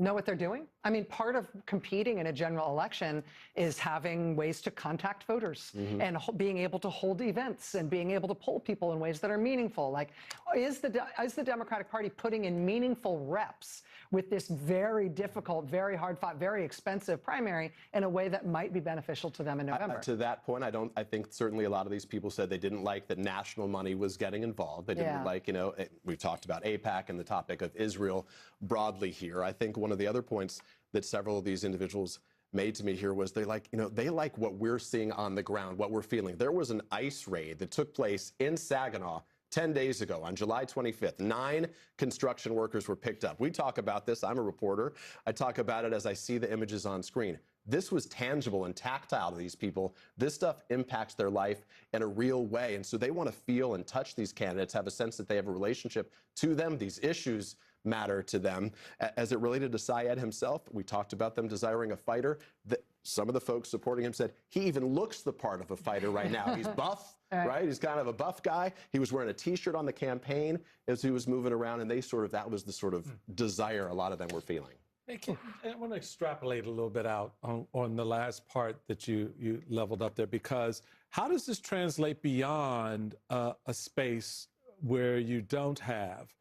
know what they're doing? I mean, part of competing in a general election is having ways to contact voters and being able to hold events and being able to poll people in ways that are meaningful. Like, is the Democratic Party putting in meaningful reps with this very difficult, very hard-fought, very expensive primary in a way that might be beneficial to them in November? To that point, I think certainly a lot of these people said they didn't like that national money was getting involved. They didn't like, you know, we've talked about AIPAC and the topic of Israel broadly here. I think one of the other points that several of these individuals made to me here was they like what we're seeing on the ground, what we're feeling. There was an ICE raid that took place in Saginaw 10 days ago on July 25th. 9 construction workers were picked up. We talk about this. I'm a reporter. I talk about it as I see the images on screen. This was tangible and tactile to these people. This stuff impacts their life in a real way. And so they want to feel and touch these candidates, have a sense that they have a relationship to them. These issues matter to them. As it related to Syed himself, we talked about them desiring a fighter. Some of the folks supporting him said he even looks the part of a fighter right now. He's buff, right? He's kind of a buff guy. He was wearing a T-shirt on the campaign as he was moving around, and that was the sort of desire a lot of them were feeling. Hey, I want to extrapolate a little bit out on the last part that you leveled up there, because how does this translate beyond a space where you don't have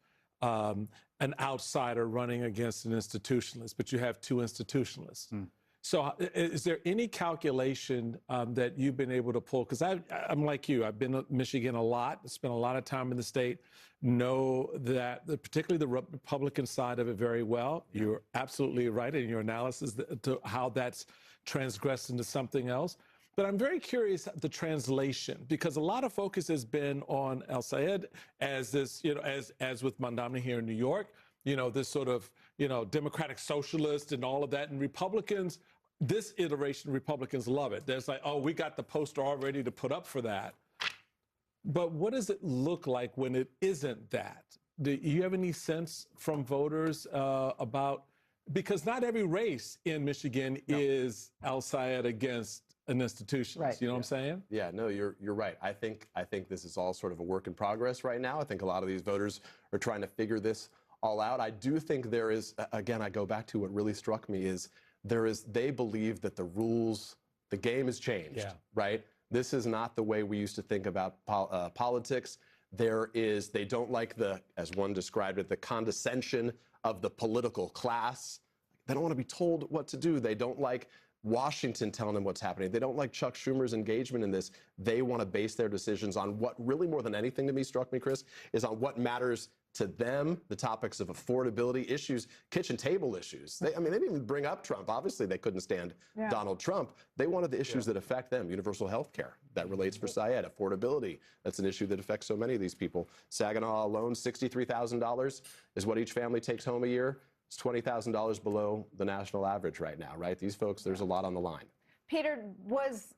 an outsider running against an institutionalist, but you have 2 institutionalists? So is there any calculation that you've been able to pull? Because I'm like you. I've been to Michigan a lot, spent a lot of time in the state, know that particularly the Republican side of it very well. You're absolutely right in your analysis to how that's transgressed into something else. But I'm very curious the translation, because a lot of focus has been on El-Sayed as this, you know, as with Mondamne here in New York, you know, this sort of, you know, democratic socialist and all of that. And Republicans this iteration, Republicans love it. There's like, oh, we got the poster all ready to put up for that. But what does it look like when it isn't that? Do you have any sense from voters about, because not every race in Michigan is Al-Sayed against an institution. Right. You know what I'm saying? Yeah, no, you're right. I think this is all sort of a work in progress right now. I think a lot of these voters are trying to figure this all out. I do think there is, again, I go back to what really struck me is they believe that the rules, the game has changed, right? This is not the way we used to think about politics. They don't like as one described it, the condescension of the political class. They don't want to be told what to do. They don't like Washington telling them what's happening. They don't like Chuck Schumer's engagement in this. They want to base their decisions on what really more than anything to me struck me, Chris, is on what matters to them, the topics of affordability issues, kitchen table issues. They didn't even bring up Trump. Obviously, they couldn't stand Donald Trump. They wanted the issues that affect them. Universal health care, that relates for Syed. Affordability, that's an issue that affects so many of these people. Saginaw alone, $63,000 is what each family takes home a year. It's $20,000 below the national average right now, right? These folks, there's a lot on the line. Peter, was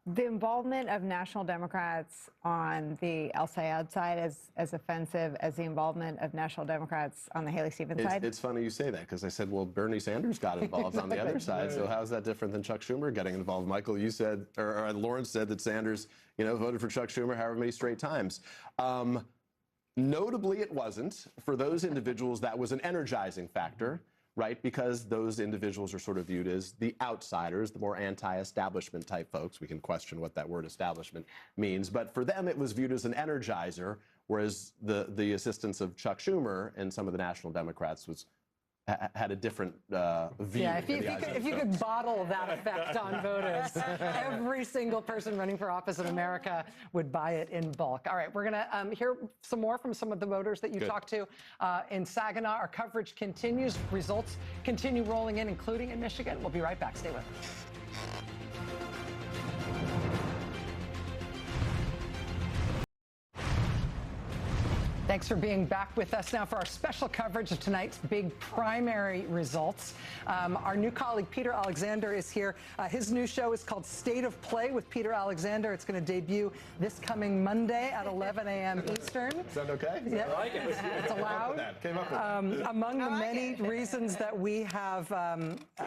the involvement of National Democrats on the Al-Sayed side as offensive as the involvement of National Democrats on the Haley Stevens side? It's funny you say that, because I said, well, Bernie Sanders got involved on the other side, so how's that different than Chuck Schumer getting involved? Michael, you said, or Lawrence said that Sanders, voted for Chuck Schumer however many straight times. Notably, it wasn't. For those individuals, that was an energizing factor, right? Because those individuals are sort of viewed as the outsiders, the more anti-establishment type folks. We can question what that word establishment means. But for them, it was viewed as an energizer, whereas the assistance of Chuck Schumer and some of the National Democrats had a different view. Yeah, if you could bottle that effect on voters, every single person running for office in America would buy it in bulk. All right, we're going to hear some more from some of the voters that you talked to in Saginaw. Our coverage continues. Results continue rolling in, including in Michigan. We'll be right back. Stay with us. Thanks for being back with us now for our special coverage of tonight's big primary results. Our new colleague, Peter Alexander, is here. His new show is called State of Play with Peter Alexander. It's going to debut this coming Monday at 11 a.m. Eastern. Sound okay? Yeah. I like it. It's allowed. Came up with that. Among the many reasons that we have,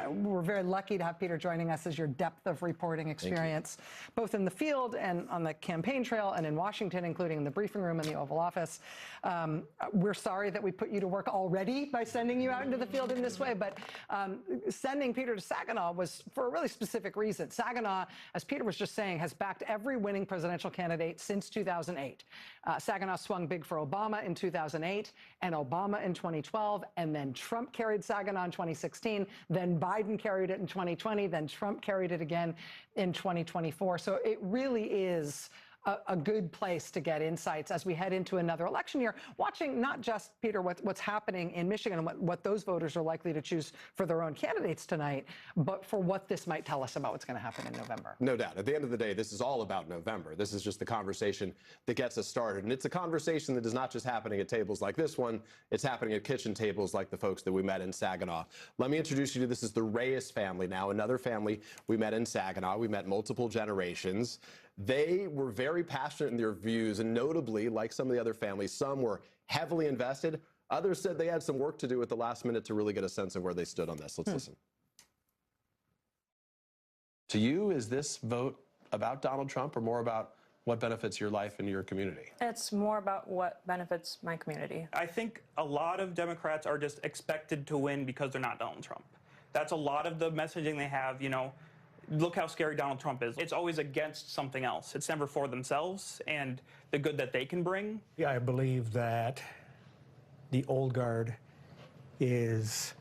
we're very lucky to have Peter joining us is your depth of reporting experience, both in the field and on the campaign trail and in Washington, including in the briefing room in the Oval Office. We're sorry that we put you to work already by sending you out into the field in this way, but sending Peter to Saginaw was for a really specific reason. Saginaw, as Peter was just saying, has backed every winning presidential candidate since 2008. Saginaw swung big for Obama in 2008 and Obama in 2012, and then Trump carried Saginaw in 2016, then Biden carried it in 2020, then Trump carried it again in 2024. So it really is a good place to get insights as we head into another election year, watching not just, Peter, what's happening in Michigan and what those voters are likely to choose for their own candidates tonight, but for what this might tell us about what's going to happen in November. No doubt. At the end of the day, this is all about November. This is just the conversation that gets us started. And it's a conversation that is not just happening at tables like this one, it's happening at kitchen tables like the folks that we met in Saginaw. Let me introduce you to, this is the Reyes family now, another family we met in Saginaw. We met multiple generations. They were very passionate in their views, and notably, like some of the other families, some were heavily invested. Others said they had some work to do at the last minute to really get a sense of where they stood on this. Let's listen. To you, is this vote about Donald Trump or more about what benefits your life and your community? It's more about what benefits my community. I think a lot of Democrats are just expected to win because they're not Donald Trump. That's a lot of the messaging they have, look how scary Donald Trump is. It's always against something else. It's never for themselves and the good that they can bring. Yeah, I believe that the old guard is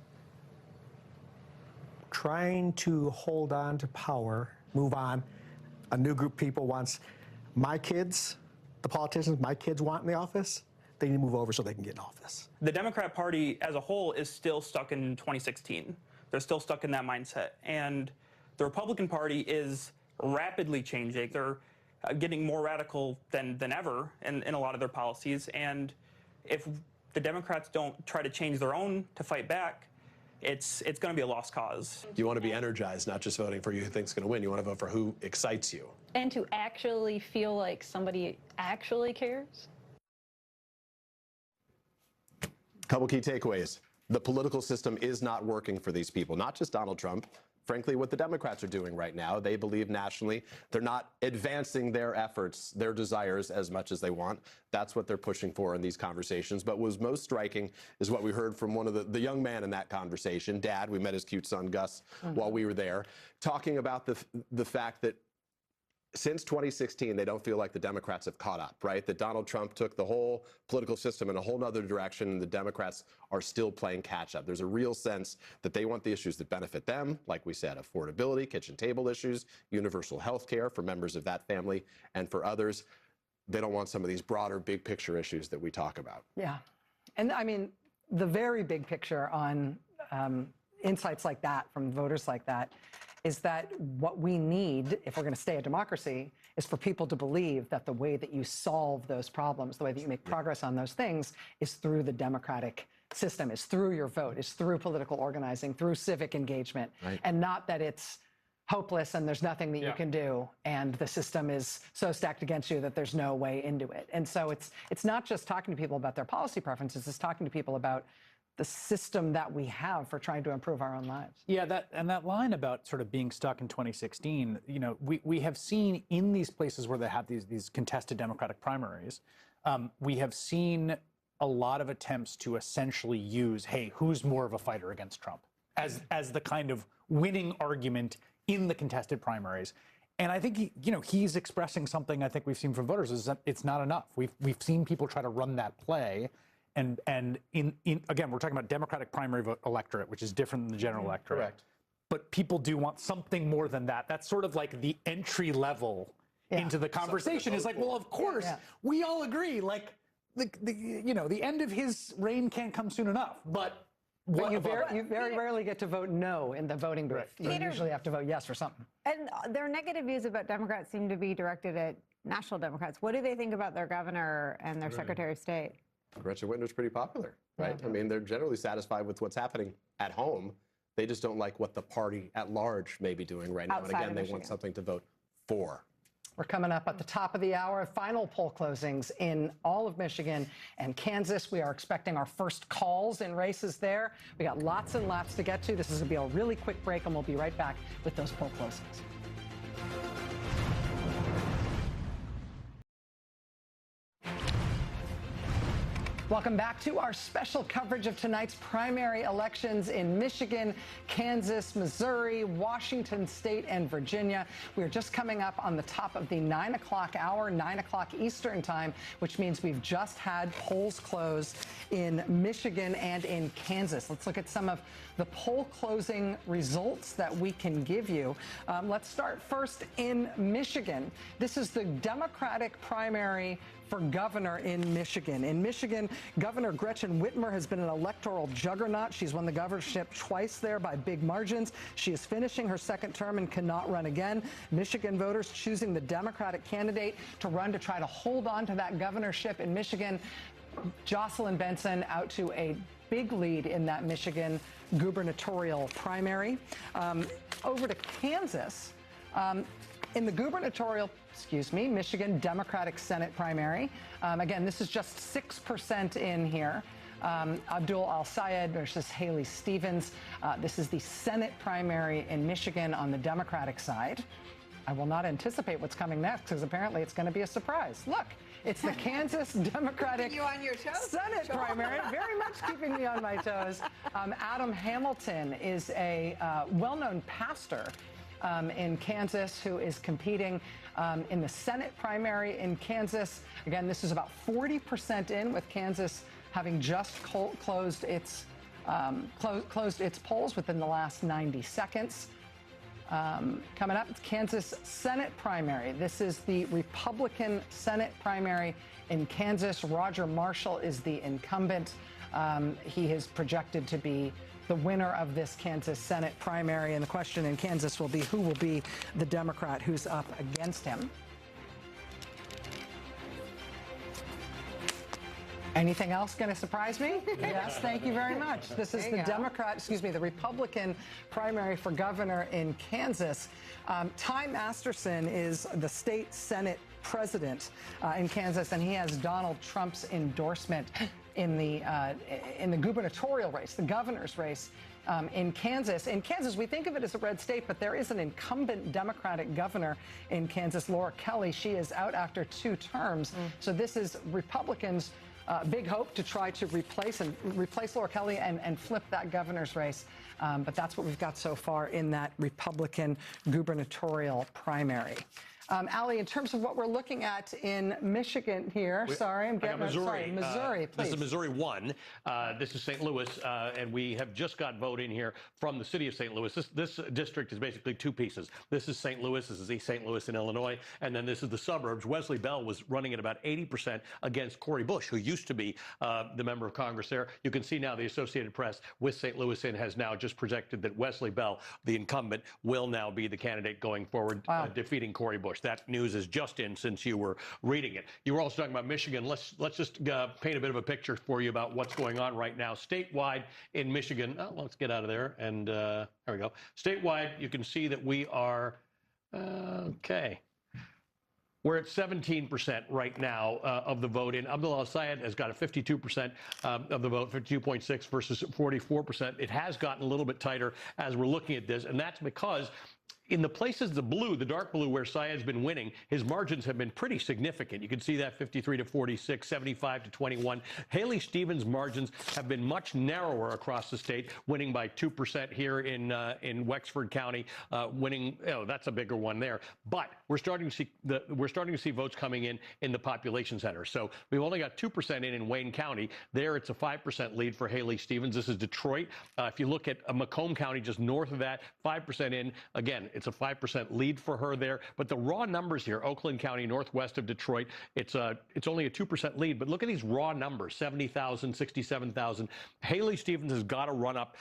trying to hold on to power, move on. A new group of people wants my kids, the politicians my kids want in the office, they need to move over so they can get in office. The Democrat Party as a whole is still stuck in 2016. They're still stuck in that mindset. And the Republican Party is rapidly changing. They're getting more radical than ever in a lot of their policies. And if the Democrats don't try to change their own to fight back, it's going to be a lost cause. You want to be energized, not just voting for who you think's going to win. You want to vote for who excites you. And to actually feel like somebody actually cares. Couple key takeaways. The political system is not working for these people, not just Donald Trump. Frankly, what the Democrats are doing right now, they believe nationally they're not advancing their efforts, their desires as much as they want. That's what they're pushing for in these conversations. But what was most striking is what we heard from one of the young man in that conversation, Dad. We met his cute son, Gus, while we were there, talking about the fact that since 2016, they don't feel like the Democrats have caught up, right? That Donald Trump took the whole political system in a whole nother direction, and the Democrats are still playing catch up. There's a real sense that they want the issues that benefit them, like we said, affordability, kitchen table issues, universal health care for members of that family, and for others, they don't want some of these broader, big picture issues that we talk about. Yeah. And I mean, the very big picture on insights like that from voters like that is that what we need, if we're going to stay a democracy, is for people to believe that the way that you solve those problems, the way that you make progress on those things, is through the democratic system, is through your vote, is through political organizing, through civic engagement, and not that it's hopeless and there's nothing that you can do and the system is so stacked against you that there's no way into it. And so it's not just talking to people about their policy preferences, it's talking to people about the system that we have for trying to improve our own lives. Yeah, that line about sort of being stuck in 2016, you know, we have seen in these places where they have these contested Democratic primaries, we have seen a lot of attempts to essentially use, hey, who's more of a fighter against Trump, as the kind of winning argument in the contested primaries. And I think he's expressing something I think we've seen from voters is that it's not enough. We've seen people try to run that play. And again, we're talking about Democratic primary vote electorate, which is different than the general electorate. Correct. But people do want something more than that. That's sort of like the entry level into the conversation. Is like, well, of course, we all agree. Like, the end of his reign can't come soon enough. But you very rarely get to vote no in the voting booth. You usually have to vote yes for something. And their negative views about Democrats seem to be directed at national Democrats. What do they think about their governor and their Secretary of State? Gretchen Whitmer's pretty popular, right? I mean, they're generally satisfied with what's happening at home. They just don't like what the party at large may be doing right now. And again, they want something to vote for. We're coming up at the top of the hour. Final poll closings in all of Michigan and Kansas. We are expecting our first calls in races there. We got lots and lots to get to. This is going to be a really quick break, and we'll be right back with those poll closings. Welcome back to our special coverage of tonight's primary elections in Michigan, Kansas, Missouri, Washington State, and Virginia. We're just coming up on the top of the 9 o'clock hour, 9 o'clock Eastern time, which means we've just had polls close in Michigan and in Kansas. Let's look at some of the poll closing results that we can give you. Let's start first in Michigan. This is the Democratic primary for governor in Michigan. In Michigan, Governor Gretchen Whitmer has been an electoral juggernaut. She's won the governorship twice there by big margins. She is finishing her second term and cannot run again. Michigan voters choosing the Democratic candidate to run to try to hold on to that governorship in Michigan. Jocelyn Benson out to a big lead in that Michigan gubernatorial primary. Over to Kansas. In the gubernatorial, Michigan Democratic Senate primary. Again, this is just 6% in here. Abdul Al-Sayed versus Haley Stevens. This is the Senate primary in Michigan on the Democratic side. I will not anticipate what's coming next because apparently it's going to be a surprise. Look, it's the Kansas Democratic Senate primary, very much keeping me on my toes. Adam Hamilton is a well-known pastor in Kansas who is competing in the Senate primary in Kansas. Again, this is about 40% in, with Kansas having just closed its polls within the last 90 seconds. Coming up, it's Kansas Senate primary. This is the Republican Senate primary in Kansas. Roger Marshall is the incumbent. He is projected to be the winner of this Kansas Senate primary. And the question in Kansas will be who will be the Democrat who's up against him. Anything else going to surprise me? Yes, thank you very much. This is the Republican primary for governor in Kansas. Ty Masterson is the state Senate president in Kansas, and he has Donald Trump's endorsement in the gubernatorial race, the governor's race. In Kansas. In Kansas, we think of it as a red state, but there is an incumbent Democratic governor in Kansas, Laura Kelly. She is out after 2 terms. So this is Republicans' big hope to try to replace Laura Kelly and flip that governor's race. But that's what we've got so far in that Republican gubernatorial primary. Ali, in terms of what we're looking at in Michigan here, I'm getting Missouri. Missouri, please. This is Missouri 1. This is St. Louis, and we have just got vote in here from the city of St. Louis. This district is basically 2 pieces. This is St. Louis. This is East St. Louis in Illinois, and then this is the suburbs. Wesley Bell was running at about 80% against Cori Bush, who used to be the member of Congress there. You can see now the Associated Press with St. Louis in has now just projected that Wesley Bell, the incumbent, will now be the candidate going forward, defeating Cori Bush. That news is just in since you were reading it. You were also talking about Michigan. Let's just paint a bit of a picture for you about what's going on right now statewide in Michigan. Let's get out of there, and there we go. Statewide, you can see that we are okay. We're at 17% right now of the vote in. Abdul El-Sayed has got a 52% of the vote, 52.6 versus 44%. It has gotten a little bit tighter as we're looking at this, and that's because in the places, the dark blue, where Syed's been winning, his margins have been pretty significant. You can see that 53 to 46, 75 to 21. Haley Stevens' margins have been much narrower across the state, winning by 2% here in Wexford County, winning. That's a bigger one there. But we're starting to see votes coming in the population center. So we've only got 2% in Wayne County. There, it's a 5% lead for Haley Stevens. This is Detroit. If you look at Macomb County, just north of that, 5% in. Again, it's a 5% lead for her there. But the raw numbers here, Oakland County, northwest of Detroit, it's only a 2% lead. But look at these raw numbers, 70,000, 67,000. Haley Stevens has got to run up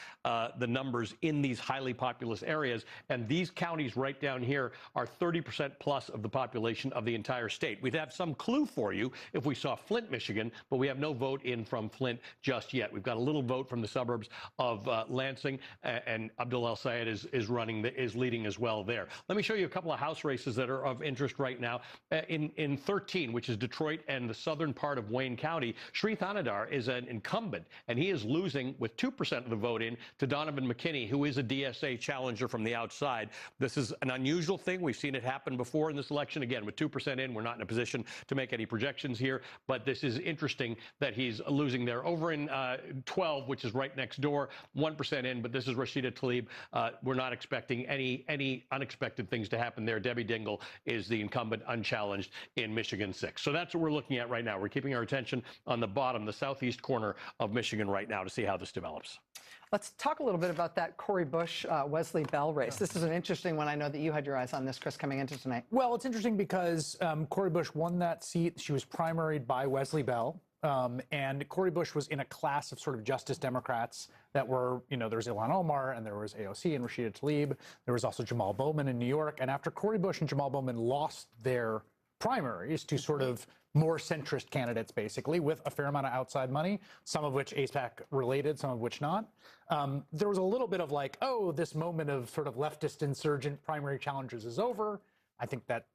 the numbers in these highly populous areas. And these counties right down here are 30% plus of the population of the entire state. We'd have some clue for you if we saw Flint, Michigan, but we have no vote in from Flint just yet. We've got a little vote from the suburbs of Lansing, and Abdul El-Sayed is leading as well there. Let me show you a couple of House races that are of interest right now. In 13, which is Detroit and the southern part of Wayne County, Sri Thanadar is an incumbent, and he is losing with 2% of the vote in to Donovan McKinney, who is a DSA challenger from the outside. This is an unusual thing. We've seen it happen before in this election. Again, with 2% in, we're not in a position to make any projections here, but this is interesting that he's losing there. Over in 12, which is right next door, 1% in, but this is Rashida Tlaib. We're not expecting any unexpected things to happen there. Debbie Dingell is the incumbent unchallenged in Michigan 6. So that's what we're looking at right now. We're keeping our attention on the bottom, the southeast corner of Michigan right now to see how this develops. Let's talk a little bit about that Cori Bush, Wesley Bell race. This is an interesting one. I know that you had your eyes on this, Chris, coming into tonight. Well, it's interesting because Cori Bush won that seat. She was primaried by Wesley Bell. And Cori Bush was in a class of sort of Justice Democrats that were, there was Ilhan Omar, and there was AOC and Rashida Tlaib. There was also Jamal Bowman in New York. And after Cori Bush and Jamal Bowman lost their primaries to sort of more centrist candidates, basically, with a fair amount of outside money, some of which AIPAC related, some of which not, there was a little bit of like, oh, this moment of sort of leftist insurgent primary challengers is over. I think that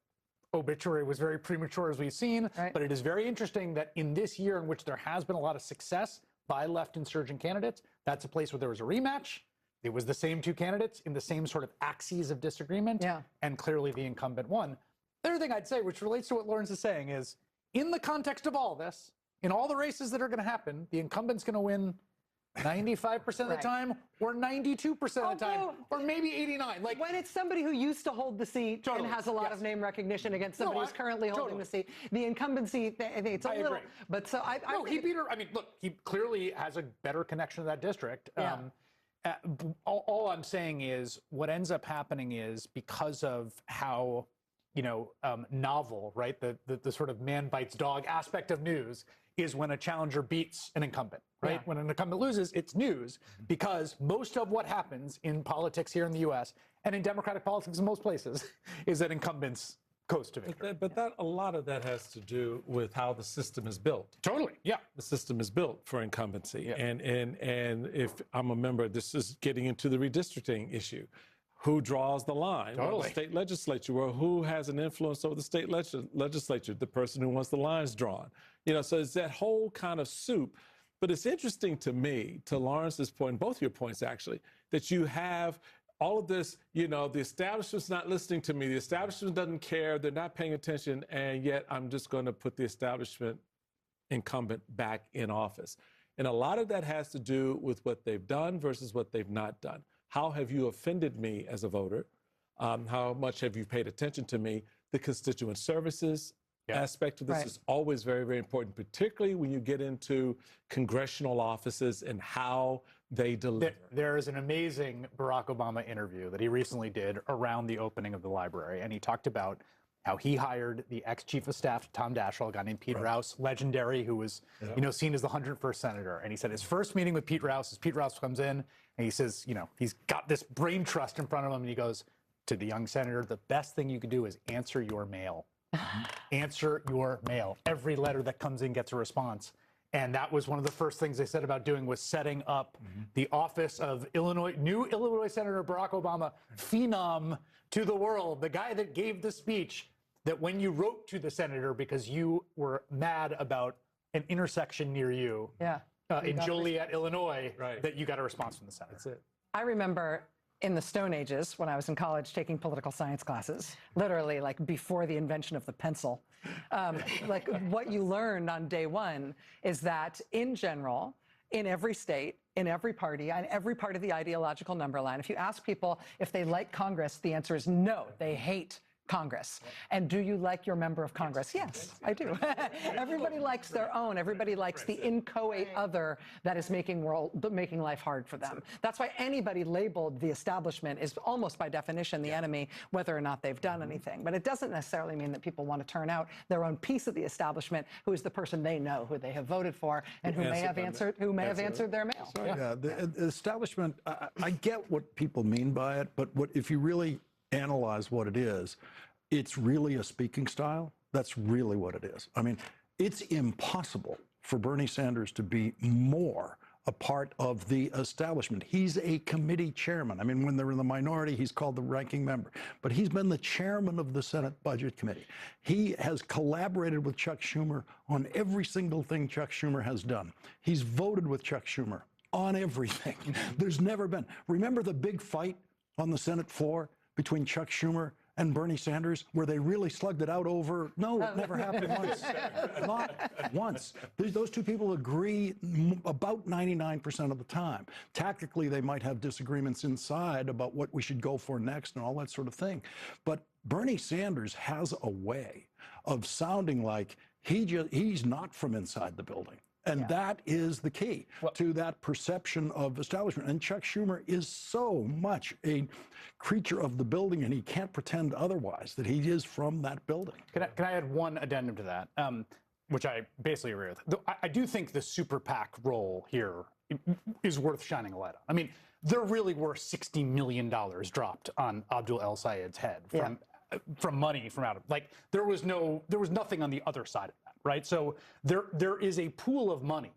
obituary was very premature, as we've seen, but it is very interesting that in this year in which there has been a lot of success by left insurgent candidates, that's a place where there was a rematch. It was the same 2 candidates in the same sort of axes of disagreement, and clearly the incumbent won. The other thing I'd say, which relates to what Lawrence is saying, is in the context of all this, in all the races that are going to happen, the incumbent's going to win 95% of the time, or 92% of the time, or maybe 89. Like when it's somebody who used to hold the seat and has a lot of name recognition against somebody who's currently holding the seat, the incumbency, I think it's a little. Agree. But so he beat her. I mean, look, he clearly has a better connection to that district. All I'm saying is what ends up happening is because of how novel, right? The sort of man bites dog aspect of news is when a challenger beats an incumbent, right? When an incumbent loses, it's news because most of what happens in politics here in the U.S. and in Democratic politics in most places is that incumbents coast to victory. But that a lot of that has to do with how the system is built. Totally, yeah. The system is built for incumbency, Yeah. and if I'm a member, this is getting into the redistricting issue. Who draws the line? Well, Totally. the state legislature. Well, who has an influence over the state legislature? The person who wants the lines drawn. You know, so it's that whole kind of soup. But it's interesting to me, to Lawrence's point, both your points actually, that you have all of this, you know, the establishment's not listening to me, the establishment doesn't care, they're not paying attention, and yet I'm just going to put the establishment incumbent back in office. And a lot of that has to do with what they've done versus what they've not done. How have you offended me as a voter? How much have you paid attention to me? The constituent services aspect of this is always very, very important, particularly when you get into congressional offices and how they deliver. There is an amazing Barack Obama interview that he recently did around the opening of the library, and he talked about how he hired the ex-chief of staff, Tom Daschle, a guy named Pete Rouse, legendary, who was you know, seen as the 101st senator. And he said his first meeting with Pete Rouse is Pete Rouse comes in and he says, you know, he's got this brain trust in front of him, and he goes to the young senator, the best thing you could do is answer your mail. Answer your mail. Every letter that comes in gets a response. And that was one of the first things they said about doing was setting up the office of new Illinois Senator Barack Obama, phenom to the world, the guy that gave the speech that when you wrote to the senator because you were mad about an intersection near you in Joliet, Illinois, that you got a response from the senator. That's it. I remember in the Stone Ages, when I was in college taking political science classes, literally like before the invention of the pencil, like what you learned on day one is that in general, in every state, in every party, on every part of the ideological number line, if you ask people if they like Congress, the answer is no, they hate Congress. And do you like your member of Congress? Yes, I do. Everybody likes their own. Everybody likes the inchoate other that is making life hard for them. That's why anybody labeled the establishment is almost by definition the enemy, whether or not they've done anything. But it doesn't necessarily mean that people want to turn out their own piece of the establishment, who is the person they know, who they have voted for, and who may have answered their mail. Yeah, the establishment. I get what people mean by it, but if you really analyze what it is, it's really a speaking style. That's really what it is. I mean, it's impossible for Bernie Sanders to be more a part of the establishment. He's a committee chairman. I mean, when they're in the minority, he's called the ranking member. But he's been the chairman of the Senate Budget Committee. He has collaborated with Chuck Schumer on every single thing Chuck Schumer has done. He's voted with Chuck Schumer on everything. There's never been. Remember the big fight on the Senate floor between Chuck Schumer and Bernie Sanders, where they really slugged it out over? No, it never happened once. Not once. Those two people agree about 99% of the time. Tactically, they might have disagreements inside about what we should go for next and all that sort of thing. But Bernie Sanders has a way of sounding like he's not from inside the building. And that is the key to that perception of establishment. And Chuck Schumer is so much a creature of the building, and he can't pretend otherwise, that he is from that building. Can I add one addendum to that, which I basically agree with? I do think the super PAC role here is worth shining a light on. I mean, there really were $60 million dropped on Abdul El Sayed's head from money from out of, like, there was nothing on the other side of that. Right, so there is a pool of money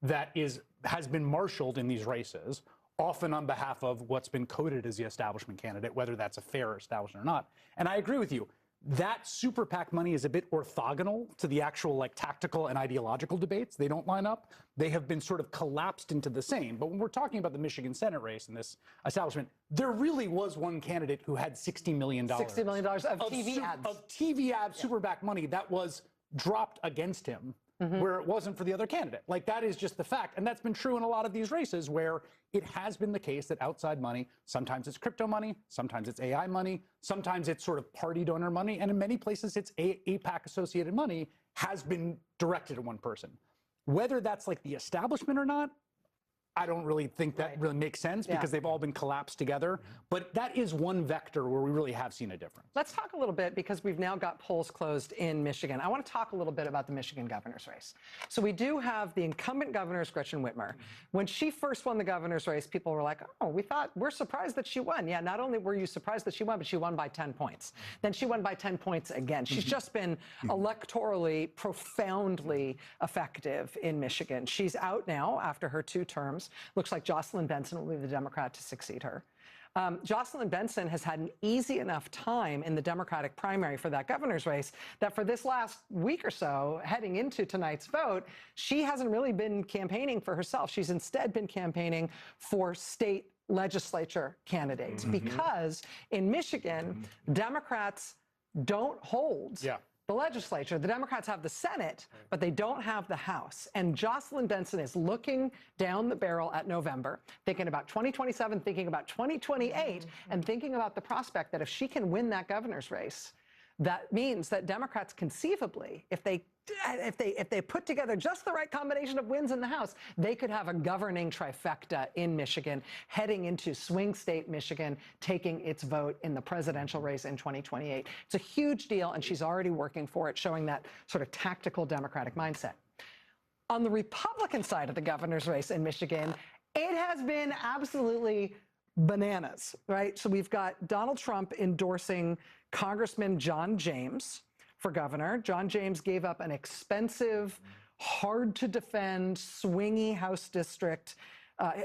that has been marshaled in these races, often on behalf of what's been coded as the establishment candidate, whether that's a fair establishment or not. And I agree with you. That super PAC money is a bit orthogonal to the actual like tactical and ideological debates. They don't line up. They have been sort of collapsed into the same. But when we're talking about the Michigan Senate race and this establishment, there really was one candidate who had $60 million. $60 million of TV ads. Of TV ad super PAC money that was dropped against him where it wasn't for the other candidate. Like, that is just the fact. And that's been true in a lot of these races where it has been the case that outside money, sometimes it's crypto money, sometimes it's AI money, sometimes it's sort of party donor money, and in many places it's AIPAC associated money has been directed at one person. Whether that's like the establishment or not, I don't really think that really makes sense because they've all been collapsed together. But that is one vector where we really have seen a difference. Let's talk a little bit, because we've now got polls closed in Michigan. I want to talk a little bit about the Michigan governor's race. So we do have the incumbent governor, Gretchen Whitmer. When she first won the governor's race, people were like, oh, we're surprised that she won. Yeah, not only were you surprised that she won, but she won by 10 points. Then she won by 10 points again. She's just been electorally profoundly effective in Michigan. She's out now after her 2 terms. Looks like Jocelyn Benson will be the Democrat to succeed her. Jocelyn Benson has had an easy enough time in the Democratic primary for that governor's race that for this last week or so, heading into tonight's vote, she hasn't really been campaigning for herself. She's instead been campaigning for state legislature candidates because in Michigan, Democrats don't hold the legislature. The Democrats have the Senate, but they don't have the House. And Jocelyn Benson is looking down the barrel at November, thinking about 2027, thinking about 2028, and thinking about the prospect that if she can win that governor's race, that means that Democrats conceivably, if they put together just the right combination of wins in the House, they could have a governing trifecta in Michigan, heading into swing state Michigan, taking its vote in the presidential race in 2028. It's a huge deal, and she's already working for it, showing that sort of tactical Democratic mindset. On the Republican side of the governor's race in Michigan, it has been absolutely bananas, right? So we've got Donald Trump endorsing Congressman John James for governor. John James gave up an expensive, hard-to-defend, swingy House district,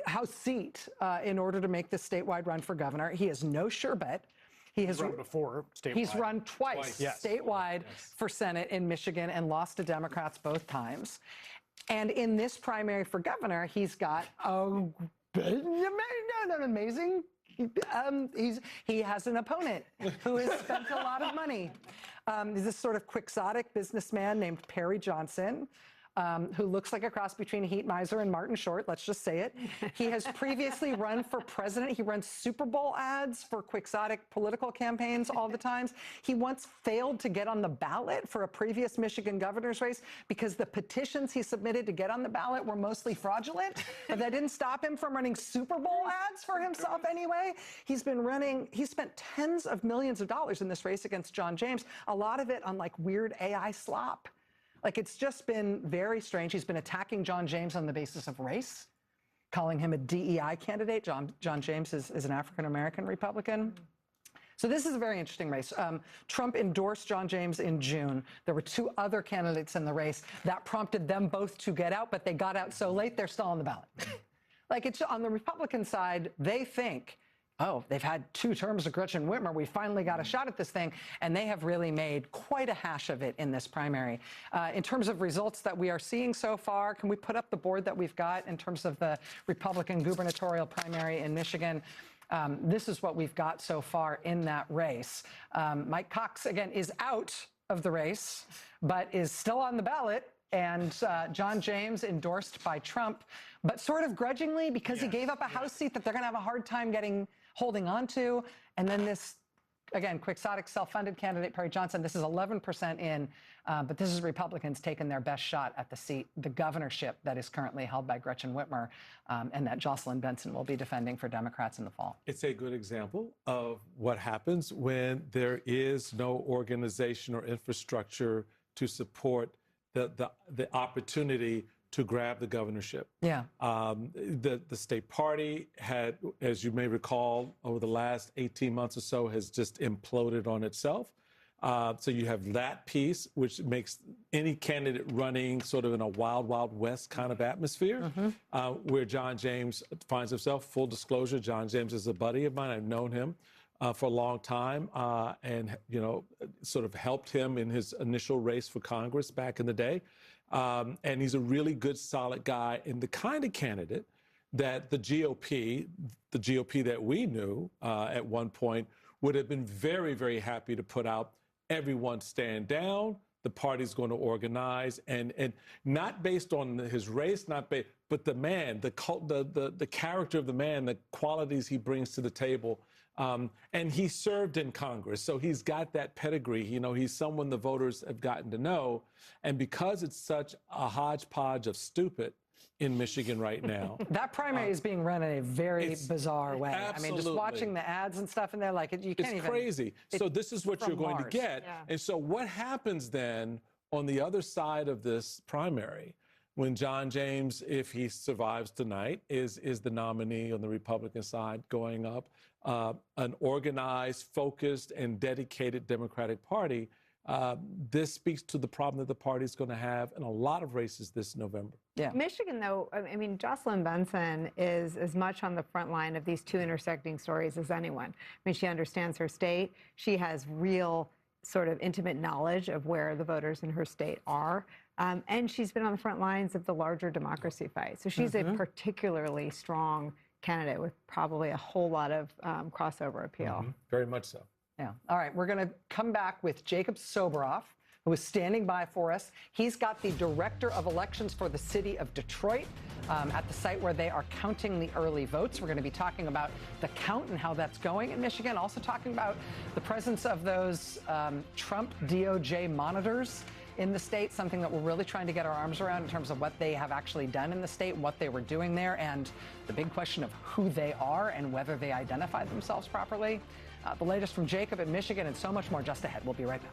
House seat in order to make this statewide run for governor. He has no sure bet. He has run before statewide. He's run twice statewide for Senate in Michigan and lost to Democrats both times. And in this primary for governor, he's got an amazing. He has an opponent who has spent a lot of money. He's this sort of quixotic businessman named Perry Johnson, who looks like a cross between a Heat Miser and Martin Short, let's just say it. He has previously run for president. He runs Super Bowl ads for quixotic political campaigns all the time. He once failed to get on the ballot for a previous Michigan governor's race because the petitions he submitted to get on the ballot were mostly fraudulent, but that didn't stop him from running Super Bowl ads for himself anyway. He spent tens of millions of dollars in this race against John James, a lot of it on like weird AI slop. Like, it's just been very strange. He's been attacking John James on the basis of race, calling him a DEI candidate. John James is an African-American Republican. So this is a very interesting race. Trump endorsed John James in June. There were 2 other candidates in the race. That prompted them both to get out, but they got out so late, they're still on the ballot. Like, it's on the Republican side, they think, oh, they've had 2 terms of Gretchen Whitmer. We finally got a shot at this thing. And they have really made quite a hash of it in this primary. In terms of results that we are seeing so far, can we put up the board that we've got in terms of the Republican gubernatorial primary in Michigan? This is what we've got so far in that race. Mike Cox, again, is out of the race, but is still on the ballot. And John James endorsed by Trump, but sort of grudgingly because he gave up a House seat that they're going to have a hard time holding on to. And then this, again, quixotic self-funded candidate, Perry Johnson, this is 11% in, but this is Republicans taking their best shot at the seat, the governorship that is currently held by Gretchen Whitmer, and that Jocelyn Benson will be defending for Democrats in the fall. It's a good example of what happens when there is no organization or infrastructure to support the opportunity to grab the governorship. Yeah. The state party had, as you may recall, over the last 18 months or so, has just imploded on itself. So you have that piece, which makes any candidate running sort of in a wild, wild west kind of atmosphere, where John James finds himself. Full disclosure, John James is a buddy of mine. I've known him for a long time and, sort of helped him in his initial race for Congress back in the day. And he's a really good, solid guy and the kind of candidate that the GOP that we knew at one point, would have been very, very happy to put out. Everyone stand down. The party's going to organize, and not based on his race, but the man, the character of the man, the qualities he brings to the table. And he served in Congress, so he's got that pedigree. He's someone the voters have gotten to know. And because it's such a hodgepodge of stupid in Michigan right now. That primary is being run in a very bizarre way. Absolutely. I mean, just watching the ads and stuff in there, like, you can't even... It's crazy. So this is what you're going to get. Yeah. And so what happens then on the other side of this primary when John James, if he survives tonight, is the nominee on the Republican side going up, an organized, focused, and dedicated Democratic Party, this speaks to the problem that the party is going to have in a lot of races this November. Yeah. Michigan, though, I mean, Jocelyn Benson is as much on the front line of these two intersecting stories as anyone. I mean, she understands her state. She has real sort of intimate knowledge of where the voters in her state are. And she's been on the front lines of the larger democracy fight. So she's a particularly strong candidate with probably a whole lot of crossover appeal. Very much so. Yeah. All right. We're going to come back with Jacob Soboroff, who is standing by for us. He's got the director of elections for the city of Detroit at the site where they are counting the early votes. We're going to be talking about the count and how that's going in Michigan. Also talking about the presence of those Trump DOJ monitors in the state, something that we're really trying to get our arms around in terms of what they have actually done in the state, what they were doing there, and the big question of who they are and whether they identify themselves properly. The latest from Jacob in Michigan and so much more just ahead. We'll be right back.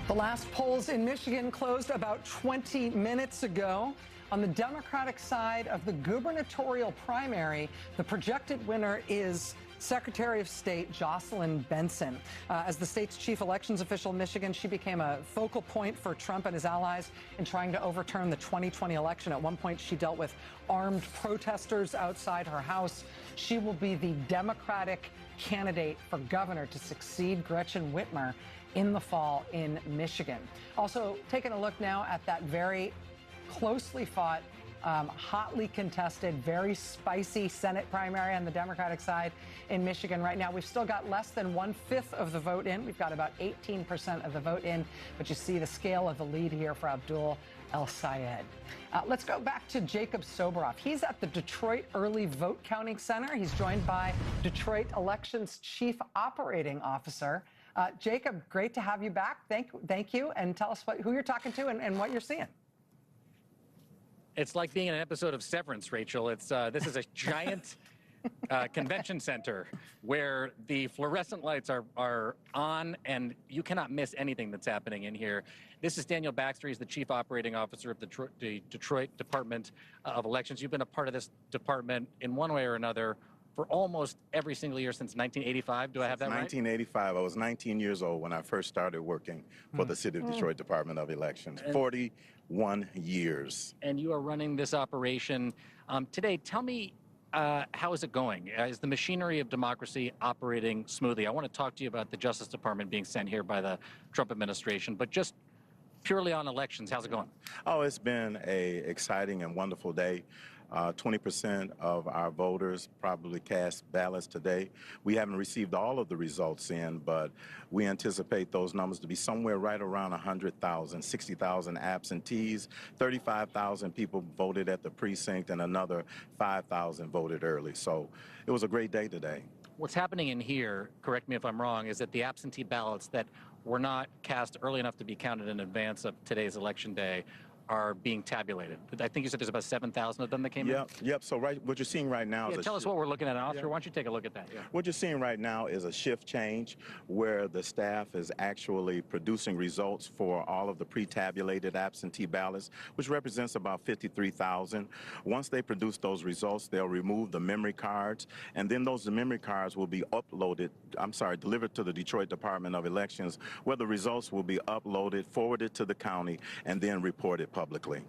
The last polls in Michigan closed about 20 minutes ago. On the Democratic side of the gubernatorial primary, the projected winner is Secretary of State Jocelyn Benson. As the state's chief elections official in Michigan, she became a focal point for Trump and his allies in trying to overturn the 2020 election. At one point, she dealt with armed protesters outside her house. She will be the Democratic candidate for governor to succeed Gretchen Whitmer in the fall in Michigan. Also, taking a look now at that very closely fought, hotly contested, very spicy Senate primary on the Democratic side in Michigan right now. We've still got less than 1/5 of the vote in. We've got about 18% of the vote in, but you see the scale of the lead here for Abdul El-Sayed. Let's go back to Jacob Soboroff. He's at the Detroit Early Vote Counting Center. He's joined by Detroit Elections Chief Operating Officer. Jacob, great to have you back. Thank you. And tell us who you're talking to and what you're seeing. It's like being in an episode of Severance, Rachel. This is a giant convention center where the fluorescent lights are on, and you cannot miss anything that's happening in here. This is Daniel Baxter. He's the Chief Operating Officer of the Detroit Department of Elections. You've been a part of this department in one way or another for almost every single year since 1985. Do I have that right? 1985. I was 19 years old when I first started working for the City of Detroit Department of Elections. 41 years. And you are running this operation. Today, tell me, how is it going? Is the machinery of democracy operating smoothly? I want to talk to you about the Justice Department being sent here by the Trump administration, but just purely on elections, how's it going? Oh, it's been an exciting and wonderful day. 20% of our voters probably cast ballots today. We haven't received all of the results in, but we anticipate those numbers to be somewhere right around 100,000, 60,000 absentees, 35,000 people voted at the precinct, and another 5,000 voted early. So it was a great day today. What's happening in here, correct me if I'm wrong, is that the absentee ballots that were not cast early enough to be counted in advance of today's election day are being tabulated. I think you said there's about 7,000 of them that came in? Yep. So what you're seeing right now is tell us what we're looking at. Officer, why don't you take a look at that? Yeah. What you're seeing right now is a shift change where the staff is actually producing results for all of the pre-tabulated absentee ballots, which represents about 53,000. Once they produce those results, they'll remove the memory cards, and then those memory cards will be delivered to the Detroit Department of Elections, where the results will be uploaded, forwarded to the county, and then reported publicly.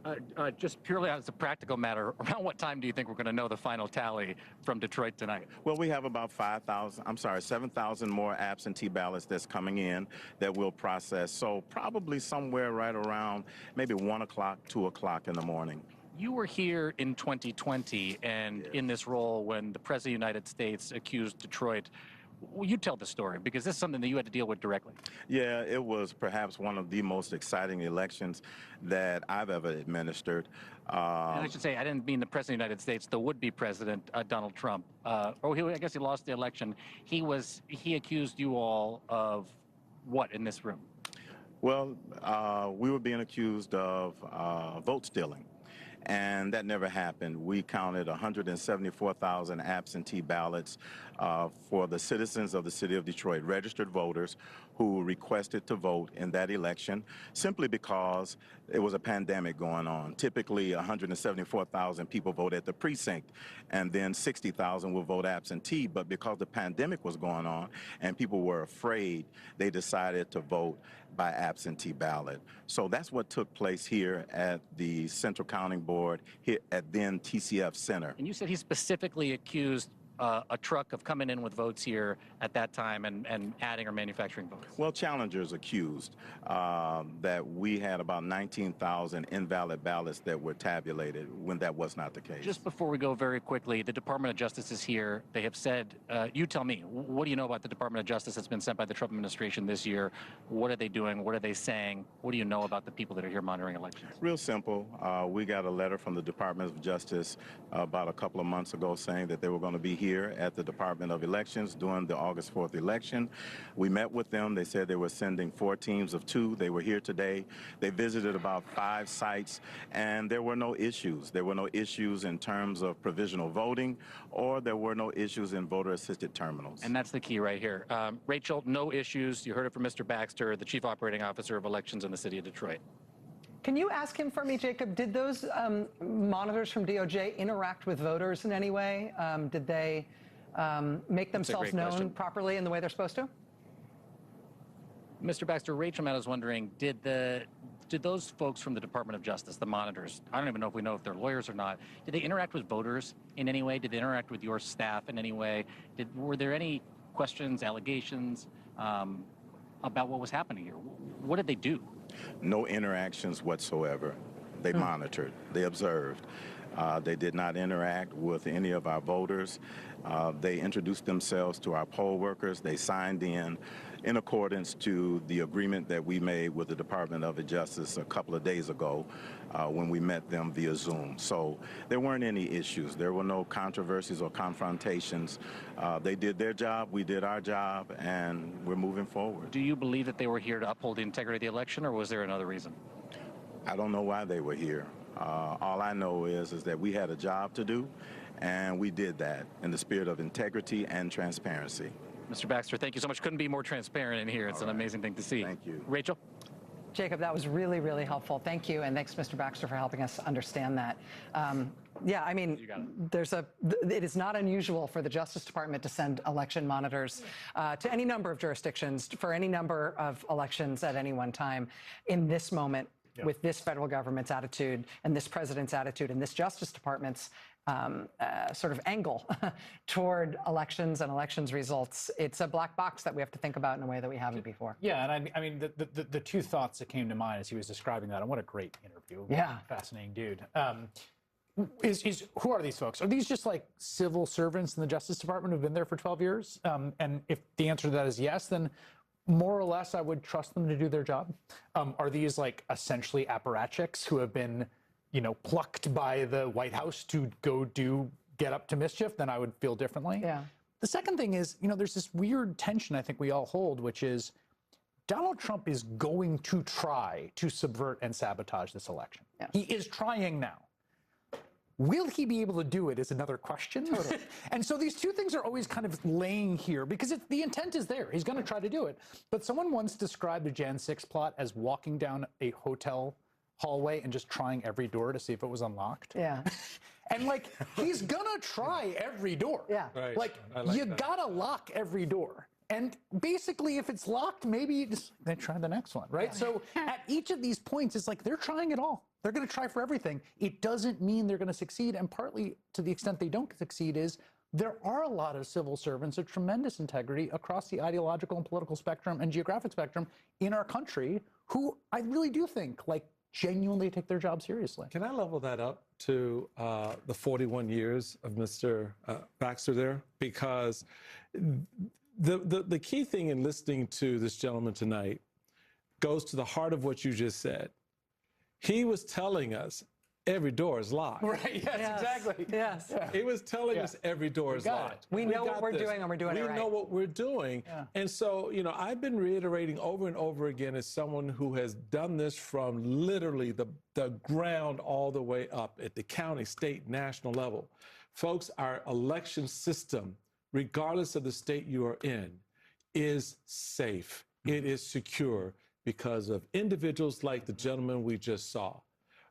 Just purely as a practical matter, around what time do you think we're going to know the final tally from Detroit tonight? Well, we have about 7,000 more absentee ballots that's coming in that we'll process. So probably somewhere right around maybe 1 o'clock, 2 o'clock in the morning. You were here in 2020 and in this role when the President of the United States accused Detroit. Well, you tell the story, because this is something that you had to deal with directly. Yeah, it was perhaps one of the most exciting elections that I've ever administered. And I should say, I didn't mean the President of the United States, the would-be President, Donald Trump. I guess he lost the election. He accused you all of what in this room? Well, we were being accused of vote stealing, and that never happened. We counted 174,000 absentee ballots for the citizens of the city of Detroit, registered voters who requested to vote in that election simply because it was a pandemic going on. Typically, 174,000 people vote at the precinct, and then 60,000 will vote absentee. But because the pandemic was going on and people were afraid, they decided to vote by absentee ballot. So that's what took place here at the Central Counting Board, here at then TCF Center. And you said he specifically accused a truck of coming in with votes here at that time and adding or manufacturing votes. Well, challengers accused that we had about 19,000 invalid ballots that were tabulated when that was not the case. Just before we go very quickly, the Department of Justice is here. They have said, you tell me, what do you know about the Department of Justice that's been sent by the Trump administration this year? What are they doing? What are they saying? What do you know about the people that are here monitoring elections? Real simple. We got a letter from the Department of Justice about a couple of months ago saying that they were going to be here at the Department of Elections during the August 4th election. We met with them. They said they were sending 4 teams of 2. They were here today. They visited about 5 sites, and there were no issues. There were no issues in terms of provisional voting, or there were no issues in voter-assisted terminals. And that's the key right here. Rachel, no issues. You heard it from Mr. Baxter, the Chief Operating Officer of Elections in the city of Detroit. Can you ask him for me, Jacob, did those monitors from DOJ interact with voters in any way? Did they make themselves known properly in the way they're supposed to? Mr. Baxter, Rachel Maddow is wondering, did those folks from the Department of Justice, the monitors, I don't even know if we know if they're lawyers or not, did they interact with voters in any way? Did they interact with your staff in any way? Were there any questions, allegations about what was happening here? What did they do? No interactions whatsoever. They monitored, they observed. They did not interact with any of our voters. They introduced themselves to our poll workers. They signed in accordance to the agreement that we made with the Department of Justice a couple of days ago when we met them via Zoom. So there weren't any issues. There were no controversies or confrontations. They did their job, we did our job, and we're moving forward. Do you believe that they were here to uphold the integrity of the election, or was there another reason? I don't know why they were here. All I know is that we had a job to do, and we did that in the spirit of integrity and transparency. Mr. Baxter, thank you so much. Couldn't be more transparent in here. It's an amazing thing to see. Thank you. Rachel? Jacob, that was really, really helpful. Thank you. And thanks, Mr. Baxter, for helping us understand that. Yeah, I mean, it is not unusual for the Justice Department to send election monitors to any number of jurisdictions for any number of elections at any one time. In this moment, with this federal government's attitude and this president's attitude and this Justice Department's sort of angle toward elections and elections results, it's a black box that we have to think about in a way that we haven't before. Yeah, and I mean, the 2 thoughts that came to mind as he was describing that, and what a great interview. Yeah. Fascinating dude. Who are these folks? Are these just like civil servants in the Justice Department who've been there for 12 years? And if the answer to that is yes, then more or less I would trust them to do their job. Are these like essentially apparatchiks who have been, plucked by the White House to go get up to mischief? Then I would feel differently. Yeah. The second thing is, there's this weird tension I think we all hold, which is Donald Trump is going to try to subvert and sabotage this election. Yeah. He is trying now. Will he be able to do it is another question. Totally. And so these 2 things are always kind of laying here because the intent is there. He's going to try to do it. But someone once described the Jan 6 plot as walking down a hotel hallway and just trying every door to see if it was unlocked. Yeah. And he's gonna try every door. Yeah. Right. You gotta lock every door. And basically, if it's locked, maybe you just try the next one, right? Yeah. So at each of these points, it's like they're trying it all. They're going to try for everything. It doesn't mean they're going to succeed. And partly to the extent they don't succeed is there are a lot of civil servants of tremendous integrity across the ideological and political spectrum and geographic spectrum in our country who I really do think genuinely take their job seriously. Can I level that up to the 41 years of Mr. Baxter there? Because the key thing in listening to this gentleman tonight goes to the heart of what you just said. He was telling us every door is locked. Right, yes, exactly. Yes. It was telling us every door is locked. We know what we're doing, and we're doing it right. We know what we're doing. Yeah. And so, I've been reiterating over and over again as someone who has done this from literally the ground all the way up at the county, state, national level. Folks, our election system, regardless of the state you are in, is safe. It is secure because of individuals like the gentleman we just saw,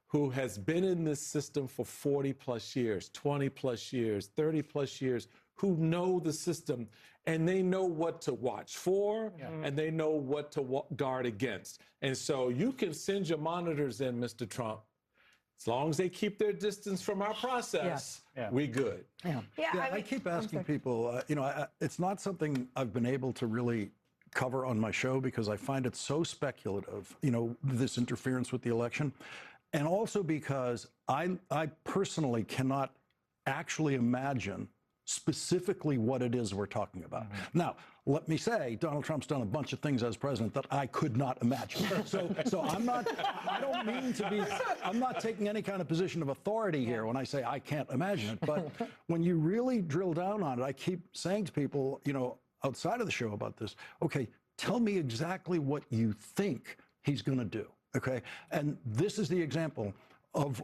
who has been in this system for 40 plus years, 20 plus years, 30 plus years, who know the system and they know what to watch for and they know what to guard against. And so you can send your monitors in, Mr. Trump. As long as they keep their distance from our process, we good. I keep asking people, it's not something I've been able to really cover on my show because I find it so speculative, this interference with the election. And also because I personally cannot actually imagine specifically what it is we're talking about. Now, let me say, Donald Trump's done a bunch of things as president that I could not imagine. So I'm not taking any kind of position of authority here when I say I can't imagine it. But when you really drill down on it, I keep saying to people, outside of the show about this, okay, tell me exactly what you think he's going to do. Okay, and this is the example of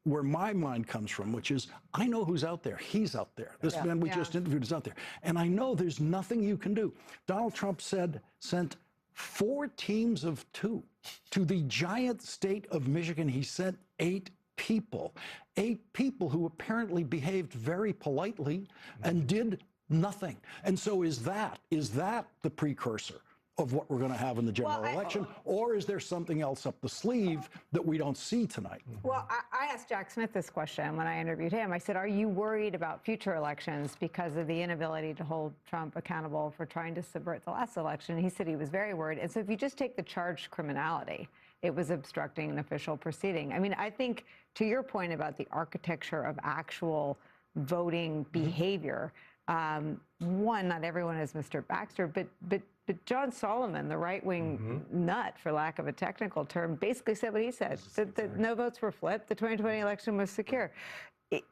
where my mind comes from, which is I know who's out there. He's out there. This man we just interviewed is out there, and I know there's nothing you can do. Donald Trump sent 4 teams of 2 to the giant state of Michigan. He sent 8 people who apparently behaved very politely and did nothing. And so is that the precursor of what we're going to have in the general election, or is there something else up the sleeve that we don't see tonight? Well, I asked Jack Smith this question when I interviewed him. I said, are you worried about future elections because of the inability to hold Trump accountable for trying to subvert the last election? And he said he was very worried. And so if you just take the charged criminality, it was obstructing an official proceeding. I mean, I think to your point about the architecture of actual voting behavior, one, not everyone is Mr. Baxter, but John Solomon, the right-wing nut, for lack of a technical term, basically said what he said, that no votes were flipped, the 2020 election was secure.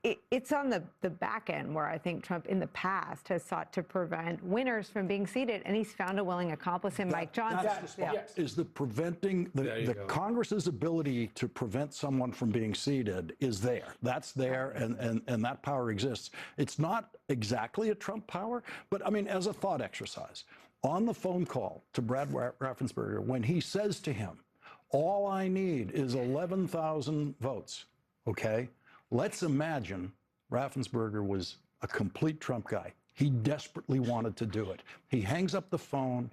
It's on the back end where I think Trump in the past has sought to prevent winners from being seated, and he's found a willing accomplice in Mike Johnson. That's the spot. Is the preventing the Congress's ability to prevent someone from being seated is there. That's there, and that power exists. It's not exactly a Trump power, but I mean, as a thought exercise, on the phone call to Brad Raffensperger, when he says to him, all I need is 11,000 votes, okay? Let's imagine Raffensperger was a complete Trump guy. He desperately wanted to do it. He hangs up the phone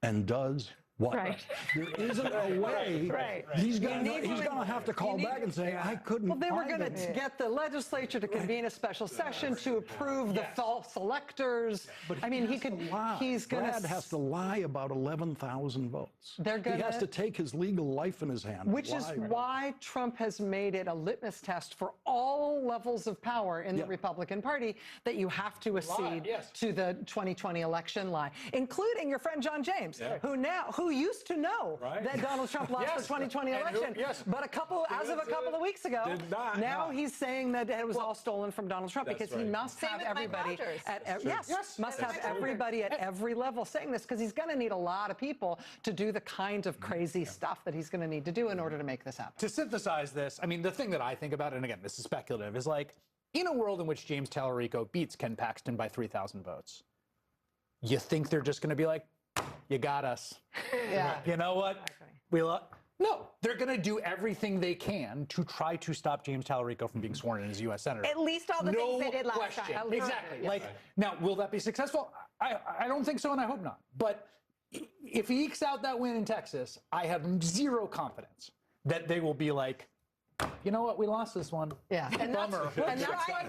and does what? Right. There isn't a way. Right. He's going to have to call back and say, I couldn't Well, they were find going to it. get the legislature to convene a special session to approve the false electors. I mean, he's going Brad has to lie about 11,000 votes. He has to take his legal life in his hand. Which is why Trump has made it a litmus test for all levels of power in the Republican Party that you have to accede to the 2020 election lie, including your friend John James, who used to know that Donald Trump lost the 2020 election, but as of a couple of weeks ago, now he's saying that it was all stolen from Donald Trump because he must have everybody at everybody at every level saying this, because he's going to need a lot of people to do the kind of crazy stuff that he's going to need to do in order to make this happen. To synthesize this, I mean, the thing that I think about, and again, this is speculative, is like, in a world in which James Tallarico beats Ken Paxton by 3,000 votes, you think they're just going to be like, you got us. You know what? No, they're going to do everything they can to try to stop James Tallarico from being sworn in as U.S. Senator. At least all the things they did last time. Exactly. Now, will that be successful? I don't think so, and I hope not. But if he ekes out that win in Texas, I have zero confidence that they will be like, you know what? We lost this one. Yeah. Bummer. And that's why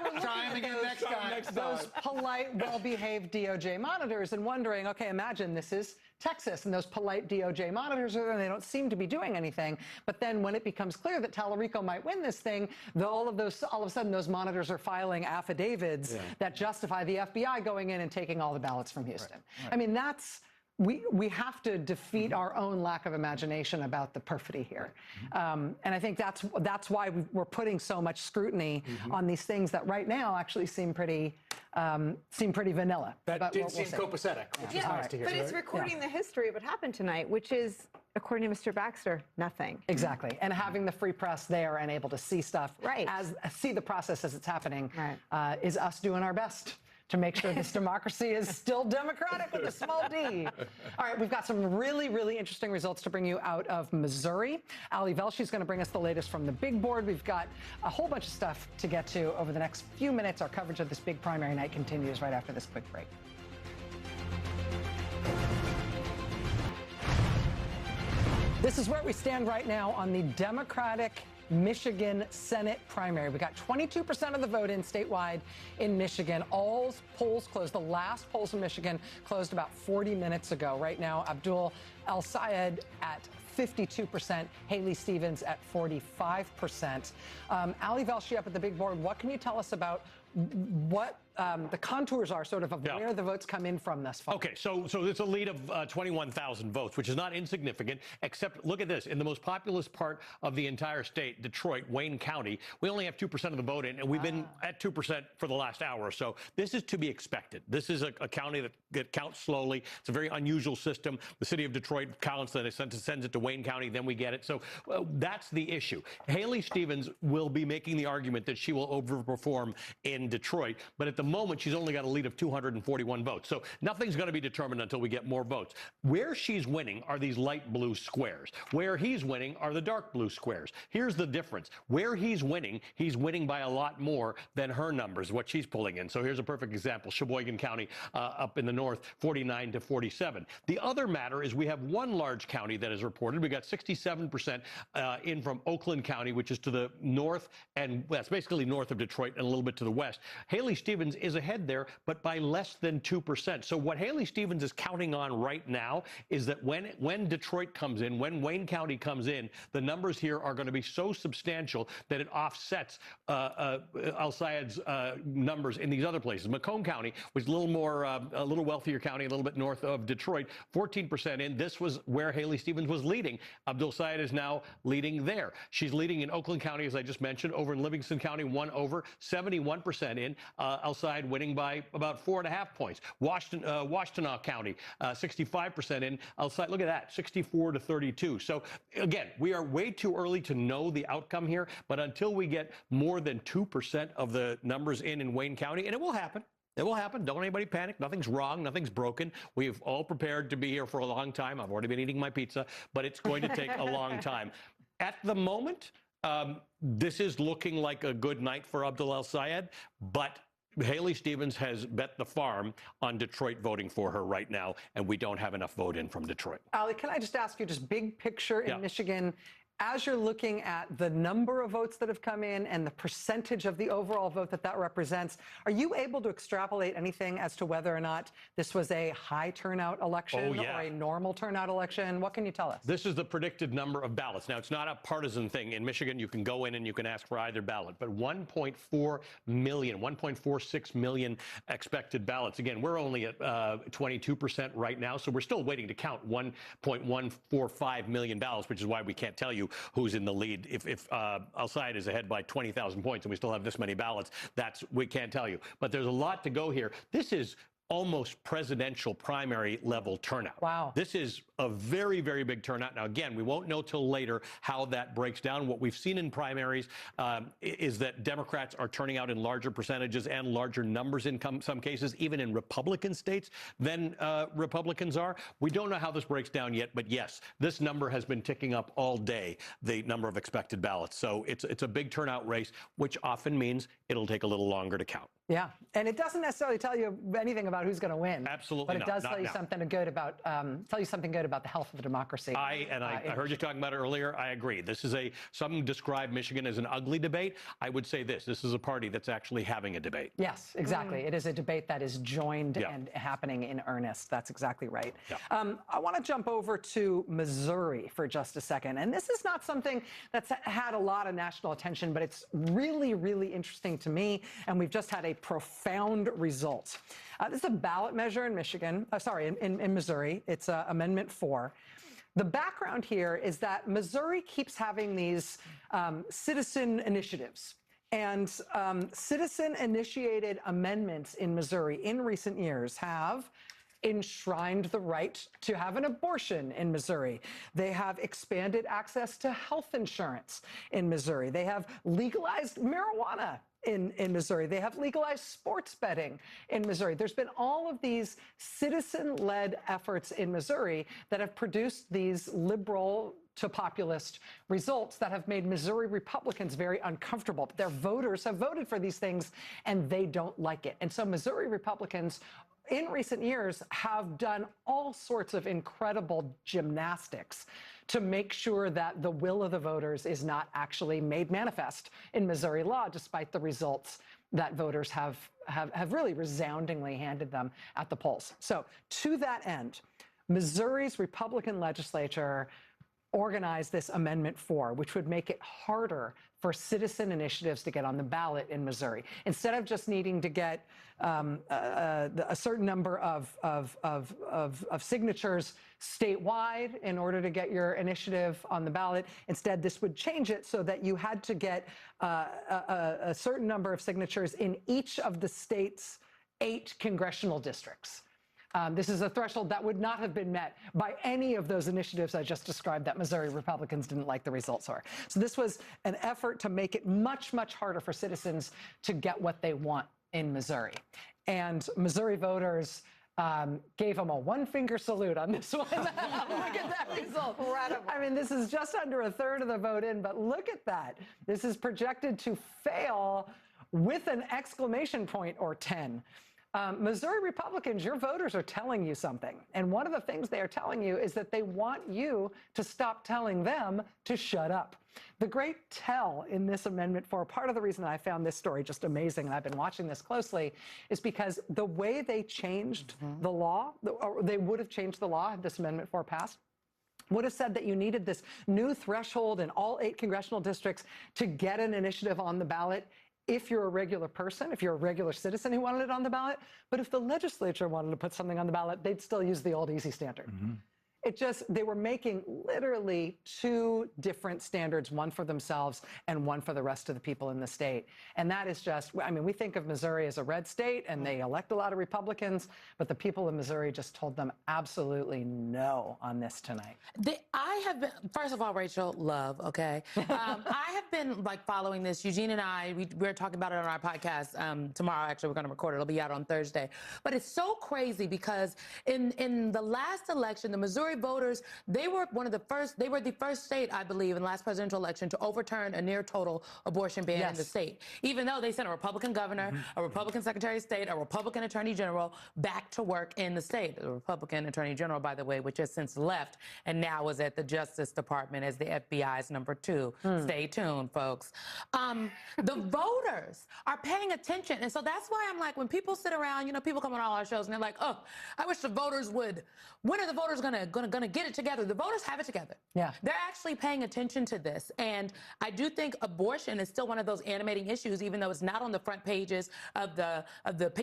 we're looking at those polite, well-behaved DOJ monitors and wondering, okay, imagine this is Texas, and those polite DOJ monitors are there, and they don't seem to be doing anything. But then when it becomes clear that Tallarico might win this thing, all of a sudden those monitors are filing affidavits that justify the FBI going in and taking all the ballots from Houston. I mean, that's we have to defeat our own lack of imagination about the perfidy here. And I think that's why we're putting so much scrutiny on these things that right now actually seem pretty vanilla. That did seem copacetic, which is nice to hear. But it's recording the history of what happened tonight, which is, according to Mr. Baxter, nothing. Exactly. And having the free press there and able to see stuff, see the process as it's happening, is us doing our best to make sure this democracy is still democratic with a small d. All right, we've got some really, really interesting results to bring you out of Missouri. Ali Velshi is going to bring us the latest from the big board. We've got a whole bunch of stuff to get to over the next few minutes. Our coverage of this big primary night continues right after this quick break. This is where we stand right now on the Democratic Michigan Senate primary. We got 22% of the vote in statewide in Michigan. All polls closed. The last polls in Michigan closed about 40 minutes ago. Right now, Abdul El-Sayed at 52%, Haley Stevens at 45%. Ali Velshi up at the big board, what can you tell us about what the contours are sort of where the votes come in from thus far? Okay, so it's a lead of 21,000 votes, which is not insignificant, except look at this. In the most populous part of the entire state, Detroit, Wayne County, we only have 2% of the vote in, and we've been at 2% for the last hour or so. This is to be expected. This is a county that counts slowly. It's a very unusual system. The city of Detroit counts, then it sends it to Wayne County, then we get it. So that's the issue. Haley Stevens will be making the argument that she will overperform in Detroit, but at the moment, she's only got a lead of 241 votes. So nothing's going to be determined until we get more votes. Where she's winning are these light blue squares. Where he's winning are the dark blue squares. Here's the difference. Where he's winning by a lot more than her numbers, what she's pulling in. So here's a perfect example. Sheboygan County up in the north, 49 to 47. The other matter is we have one large county that is reported. We got 67% in from Oakland County, which is to the north, and that's basically north of Detroit and a little bit to the west. Haley Stevens is ahead there, but by less than 2%. So what Haley Stevens is counting on right now is that when Detroit comes in, when Wayne County comes in, the numbers here are going to be so substantial that it offsets El-Sayed's numbers in these other places. Macomb County, which is a little more, a little wealthier county, a little bit north of Detroit, 14% in. This was where Haley Stevens was leading. Abdul Sayed is now leading there. She's leading in Oakland County, as I just mentioned, over in Livingston County, 71% in. El-Sayed winning by about 4.5 points. Washtenaw County, 65% in. El-Sayed, look at that, 64 to 32. So again, we are way too early to know the outcome here, but until we get more than 2% of the numbers in Wayne County, and it will happen. It will happen. Don't anybody panic. Nothing's wrong. Nothing's broken. We've all prepared to be here for a long time. I've already been eating my pizza, but it's going to take a long time. At the moment, this is looking like a good night for Abdul El-Sayed, but Haley Stevens has bet the farm on Detroit voting for her right now, and we don't have enough vote in from Detroit. Ali, can I just ask you, just big picture in Michigan, as you're looking at the number of votes that have come in and the percentage of the overall vote that represents, are you able to extrapolate anything as to whether or not this was a high turnout election or a normal turnout election? What can you tell us? This is the predicted number of ballots. Now, it's not a partisan thing. In Michigan, you can go in and you can ask for either ballot, but 1.4 million, 1.46 million expected ballots. Again, we're only at 22% right now, so we're still waiting to count 1.145 million ballots, which is why we can't tell you who's in the lead. If El-Sayed is ahead by 20,000 points and we still have this many ballots, we can't tell you. But there's a lot to go here. This is almost presidential primary level turnout. Wow. This is a very, very big turnout. Now, again, we won't know till later how that breaks down. What we've seen in primaries is that Democrats are turning out in larger percentages and larger numbers in some cases, even in Republican states, than Republicans are. We don't know how this breaks down yet, but yes, this number has been ticking up all day, the number of expected ballots. So it's a big turnout race, which often means it'll take a little longer to count. Yeah, and it doesn't necessarily tell you anything about who's going to win. Absolutely not. But it does tell you something good about the health of the democracy. I heard you talking about it earlier. I agree. This is some describe Michigan as an ugly debate. I would say this is a party that's actually having a debate. Yes, exactly. It is a debate that is joined and happening in earnest. That's exactly right. Yeah. I want to jump over to Missouri for just a second. And this is not something that's had a lot of national attention, but it's really, really interesting to me. And we've just had a a profound result. This is a ballot measure in Michigan, in Missouri. It's Amendment 4. The background here is that Missouri keeps having these citizen initiatives. And citizen-initiated amendments in Missouri in recent years have enshrined the right to have an abortion in Missouri. They have expanded access to health insurance in Missouri. They have legalized marijuana in Missouri. They have legalized sports betting in Missouri. There's been all of these citizen-led efforts in Missouri that have produced these liberal to populist results that have made Missouri Republicans very uncomfortable. Their voters have voted for these things and they don't like it. And so Missouri Republicans in recent years have done all sorts of incredible gymnastics to make sure that the will of the voters is not actually made manifest in Missouri law, despite the results that voters have really resoundingly handed them at the polls. So to that end, Missouri's Republican legislature organized this Amendment 4, which would make it harder for citizen initiatives to get on the ballot in Missouri. Instead of just needing to get a certain number of signatures statewide in order to get your initiative on the ballot, instead this would change it so that you had to get a certain number of signatures in each of the state's 8 congressional districts. This is a threshold that would not have been met by any of those initiatives I just described that Missouri Republicans didn't like the results for. So this was an effort to make it much, much harder for citizens to get what they want in Missouri. And Missouri voters gave them a one-finger salute on this one. Look at that result. Incredible. I mean, this is just under a third of the vote in, but look at that. This is projected to fail with an exclamation point or 10. Missouri Republicans, your voters are telling you something. And one of the things they are telling you is that they want you to stop telling them to shut up. The great tell in this Amendment 4, part of the reason I found this story just amazing, and I've been watching this closely, is because the way they changed the law, or they would have changed the law had this Amendment 4 passed, would have said that you needed this new threshold in all 8 congressional districts to get an initiative on the ballot if you're a regular person, if you're a regular citizen who wanted it on the ballot. But if the legislature wanted to put something on the ballot, they'd still use the old easy standard. It just, they were making literally 2 different standards, one for themselves and one for the rest of the people in the state. And that is just, I mean, we think of Missouri as a red state and they elect a lot of Republicans, but the people of Missouri just told them absolutely no on this tonight. I have been, first of all, Rachel, love, okay? I have been like following this. Eugene and I, we're talking about it on our podcast tomorrow. Actually, we're going to record it. It'll be out on Thursday. But it's so crazy because in the last election, the Missouri voters, they were the first state, I believe, in the last presidential election to overturn a near total abortion ban in the state. Even though they sent a Republican governor, a Republican Secretary of State, a Republican Attorney General back to work in the state. The Republican Attorney General, by the way, which has since left and now is at the Justice Department as the FBI's number 2. Stay tuned, folks. The voters are paying attention. And so that's why I'm like, when people sit around, you know, people come on all our shows and they're like, oh, I wish the voters would. When are the voters going to get it together? The voters have it together. Yeah. They're actually paying attention to this. And I do think abortion is still one of those animating issues, even though it's not on the front pages of the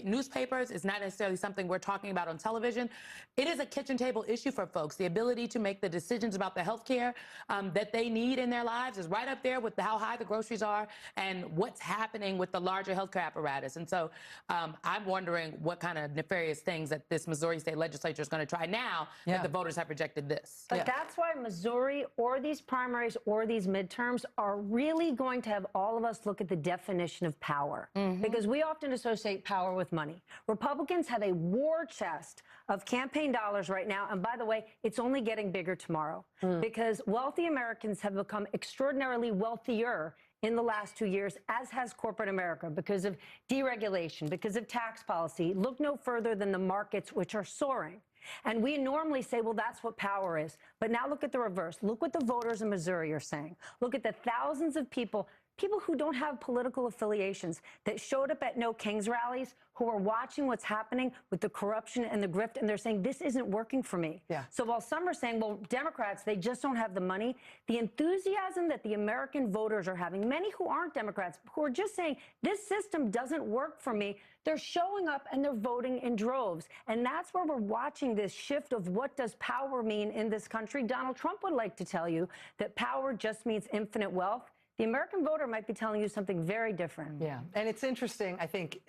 newspapers. It's not necessarily something we're talking about on television. It is a kitchen table issue for folks. The ability to make the decisions about the health care that they need in their lives is right up there with how high the groceries are and what's happening with the larger healthcare apparatus. And so I'm wondering what kind of nefarious things that this Missouri State Legislature is going to try now that the voters have rejected this. But that's why Missouri or these primaries or these midterms are really going to have all of us look at the definition of power. Because we often associate power with money. Republicans have a war chest of campaign dollars right now. And by the way, it's only getting bigger tomorrow because wealthy Americans have become extraordinarily wealthier in the last 2 years, as has corporate America, because of deregulation, because of tax policy. Look no further than the markets, which are soaring. And we normally say, well, that's what power is. But now look at the reverse. Look what the voters in Missouri are saying. Look at the thousands of people people who don't have political affiliations, that showed up at No Kings rallies, who are watching what's happening with the corruption and the grift, and they're saying, this isn't working for me. Yeah. So while some are saying, well, Democrats, they just don't have the money, the enthusiasm that the American voters are having, many who aren't Democrats, who are just saying, this system doesn't work for me, they're showing up and they're voting in droves. And that's where we're watching this shift of what does power mean in this country. Donald Trump would like to tell you that power just means infinite wealth. The American voter might be telling you something very different. Yeah, and it's interesting, I think,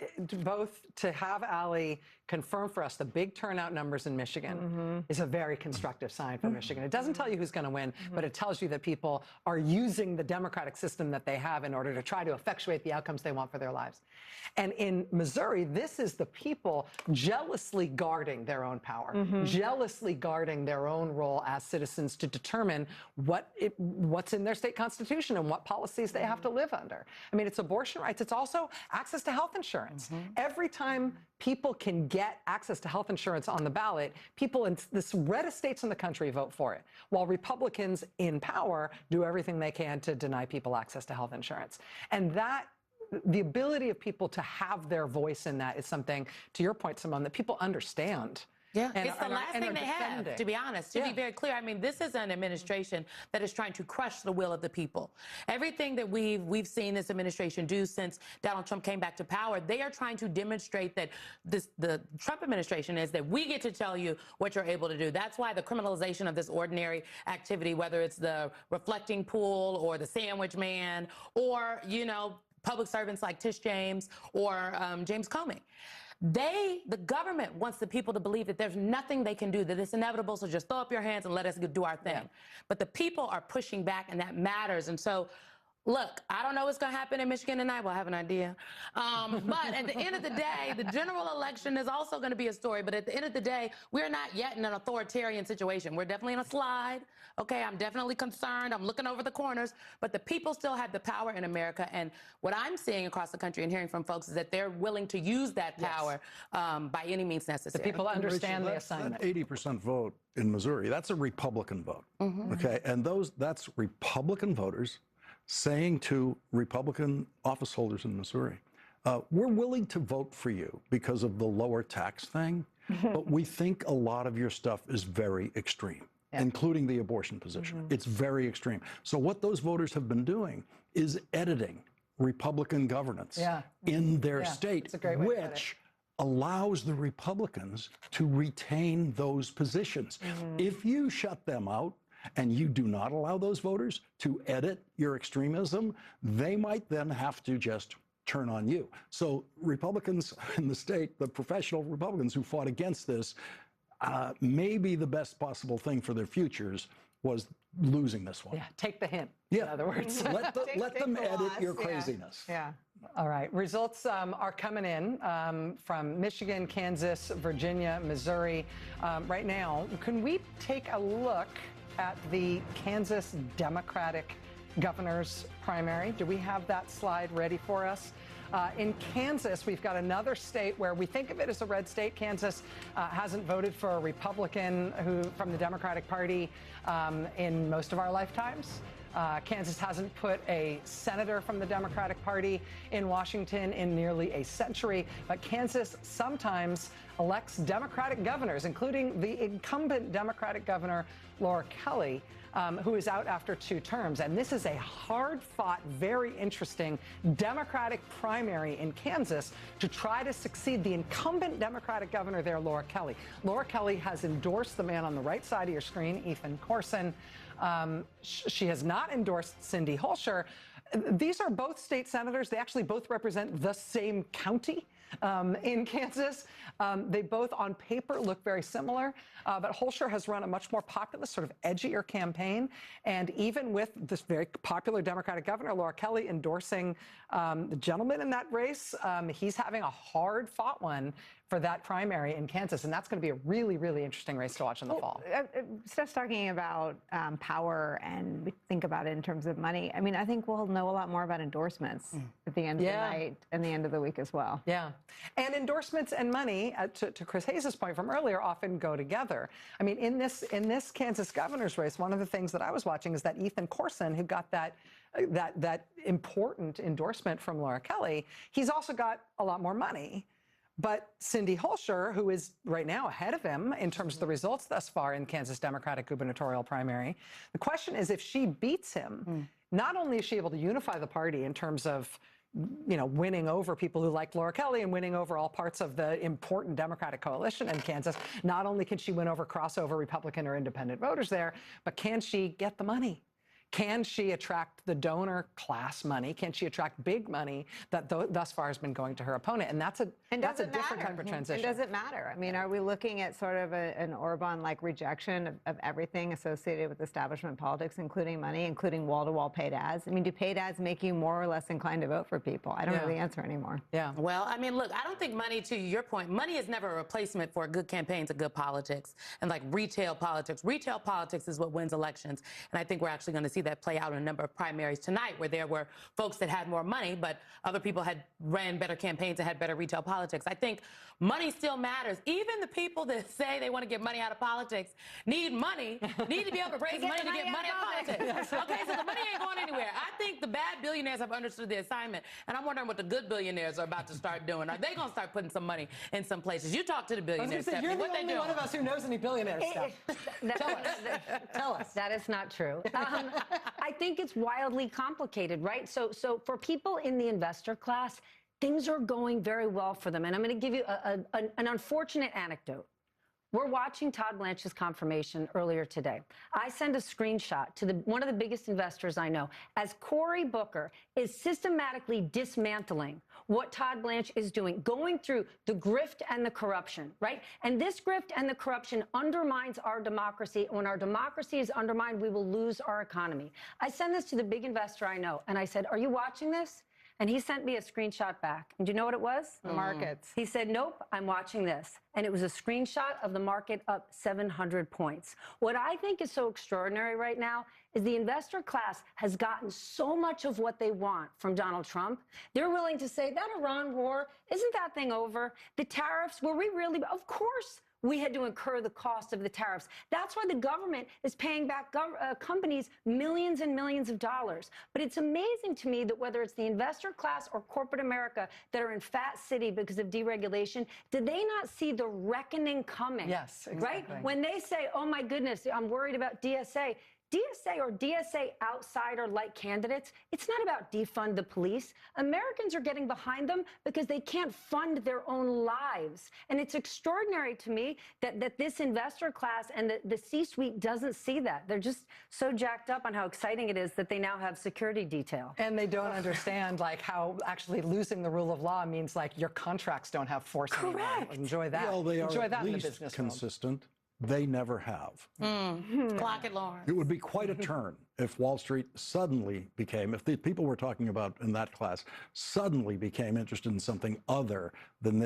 both to have Ali confirm for us the big turnout numbers in Michigan is a very constructive sign for Michigan. It doesn't tell you who's going to win, but it tells you that people are using the democratic system that they have in order to try to effectuate the outcomes they want for their lives. And in Missouri, this is the people jealously guarding their own power, jealously guarding their own role as citizens to determine what's in their state constitution and what policies they have to live under. I mean, it's abortion rights. It's also access to health insurance. Every time people can get access to health insurance on the ballot, people in the reddest states in the country vote for it, while Republicans in power do everything they can to deny people access to health insurance. And that, the ability of people to have their voice in that is something, to your point, Simone, that people understand. Yeah, it's the last thing they have, to be honest, to be very clear. I mean, this is an administration that is trying to crush the will of the people. Everything that we've seen this administration do since Donald Trump came back to power, they are trying to demonstrate that the Trump administration is that we get to tell you what you're able to do. That's why the criminalization of this ordinary activity, whether it's the reflecting pool or the sandwich man or, you know, public servants like Tish James or James Comey. The government wants the people to believe that there's nothing they can do, that it's inevitable, so just throw up your hands and let us do our thing. Yeah. But the people are pushing back, and that matters. And so, look, I don't know what's going to happen in Michigan tonight. Well, I have an idea. But at the end of the day, the general election is also going to be a story. But at the end of the day, we're not yet in an authoritarian situation. We're definitely in a slide. Okay, I'm definitely concerned. I'm looking over the corners. But the people still have the power in America. And what I'm seeing across the country and hearing from folks is that they're willing to use that power by any means necessary. The people understand the assignment. That 80% vote in Missouri, that's a Republican vote. Okay, and that's Republican voters saying to Republican office holders in Missouri, we're willing to vote for you because of the lower tax thing, but we think a lot of your stuff is very extreme, including the abortion position. It's very extreme. So what those voters have been doing is editing Republican governance in their state, which allows the Republicans to retain those positions. If you shut them out, and you do not allow those voters to edit your extremism, they might then have to just turn on you. So Republicans in the state, the professional Republicans who fought against this, maybe the best possible thing for their futures was losing this one. Yeah, take the hint, in other words. let them edit your craziness. Yeah. All right, results are coming in from Michigan, Kansas, Virginia, Missouri. Right now, can we take a look at the Kansas Democratic governor's primary? Do we have that slide ready for us? In Kansas, we've got another state where we think of it as a red state. Kansas hasn't voted for a Republican from the Democratic Party in most of our lifetimes. Kansas hasn't put a senator from the Democratic Party in Washington in nearly a century, but Kansas sometimes elects Democratic governors, including the incumbent Democratic governor, Laura Kelly, who is out after 2 terms. And this is a hard-fought, very interesting Democratic primary in Kansas to try to succeed the incumbent Democratic governor there, Laura Kelly. Laura Kelly has endorsed the man on the right side of your screen, Ethan Corson. She has not endorsed Cindy Holscher. These are both state senators. They actually both represent the same county in Kansas. They both on paper look very similar, but Holscher has run a much more populist, sort of edgier campaign. And even with this very popular Democratic governor, Laura Kelly, endorsing the gentleman in that race, he's having a hard-fought one for that primary in Kansas, and that's going to be a really, really interesting race to watch in the fall. Steph's talking about power, and we think about it in terms of money. I mean, I think we'll know a lot more about endorsements at the end of the night and the end of the week as well. Yeah. And endorsements and money, to Chris Hayes' point from earlier, often go together. I mean, in this Kansas governor's race, one of the things that I was watching is that Ethan Corson, who got that important endorsement from Laura Kelly, he's also got a lot more money. But Cindy Holscher, who is right now ahead of him in terms of the results thus far in Kansas Democratic gubernatorial primary, the question is if she beats him, not only is she able to unify the party in terms of winning over people who like Laura Kelly and winning over all parts of the important Democratic coalition in Kansas, not only can she win over crossover Republican or independent voters there, but can she get the money? Can she attract the donor class money? Can she attract big money that thus far has been going to her opponent? And that's a different type of transition. And does it matter? I mean, are we looking at sort of an Orban-like rejection of everything associated with establishment politics, including money, including wall-to-wall paid ads? I mean, do paid ads make you more or less inclined to vote for people? I don't know the answer anymore. Yeah. Well, I mean, look, I don't think money, to your point, money is never a replacement for good campaigns and good politics and like retail politics. Retail politics is what wins elections. And I think we're actually going to see that play out in a number of primaries tonight, where there were folks that had more money, but other people had ran better campaigns and had better retail politics. I think money still matters. Even the people that say they want to get money out of politics need money, need to be able to raise money to get money out of politics. Okay, so the money ain't going anywhere. I think the bad billionaires have understood the assignment, and I'm wondering what the good billionaires are about to start doing. Are they going to start putting some money in some places? You talk to the billionaires, Stephanie. You're what the only one of us who knows any billionaire stuff. Tell us. That is not true. I think it's wildly complicated, right? So for people in the investor class, things are going very well for them. And I'm going to give you an unfortunate anecdote. We're watching Todd Blanche's confirmation earlier today. I send a screenshot to one of the biggest investors I know as Cory Booker is systematically dismantling what Todd Blanche is doing, going through the grift and the corruption, right? And this grift and the corruption undermines our democracy. When our democracy is undermined, we will lose our economy. I send this to the big investor I know, and I said, "Are you watching this?" And he sent me a screenshot back. And do you know what it was? The markets. He said, "Nope, I'm watching this." And it was a screenshot of the market up 700 points. What I think is so extraordinary right now is the investor class has gotten so much of what they want from Donald Trump. They're willing to say, that Iran war, isn't that thing over? The tariffs, were we really? Of course. We had to incur the cost of the tariffs. That's why the government is paying back companies millions and millions of dollars. But it's amazing to me that whether it's the investor class or corporate America that are in fat city because of deregulation, did they not see the reckoning coming? Yes, exactly. Right? When they say, oh my goodness, I'm worried about DSA. DSA or DSA outsider-like candidates, it's not about defund the police. Americans are getting behind them because they can't fund their own lives. And it's extraordinary to me that this investor class and the C-suite doesn't see that. They're just so jacked up on how exciting it is that they now have security detail. And they don't understand like how actually losing the rule of law means like your contracts don't have force anymore. Correct. Enjoy that. Well, they are Enjoy that at in the least business world. consistent. They never have. Clock it, Lawrence. It would be quite a turn if Wall Street suddenly became, if the people we're talking about in that class suddenly became interested in something other than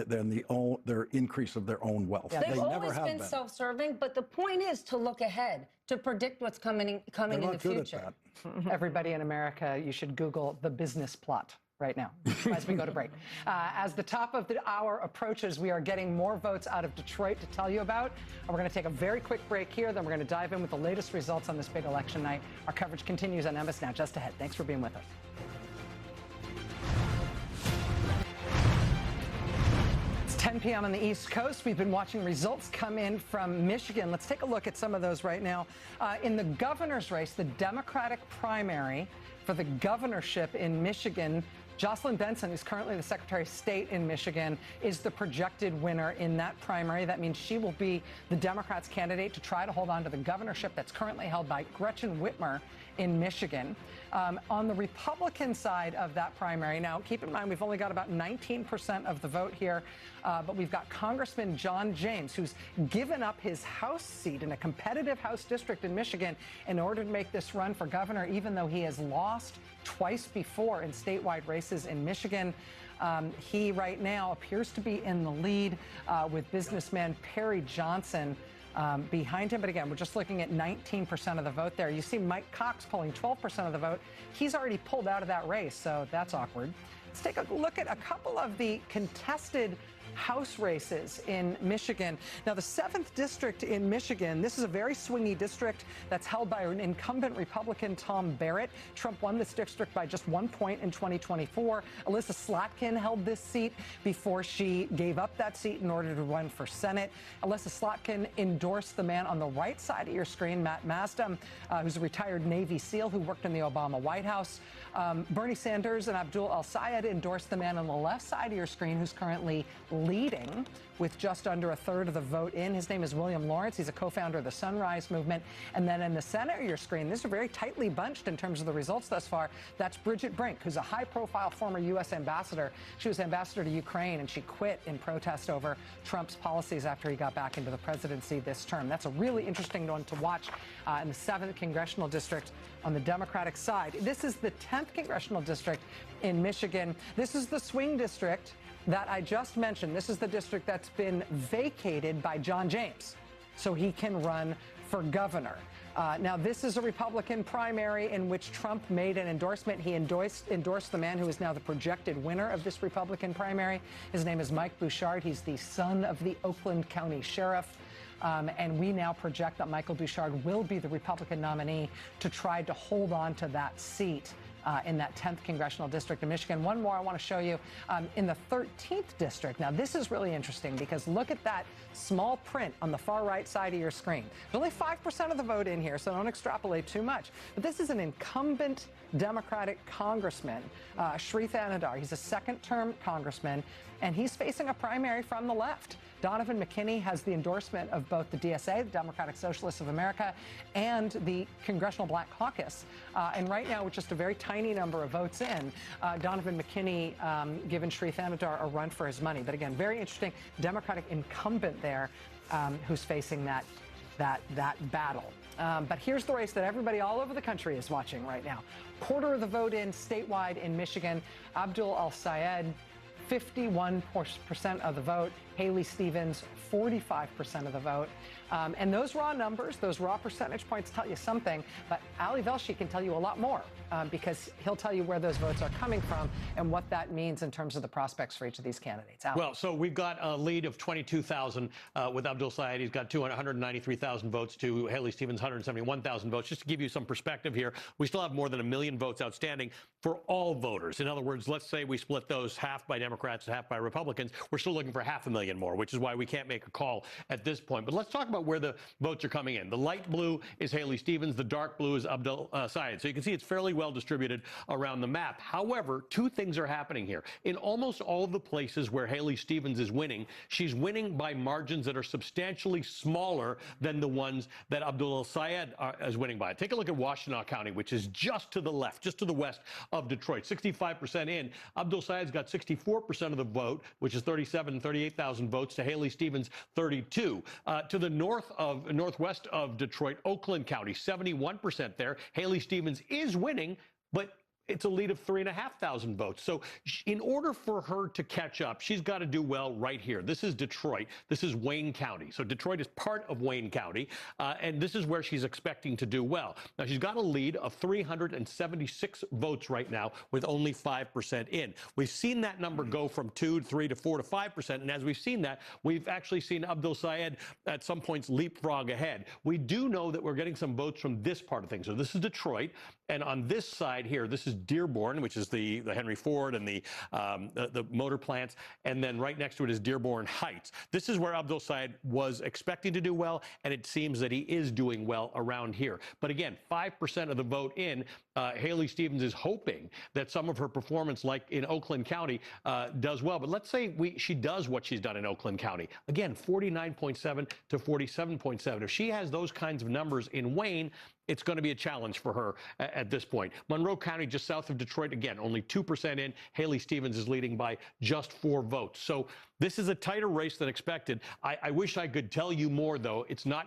their increase of their own wealth. They've They never always have been self-serving, but the point is to look ahead, to predict what's coming in the future. Everybody in America, you should Google the business plot right now as we go to break. As the top of the hour approaches, we are getting more votes out of Detroit to tell you about. And we're going to take a very quick break here. Then we're going to dive in with the latest results on this big election night. Our coverage continues on MS Now just ahead. Thanks for being with us. It's 10 p.m. on the East Coast. We've been watching results come in from Michigan. Let's take a look at some of those right now. In the governor's race, the Democratic primary for the governorship in Michigan, Jocelyn Benson, who's currently the Secretary of State in Michigan, is the projected winner in that primary. That means she will be the Democrats' candidate to try to hold on to the governorship that's currently held by Gretchen Whitmer in Michigan. On the Republican side of that primary, now keep in mind we've only got about 19% of the vote here, but we've got Congressman John James, who's given up his House seat in a competitive House district in Michigan in order to make this run for governor, even though he has lost twice before in statewide races in Michigan. He right now appears to be in the lead with businessman Perry Johnson behind him. But again, we're just looking at 19% of the vote there. You see Mike Cox polling 12% of the vote. He's already pulled out of that race, so that's awkward. Let's take a look at a couple of the contested House races in Michigan. Now, the 7th district in Michigan, this is a very swingy district that's held by an incumbent Republican, Tom Barrett. Trump won this district by just 1 point in 2024. Alyssa Slotkin held this seat before she gave up that seat in order to run for Senate. Alyssa Slotkin endorsed the man on the right side of your screen, Matt Masdam, who's a retired Navy SEAL who worked in the Obama White House. Bernie Sanders and Abdul El-Sayed endorsed the man on the left side of your screen who's currently leading with just under a third of the vote in. His name is William Lawrence. He's a co-founder of the Sunrise Movement. And then in the center of your screen, these are very tightly bunched in terms of the results thus far. That's Bridget Brink, who's a high-profile former U.S. ambassador. She was ambassador to Ukraine, and she quit in protest over Trump's policies after he got back into the presidency this term. That's a really interesting one to watch in the 7th Congressional District on the Democratic side. This is the 10th Congressional District in Michigan. This is the swing district that I just mentioned. This is the district that's been vacated by John James, so he can run for governor. Now, this is a Republican primary in which Trump made an endorsement. He endorsed the man who is now the projected winner of this Republican primary. His name is Mike Bouchard. He's the son of the Oakland County Sheriff. And we now project that Michael Bouchard will be the Republican nominee to try to hold on to that seat in that 10th Congressional District in Michigan. One more I want to show you in the 13th District. Now, this is really interesting because look at that small print on the far right side of your screen. There's only 5% of the vote in here, so don't extrapolate too much. But this is an incumbent Democratic congressman, Shree Thanedar. He's a second-term congressman, and he's facing a primary from the left. Donovan McKinney has the endorsement of both the DSA, the Democratic Socialists of America, and the Congressional Black Caucus. And right now, with just a very tiny number of votes in, Donovan McKinney given Shree Thanedar a run for his money. But again, very interesting Democratic incumbent there who's facing that battle. But here's the race that everybody all over the country is watching right now. Quarter of the vote in statewide in Michigan, Abdul El-Sayed, 51% of the vote. Haley Stevens, 45% of the vote. And those raw numbers, those raw percentage points tell you something, but Ali Velshi can tell you a lot more because he'll tell you where those votes are coming from and what that means in terms of the prospects for each of these candidates. Ali. Well, so we've got a lead of 22,000 with Abdul Sayed. He's got 193,000 votes to Haley Stevens, 171,000 votes. Just to give you some perspective here, we still have more than 1 million votes outstanding for all voters. In other words, let's say we split those half by Democrats and half by Republicans. We're still looking for 500,000 more, which is why we can't make a call at this point. But let's talk about where the votes are coming in. The light blue is Haley Stevens. The dark blue is Abdul Sayed. So you can see it's fairly well distributed around the map. However, two things are happening here. In almost all of the places where Haley Stevens is winning, she's winning by margins that are substantially smaller than the ones that Abdul Sayed is winning by. Take a look at Washtenaw County, which is just to the left, just to the west of Detroit. 65% in. Abdul Sayed's got 64% of the vote, which is 38,000 votes, to Haley Stevens, 32. To the northwest of Detroit, Oakland County, 71% there. Haley Stevens is winning, but it's a lead of 3,500 votes. So in order for her to catch up, she's got to do well right here. This is Detroit. This is Wayne County. So Detroit is part of Wayne County, and this is where she's expecting to do well. Now, she's got a lead of 376 votes right now with only 5% in. We've seen that number go from 2 to 3 to 4 to 5%, and as we've seen that, we've actually seen Abdul Sayed at some points leapfrog ahead. We do know that we're getting some votes from this part of things. So this is Detroit, and on this side here, this is Dearborn, which is the Henry Ford and the motor plants, and then right next to it is Dearborn Heights. This is where Abdul Sayed was expecting to do well, and it seems that he is doing well around here. But again, 5% of the vote in, Haley Stevens is hoping that some of her performance, like in Oakland County, does well. But let's say she does what she's done in Oakland County. Again, 49.7 to 47.7. If she has those kinds of numbers in Wayne, it's going to be a challenge for her at this point. Monroe County, just south of Detroit, again, only 2% in. Haley Stevens is leading by just 4 votes. So This is a tighter race than expected. I wish I could tell you more, though.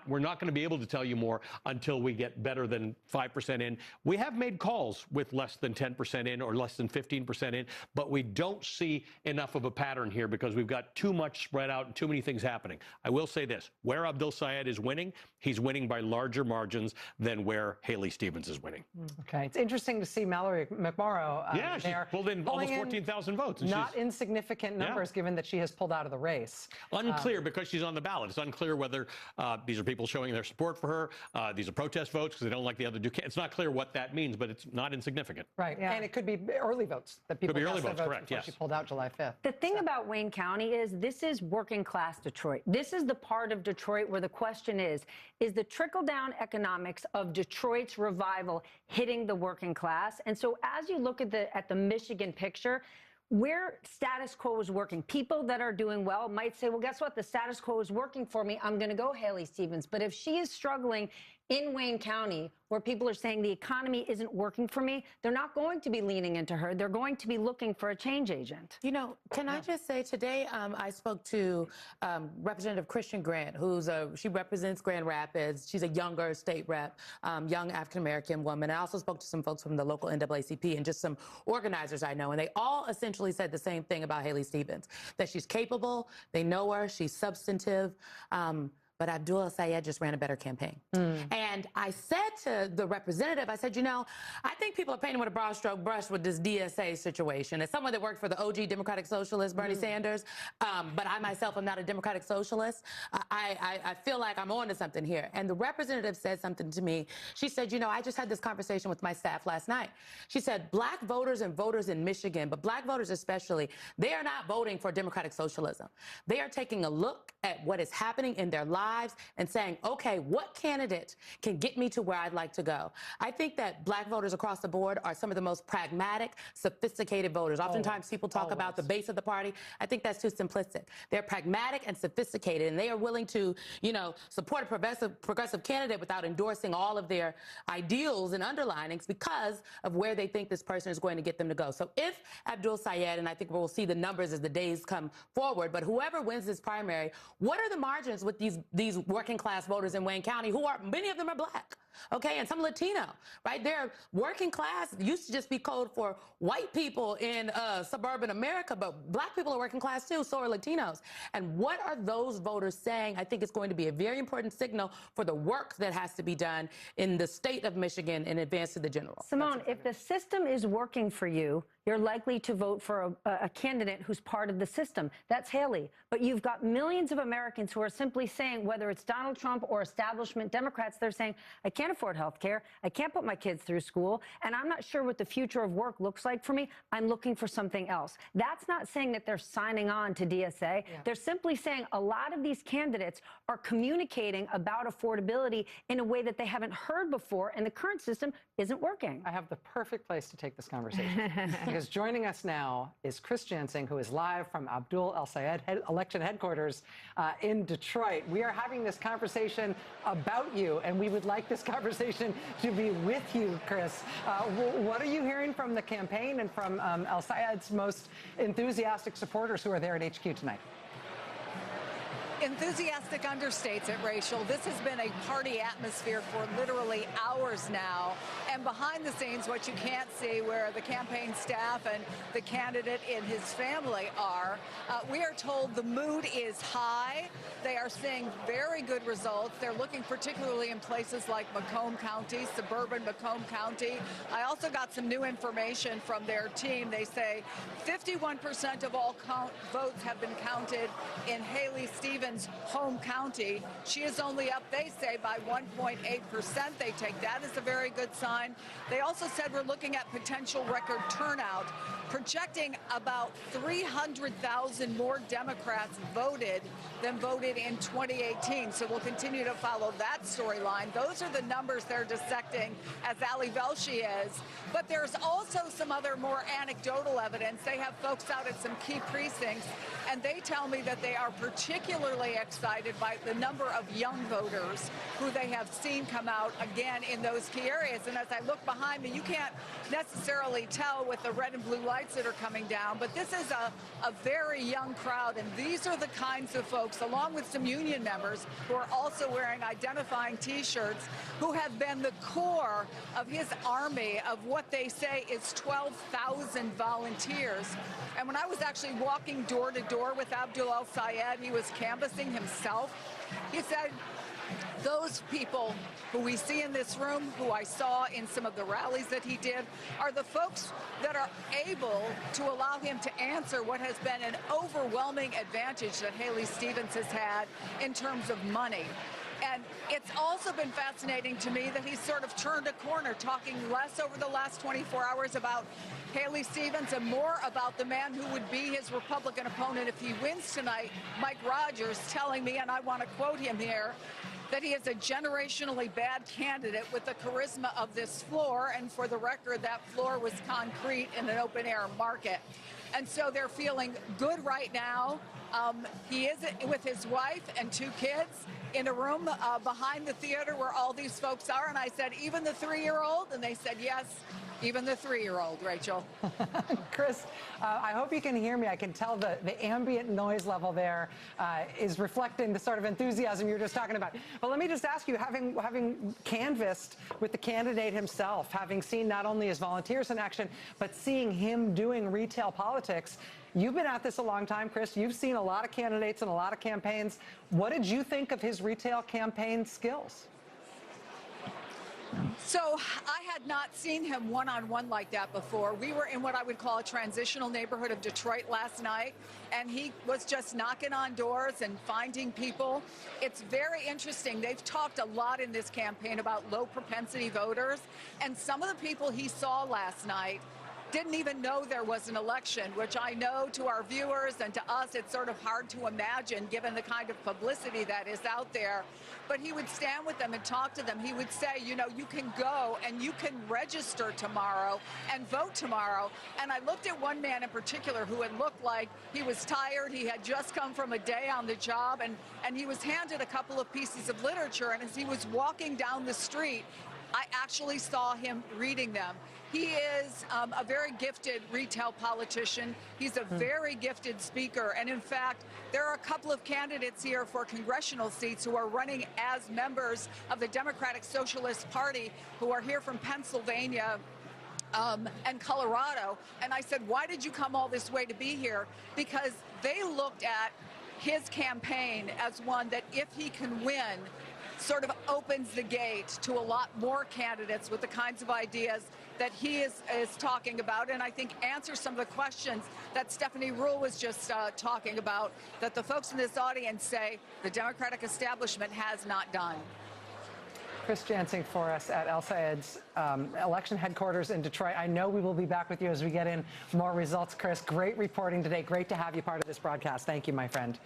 We're not going to be able to tell you more until we get better than 5% in. We have made calls with less than 10% in or less than 15% in, but we don't see enough of a pattern here because we've got too much spread out and too many things happening. I will say this, where Abdul Sayed is winning, he's winning by larger margins than where Haley Stevens is winning. Okay, it's interesting to see Mallory McMorrow. Yeah, she's pulled in almost 14,000 votes. And not insignificant numbers, given that she has pulled out of the race. Unclear because she's on the ballot. It's unclear whether these are people showing their support for her. These are protest votes because they don't like the other Duquesne. It's not clear what that means, but it's not insignificant. Right, and it could be early votes that people could be early cast votes, their correct? before Yes. she pulled out July 5th. The thing about Wayne County is this is working class Detroit. This is the part of Detroit where the question is the trickle-down economics of Detroit's revival hitting the working class? And so as you look at the Michigan picture, where status quo is working, people that are doing well might say, well, guess what? The status quo is working for me. I'm going to go Haley Stevens. But if she is struggling in Wayne County, where people are saying the economy isn't working for me, they're not going to be leaning into her. They're going to be looking for a change agent. You know, can I just say today I spoke to Representative Christian Grant, she represents Grand Rapids. She's a younger state rep, young African-American woman. I also spoke to some folks from the local NAACP and just some organizers I know, and they all essentially said the same thing about Haley Stevens, that she's capable, they know her, she's substantive, but Abdul Sayed just ran a better campaign. And I said to the representative, I said, you know, I think people are painting with a broad stroke brush with this DSA situation. As someone that worked for the OG Democratic Socialist, Bernie Sanders, but I myself am not a Democratic Socialist, I feel like I'm on to something here. And the representative said something to me. She said, you know, I just had this conversation with my staff last night. She said, black voters and voters in Michigan, but black voters especially, they are not voting for Democratic socialism. They are taking a look at what is happening in their lives and saying, okay, what candidate can get me to where I'd like to go? I think that black voters across the board are some of the most pragmatic, sophisticated voters. Oftentimes people talk about the base of the party. I think that's too simplistic. They're pragmatic and sophisticated, and they are willing to, you know, support a progressive candidate without endorsing all of their ideals and underlinings because of where they think this person is going to get them to go. So if Abdul Sayed, and I think we'll see the numbers as the days come forward, but whoever wins this primary, what are the margins with these working class voters in Wayne County who are, many of them are black, okay, and some Latino, right? They're working class, used to just be code for white people in suburban America, but black people are working class too, so are Latinos. And what are those voters saying? I think it's going to be a very important signal for the work that has to be done in the state of Michigan in advance to the general. Simone, if the system is working for you, you're likely to vote for a candidate who's part of the system. That's Haley. But you've got millions of Americans who are simply saying, whether it's Donald Trump or establishment Democrats, they're saying, I can't afford health care, I can't put my kids through school, and I'm not sure what the future of work looks like for me. I'm looking for something else. That's not saying that they're signing on to DSA. They're simply saying a lot of these candidates are communicating about affordability in a way that they haven't heard before, and the current system isn't working. I have the perfect place to take this conversation. Because joining us now is Chris Jansing, who is live from Abdul El-Sayed election headquarters in Detroit. We are having this conversation about you, and we would like this conversation to be with you, Chris. What are you hearing from the campaign and from El-Sayed's most enthusiastic supporters who are there at HQ tonight? Enthusiastic understates it, Rachel. This has been a party atmosphere for literally hours now. And behind the scenes, what you can't see, where the campaign staff and the candidate and his family are, we are told the mood is high. They are seeing very good results. They're looking particularly in places like Macomb County, suburban Macomb County. I also got some new information from their team. They say 51% of all votes have been counted in Haley Stevens' home county. She is only up, they say, by 1.8%. They take that as a very good sign. They also said we're looking at potential record turnout, projecting about 300,000 more Democrats voted than voted in 2018. So we'll continue to follow that storyline. Those are the numbers they're dissecting as Ali Velshi is. But there's also some other more anecdotal evidence. They have folks out at some key precincts, and they tell me that they are particularly excited by the number of young voters who they have seen come out again in those key areas. And as I I look behind me, you can't necessarily tell with the red and blue lights that are coming down, but this is a very young crowd, and these are the kinds of folks, along with some union members who are also wearing identifying T-shirts, who have been the core of his army of what they say is 12,000 volunteers. And when I was actually walking door to door with Abdul El-Sayed, he was canvassing himself, he said, those people who we see in this room, who I saw in some of the rallies that he did, are the folks that are able to allow him to answer what has been an overwhelming advantage that Haley Stevens has had in terms of money. And it's also been fascinating to me that he's sort of turned a corner, talking less over the last 24 hours about Haley Stevens and more about the man who would be his Republican opponent if he wins tonight, Mike Rogers, telling me, and I want to quote him here, that he is a generationally bad candidate with the charisma of this floor. And for the record, that floor was concrete in an open-air market. And so they're feeling good right now. He is with his wife and 2 kids in a room behind the theater where all these folks are. And I said, even the 3-year-old? And they said, yes, even the 3-year-old, Rachel. Chris, I hope you can hear me. I can tell the ambient noise level there is reflecting the sort of enthusiasm you were just talking about. But let me just ask you, having canvassed with the candidate himself, having seen not only his volunteers in action, but seeing him doing retail politics, you've been at this a long time, Chris. You've seen a lot of candidates and a lot of campaigns. What did you think of his retail campaign skills? So I had not seen him one-on-one like that before. We were in what I would call a transitional neighborhood of Detroit last night, and he was just knocking on doors and finding people. It's very interesting. They've talked a lot in this campaign about low propensity voters, and some of the people he saw last night didn't even know there was an election, which I know to our viewers and to us, it's sort of hard to imagine given the kind of publicity that is out there. But he would stand with them and talk to them. He would say, you know, you can go and you can register tomorrow and vote tomorrow. And I looked at one man in particular who had looked like he was tired. He had just come from a day on the job, and he was handed a couple of pieces of literature. And as he was walking down the street, I actually saw him reading them. He is a very gifted retail politician. He's a very gifted speaker. And in fact, there are a couple of candidates here for congressional seats who are running as members of the Democratic Socialist Party who are here from Pennsylvania and Colorado. And I said, why did you come all this way to be here? Because they looked at his campaign as one that if he can win, sort of opens the gate to a lot more candidates with the kinds of ideas that he is talking about, and I think answers some of the questions that Stephanie Ruhle was just talking about, that the folks in this audience say the Democratic establishment has not done. Chris Jansing for us at El-Sayed's election headquarters in Detroit. I know we will be back with you as we get in more results. Chris, great reporting today. Great to have you part of this broadcast. Thank you, my friend.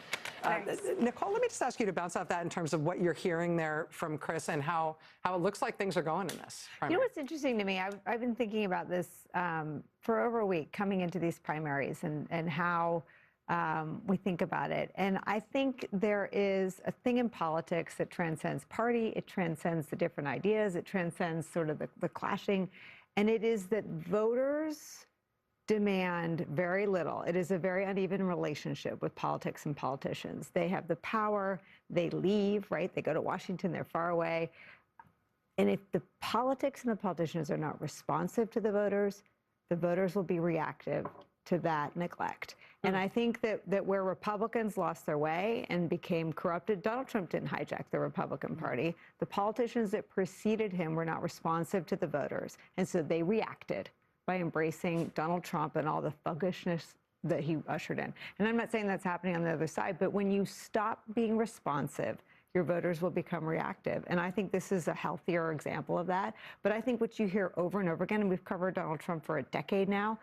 Nicole, let me just ask you to bounce off that in terms of what you're hearing there from Chris and how it looks like things are going in this primary. You know what's interesting to me? I've been thinking about this for over a week coming into these primaries and how we think about it. And I think there is a thing in politics that transcends party, it transcends the different ideas, it transcends sort of the clashing, and it is that voters demand very little. It is a very uneven relationship with politics and politicians. They have the power, they leave, right? They go to Washington, they're far away. And if the politics and the politicians are not responsive to the voters will be reactive to that neglect. And I think that where Republicans lost their way and became corrupted, Donald Trump didn't hijack the Republican Party. The politicians that preceded him were not responsive to the voters. And so they reacted by embracing Donald Trump and all the thuggishness that he ushered in. And I'm not saying that's happening on the other side, but when you stop being responsive, your voters will become reactive. And I think this is a healthier example of that. But I think what you hear over and over again, and we've covered Donald Trump for a decade now,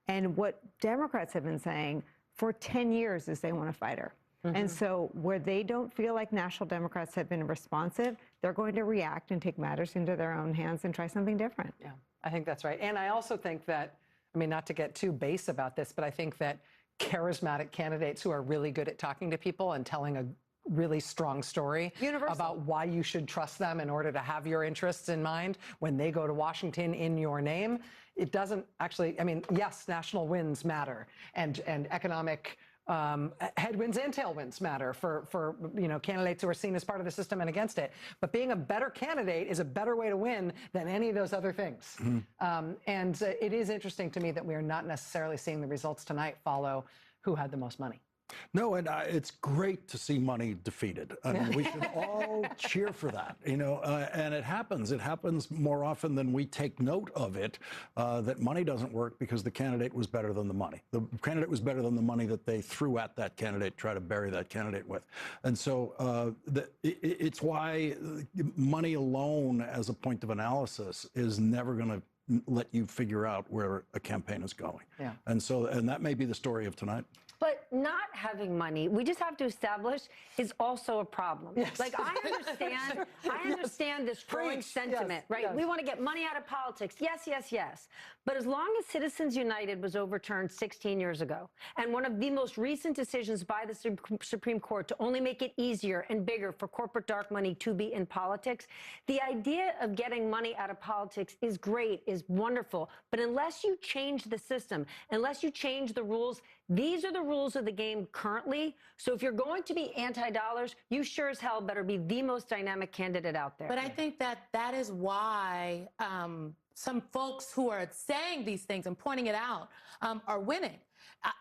and what Democrats have been saying for 10 years is they want a fighter. And so where they don't feel like national Democrats have been responsive, they're going to react and take matters into their own hands and try something different. Yeah, I think that's right. And I also think that, I mean, not to get too base about this, but I think that charismatic candidates who are really good at talking to people and telling a really strong story about why you should trust them in order to have your interests in mind when they go to Washington in your name. It doesn't actually, I mean, yes, national wins matter and economic headwinds and tailwinds matter for candidates who are seen as part of the system and against it. But being a better candidate is a better way to win than any of those other things. And it is interesting to me that we are not necessarily seeing the results tonight follow who had the most money. No, and it's great to see money defeated. I mean, we should all cheer for that, and it happens. It happens more often than we take note of it, that money doesn't work because the candidate was better than the money. The candidate was better than the money that they threw at that candidate, try to bury that candidate with. And so it's why money alone as a point of analysis is never going to let you figure out where a campaign is going. Yeah. And that may be the story of tonight. But not having money, we just have to establish, is also a problem. Yes. Like, I understand this growing sentiment, right? Yes. We want to get money out of politics. Yes, yes, yes. But as long as Citizens United was overturned 16 years ago, and one of the most recent decisions by the Supreme Court to only make it easier and bigger for corporate dark money to be in politics, the idea of getting money out of politics is great, is wonderful. But unless you change the system, unless you change the rules, these are the rules of the game currently. So if you're going to be anti-dollars, you sure as hell better be the most dynamic candidate out there. But I think that is why some folks who are saying these things and pointing it out are winning.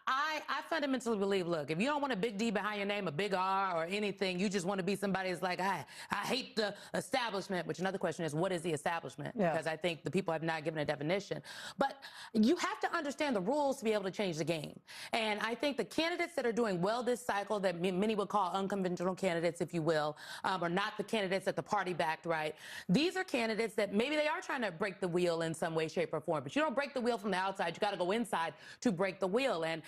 I fundamentally believe, look, if you don't want a big D behind your name, a big R or anything, you just want to be somebody that's like, I hate the establishment, which another question is, what is the establishment? Yeah. Because I think the people have not given a definition. But you have to understand the rules to be able to change the game. And I think the candidates that are doing well this cycle, that many would call unconventional candidates, if you will, are not the candidates that the party backed, right? These are candidates that maybe they are trying to break the wheel in some way, shape, or form. But you don't break the wheel from the outside. You got to go inside to break the wheel. And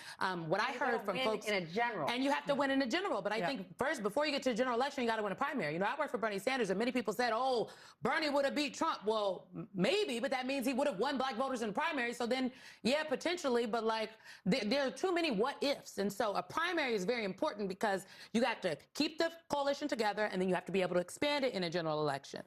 what I heard from folks in a general, and you have to win in a general. But I think first, before you get to the general election, you got to win a primary. I worked for Bernie Sanders, and many people said, "Oh, Bernie would have beat Trump." Well, maybe, but that means he would have won black voters in the primary. So then, yeah, potentially. But like, there are too many what ifs, and so a primary is very important because you got to keep the coalition together, and then you have to be able to expand it in a general election.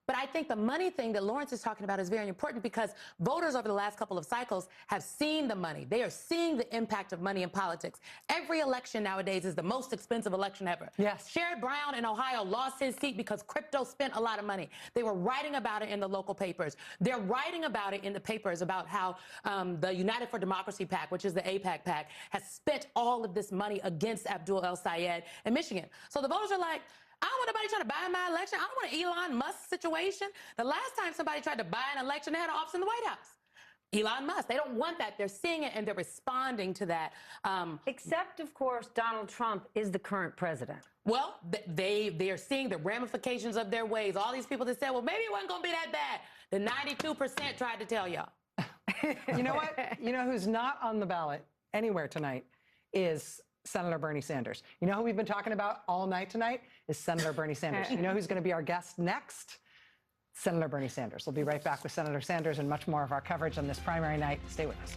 But I think the money thing that Lawrence is talking about is very important because voters over the last couple of cycles have seen the money. They are seeing the impact of money in politics. Every election nowadays is the most expensive election ever. Yes. Sherrod Brown in Ohio lost his seat because crypto spent a lot of money. They were writing about it in the local papers. They're writing about it in the papers about how the United for Democracy PAC, which is the AIPAC PAC, has spent all of this money against Abdul El-Sayed in Michigan. So the voters are like, I don't want nobody trying to buy my election. I don't want an Elon Musk situation. The last time somebody tried to buy an election, they had an office in the White House. Elon Musk. They don't want that. They're seeing it and they're responding to that. Except, of course, Donald Trump is the current president. Well, they are seeing the ramifications of their ways. All these people that said, well, maybe it wasn't going to be that bad. The 92% tried to tell y'all. You know what? You know who's not on the ballot anywhere tonight is Senator Bernie Sanders. You know who we've been talking about all night tonight is Senator Bernie Sanders. You know who's going to be our guest next? Senator Bernie Sanders. We'll be right back with Senator Sanders and much more of our coverage on this primary night. Stay with us.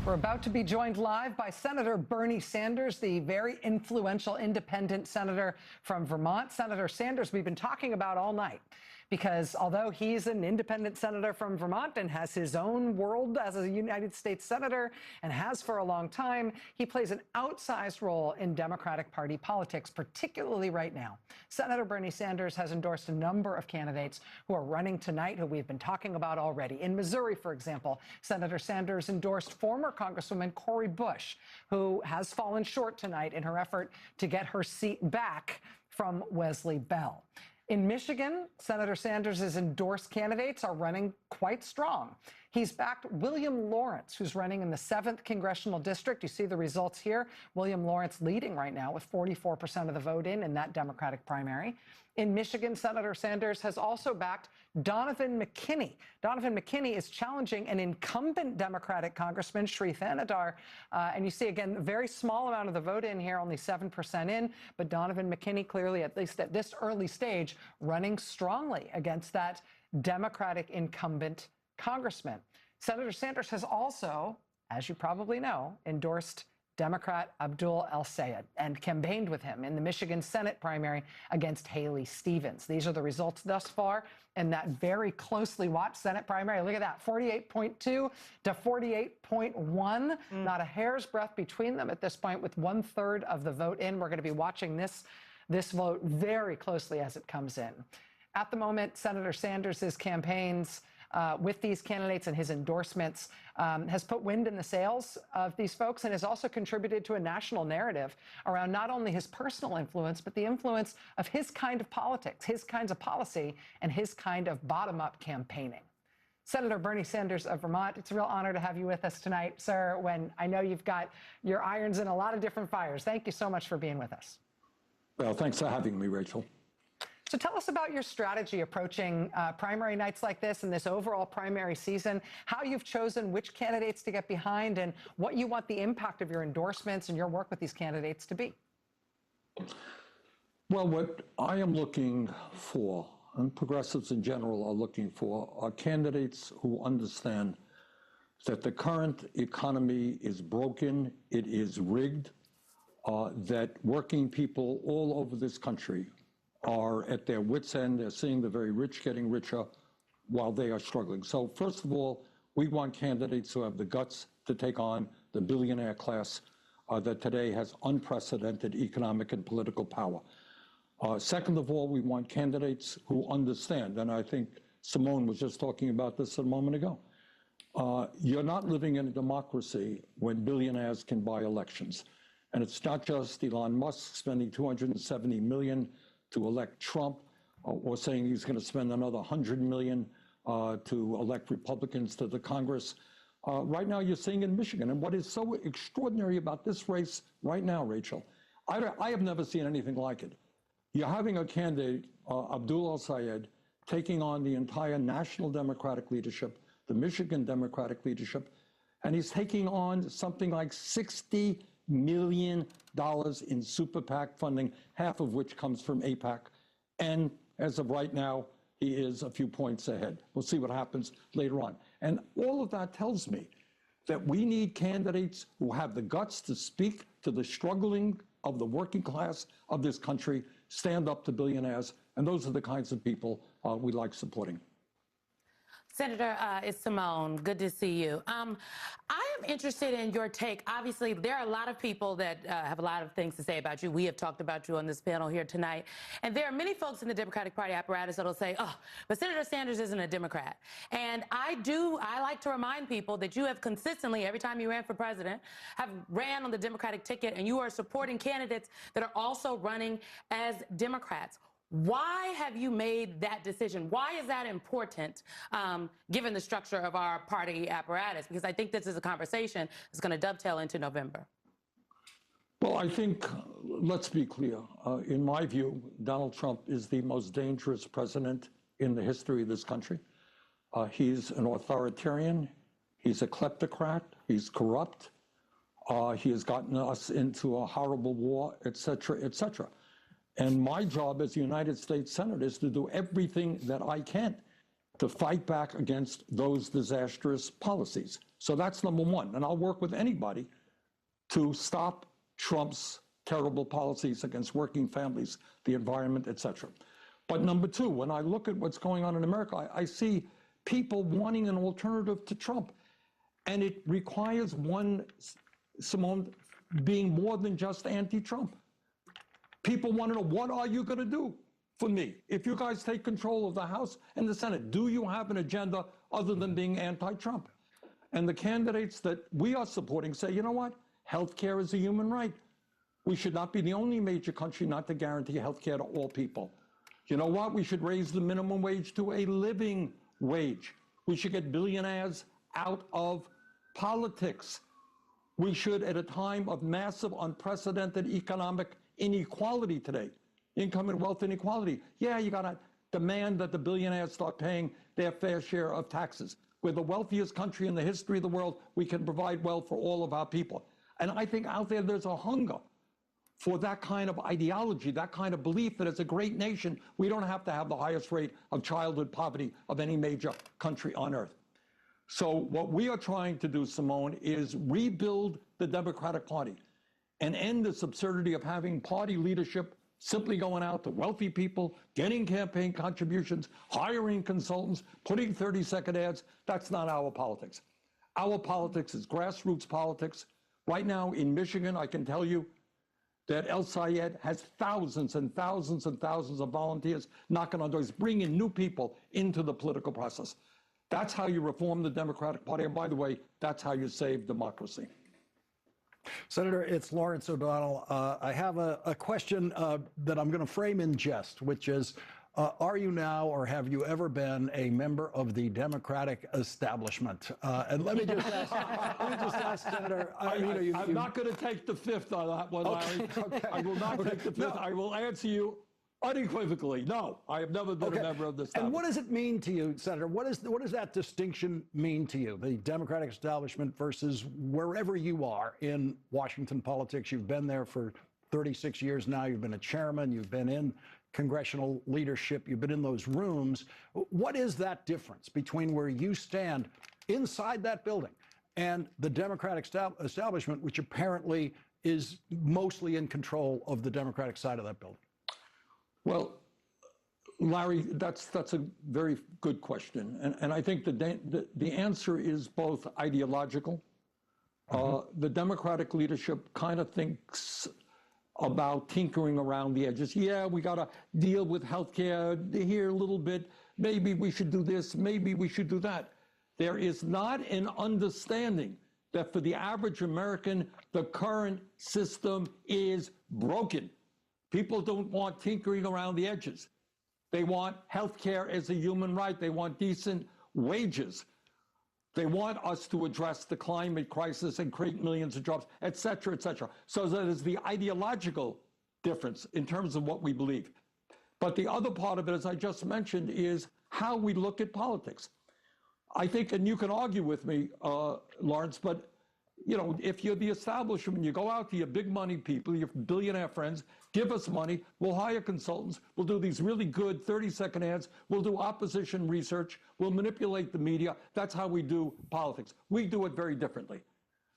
We're about to be joined live by Senator Bernie Sanders, the very influential independent senator from Vermont. Senator Sanders, we've been talking about all night because although he's an independent senator from Vermont and has his own world as a United States senator and has for a long time, he plays an outsized role in Democratic Party politics, particularly right now. Senator Bernie Sanders has endorsed a number of candidates who are running tonight who we've been talking about already. In Missouri, for example, Senator Sanders endorsed former Congresswoman Cori Bush, who has fallen short tonight in her effort to get her seat back from Wesley Bell. In Michigan, Senator Sanders' endorsed candidates are running quite strong. He's backed William Lawrence, who's running in the 7th Congressional District. You see the results here. William Lawrence leading right now with 44% of the vote in that Democratic primary. In Michigan, Senator Sanders has also backed Donovan McKinney. Donovan McKinney is challenging an incumbent Democratic Congressman, Sri Thanadar. And you see, again, a very small amount of the vote in here, only 7% in. But Donovan McKinney clearly, at least at this early stage, running strongly against that Democratic incumbent congressman. Senator Sanders has also, as you probably know, endorsed Democrat Abdul El-Sayed and campaigned with him in the Michigan Senate primary against Haley Stevens. These are the results thus far in that very closely watched Senate primary. Look at that, 48.2 to 48.1. Not a hair's breadth between them at this point, with 1/3 of the vote in. We're going to be watching this vote very closely as it comes in. At the moment, Senator Sanders' campaigns with these candidates and his endorsements has put wind in the sails of these folks and has also contributed to a national narrative around not only his personal influence, but the influence of his kind of politics, his kinds of policy, and his kind of bottom-up campaigning. Senator Bernie Sanders of Vermont, it's a real honor to have you with us tonight, sir, when I know you've got your irons in a lot of different fires. Thank you so much for being with us. Well, thanks for having me, Rachel. So tell us about your strategy approaching primary nights like this and this overall primary season, how you've chosen which candidates to get behind, and what you want the impact of your endorsements and your work with these candidates to be. Well, what I am looking for, and progressives in general are looking for, are candidates who understand that the current economy is broken, it is rigged, that working people all over this country are at their wits' end. They're seeing the very rich getting richer while they are struggling. So first of all, we want candidates who have the guts to take on the billionaire class that today has unprecedented economic and political power. Second of all, we want candidates who understand, and I think Simone was just talking about this a moment ago. You're not living in a democracy when billionaires can buy elections. And it's not just Elon Musk spending $270 million to elect Trump, or saying he's going to spend another $100 million to elect Republicans to the Congress. Right now, you're seeing in Michigan, and what is so extraordinary about this race right now, Rachel, I have never seen anything like it. You're having a candidate, Abdul El-Sayed, taking on the entire national Democratic leadership, the Michigan Democratic leadership, and he's taking on something like $60 million in super PAC funding, half of which comes from AIPAC. And as of right now, he is a few points ahead. We'll see what happens later on. And all of that tells me that we need candidates who have the guts to speak to the struggling of the working class of this country, stand up to billionaires, and those are the kinds of people we like supporting. Senator, it's Simone. Good to see you. I am interested in your take. Obviously, there are a lot of people that have a lot of things to say about you. We have talked about you on this panel here tonight. And there are many folks in the Democratic Party apparatus that will say, oh, but Senator Sanders isn't a Democrat. And I like to remind people that you have consistently, every time you ran for president, have ran on the Democratic ticket, and you are supporting candidates that are also running as Democrats. Why have you made that decision? Why is that important, given the structure of our party apparatus? Because I think this is a conversation that's going to dovetail into November. Well, I think, let's be clear. In my view, Donald Trump is the most dangerous president in the history of this country. He's an authoritarian. He's a kleptocrat. He's corrupt. He has gotten us into a horrible war, et cetera, et cetera. And my job as a United States Senator is to do everything that I can to fight back against those disastrous policies. So that's number one. And I'll work with anybody to stop Trump's terrible policies against working families, the environment, et cetera. But number two, when I look at what's going on in America, I see people wanting an alternative to Trump. And it requires one, Simone, being more than just anti-Trump. People want to know, what are you going to do for me? If you guys take control of the House and the Senate, do you have an agenda other than being anti-Trump? And the candidates that we are supporting say, you know what? Healthcare is a human right. We should not be the only major country not to guarantee healthcare to all people. You know what? We should raise the minimum wage to a living wage. We should get billionaires out of politics. We should, at a time of massive, unprecedented economic inequality today, income and wealth inequality, yeah, you got to demand that the billionaires start paying their fair share of taxes. We're the wealthiest country in the history of the world. We can provide wealth for all of our people. And I think out there, there's a hunger for that kind of ideology, that kind of belief that as a great nation, we don't have to have the highest rate of childhood poverty of any major country on earth. So what we are trying to do, Simone, is rebuild the Democratic Party and end this absurdity of having party leadership simply going out to wealthy people, getting campaign contributions, hiring consultants, putting 30-second ads. That's not our politics. Our politics is grassroots politics. Right now in Michigan, I can tell you that El Sayed has thousands and thousands and thousands of volunteers knocking on doors, bringing new people into the political process. That's how you reform the Democratic Party. And by the way, that's how you save democracy. Senator, it's Lawrence O'Donnell. I have a question that I'm going to frame in jest, which is, are you now or have you ever been a member of the Democratic establishment? And let me just ask, Senator. I'm not going to take the fifth on that one, Larry. Okay. I will not take the fifth. No. I will answer you unequivocally. No, I have never been a member of the establishment. And what does it mean to you, Senator? What does that distinction mean to you, the Democratic establishment versus wherever you are in Washington politics? You've been there for 36 years now. You've been a chairman. You've been in congressional leadership. You've been in those rooms. What is that difference between where you stand inside that building and the Democratic establishment, which apparently is mostly in control of the Democratic side of that building? Well, Larry, that's a very good question. And I think the answer is both ideological. The Democratic leadership kind of thinks about tinkering around the edges. Yeah, we got to deal with healthcare here a little bit. Maybe we should do this. Maybe we should do that. There is not an understanding that for the average American, the current system is broken. People don't want tinkering around the edges. They want healthcare as a human right. They want decent wages. They want us to address the climate crisis and create millions of jobs, et cetera, et cetera. So that is the ideological difference in terms of what we believe. But the other part of it, as I just mentioned, is how we look at politics. I think, and you can argue with me, Lawrence, but you know, if you're the establishment, you go out to your big money people, your billionaire friends, give us money, we'll hire consultants, we'll do these really good 30-second ads, we'll do opposition research, we'll manipulate the media. That's how we do politics. We do it very differently.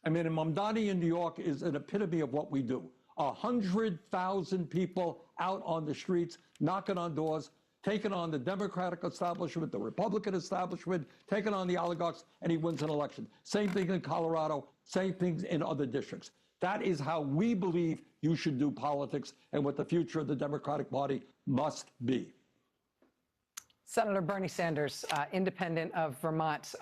I mean, Mamdani in New York is an epitome of what we do. 100,000 people out on the streets, knocking on doors, taking on the Democratic establishment, the Republican establishment, taking on the oligarchs, and he wins an election. Same thing in Colorado, same things in other districts. That is how we believe you should do politics and what the future of the Democratic Party must be. Senator Bernie Sanders, independent of Vermont.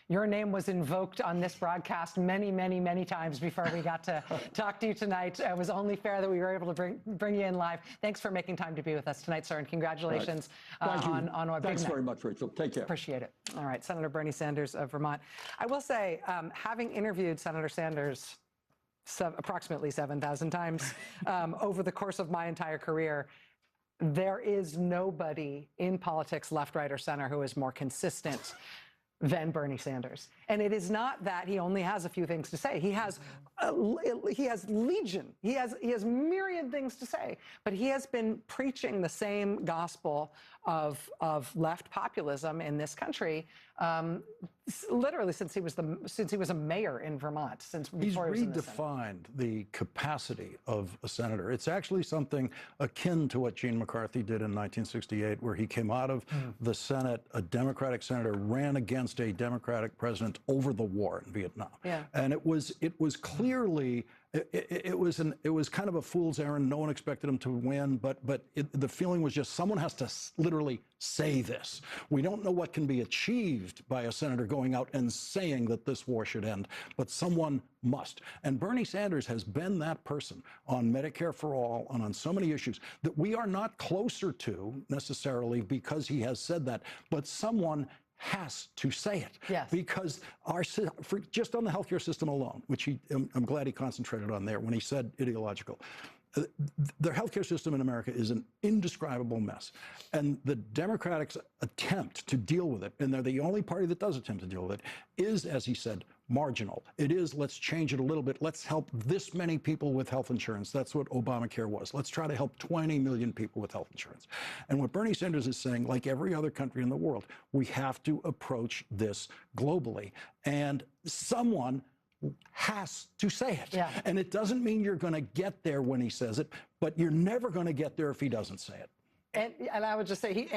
Your name was invoked on this broadcast many, many, many times before we got to talk to you tonight. It was only fair that we were able to bring you in live. Thanks for making time to be with us tonight, sir, and congratulations on our big night. Thanks very much, Rachel. Take care. Appreciate it. All right, Senator Bernie Sanders of Vermont. I will say, having interviewed Senator Sanders approximately 7,000 times over the course of my entire career, there is nobody in politics, left, right, or center, who is more consistent than Bernie Sanders. And it is not that he only has a few things to say. He has legion. He has myriad things to say. But he has been preaching the same gospel of left populism in this country literally since he was a mayor in Vermont. Since before he's he was in the Senate. redefined the capacity of a senator. It's actually something akin to what Gene McCarthy did in 1968, where he came out of the Senate, a Democratic senator, ran against a Democratic president over the war in Vietnam. Yeah. And it was clearly. It was kind of a fool's errand. No one expected him to win, but the feeling was just someone has to literally say this. We don't know what can be achieved by a senator going out and saying that this war should end, but someone must. And Bernie Sanders has been that person on Medicare for All and on so many issues that we are not closer to necessarily because he has said that, but someone has to say it. Yes. Because just on the healthcare system alone, which I'm glad he concentrated on there when he said ideological. The healthcare system in America is an indescribable mess. And the Democrats' attempt to deal with it, and they're the only party that does attempt to deal with it, is, as he said, marginal. It is, let's change it a little bit. Let's help this many people with health insurance. That's what Obamacare was. Let's try to help 20 million people with health insurance. And what Bernie Sanders is saying, like every other country in the world, we have to approach this globally. And someone has to say it. Yeah. And it doesn't mean you're going to get there when he says it, but you're never going to get there if he doesn't say it. And I would just say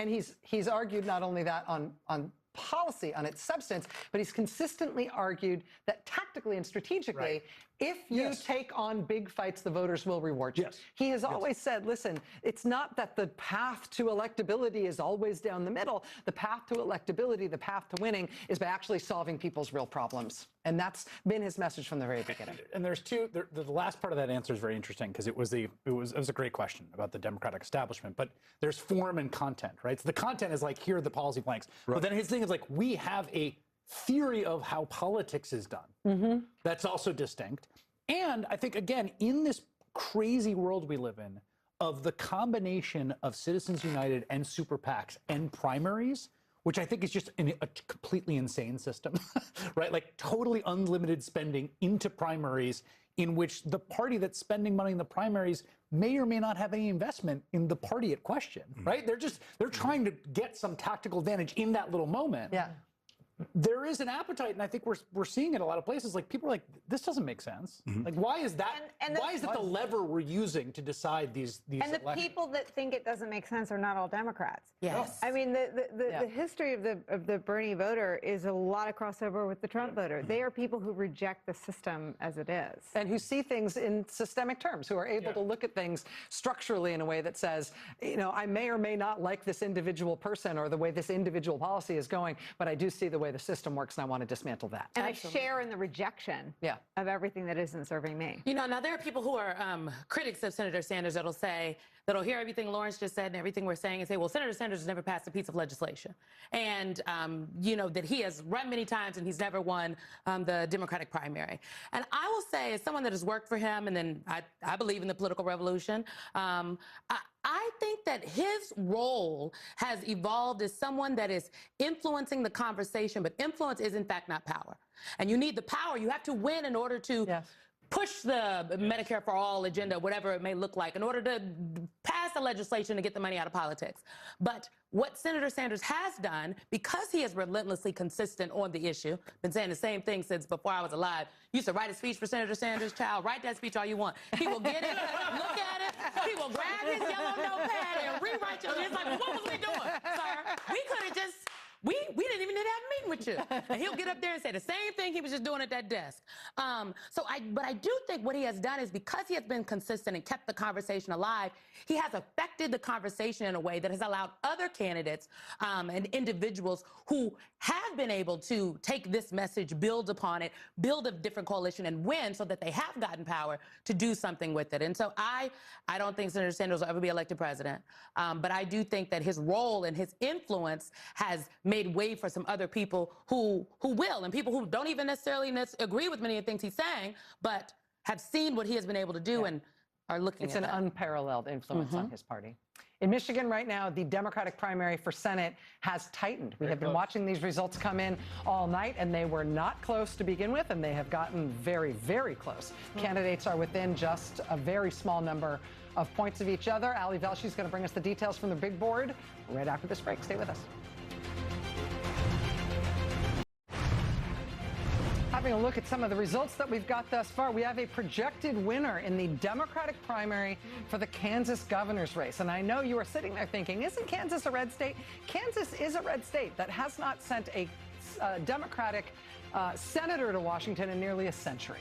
he's argued not only that on policy, on its substance, but he's consistently argued that tactically and strategically, if you take on big fights, the voters will reward you. Yes. He has always said, listen, it's not that the path to electability is always down the middle. The path to electability, the path to winning, is by actually solving people's real problems. And that's been his message from the very beginning. And there's the last part of that answer is very interesting because it was a great question about the Democratic establishment, but there's form and content, right? So the content is like, here are the policy planks. Right. But then his thing is like, we have a theory of how politics is done. Mm-hmm. That's also distinct. And I think, again, in this crazy world we live in, of the combination of Citizens United and super PACs and primaries, which I think is just a completely insane system, right? Like totally unlimited spending into primaries in which the party that's spending money in the primaries may or may not have any investment in the party at question, right? They're trying to get some tactical advantage in that little moment. Yeah. There is an appetite, and I think we're seeing it a lot of places. Like people are like, this doesn't make sense. Like, why is that? Why is it the lever we're using to decide these? And the people that think it doesn't make sense are not all Democrats. Yes. I mean, the history of the Bernie voter is a lot of crossover with the Trump voter. They are people who reject the system as it is, and who see things in systemic terms, who are able to look at things structurally in a way that says, you know, I may or may not like this individual person or the way this individual policy is going, but I do see the way the system works, and I want to dismantle that. And I share in the rejection of everything that isn't serving me. You know, now there are people who are critics of Senator Sanders that'll hear everything Lawrence just said and everything we're saying and say, well, Senator Sanders has never passed a piece of legislation. And, you know, that he has run many times and he's never won the Democratic primary. And I will say, as someone that has worked for him, and then I believe in the political revolution, I think that his role has evolved as someone that is influencing the conversation, but influence is in fact not power. And you need the power. You have to win in order to push the Medicare for All agenda, whatever it may look like, in order to pass the legislation to get the money out of politics. But what Senator Sanders has done, because he is relentlessly consistent on the issue, been saying the same thing since before I was alive, used to write a speech for Senator Sanders, child, write that speech all you want. He will get it, look at it, he will grab his yellow notepad and rewrite your, it's like, what was we doing, sir? We could have just, we didn't even need to have a meeting with you. And he'll get up there and say the same thing he was just doing at that desk. But I do think what he has done is, because he has been consistent and kept the conversation alive, he has affected the conversation in a way that has allowed other candidates and individuals who have been able to take this message, build upon it, build a different coalition and win, so that they have gotten power to do something with it. And so I don't think Senator Sanders will ever be elected president. But I do think that his role and his influence has made way for some other people who will, and people who don't even necessarily agree with many of the things he's saying, but have seen what he has been able to do and are looking at It's an unparalleled influence on his party. In Michigan right now, the Democratic primary for Senate has tightened. We have been watching these results come in all night, and they were not close to begin with, and they have gotten very, very close. Candidates are within just a very small number of points of each other. Ali Velshi is going to bring us the details from the big board right after this break. Stay with us. Having a look at some of the results that we've got thus far, we have a projected winner in the Democratic primary for the Kansas governor's race. And I know you are sitting there thinking, isn't Kansas a red state? Kansas is a red state that has not sent a Democratic senator to Washington in nearly a century.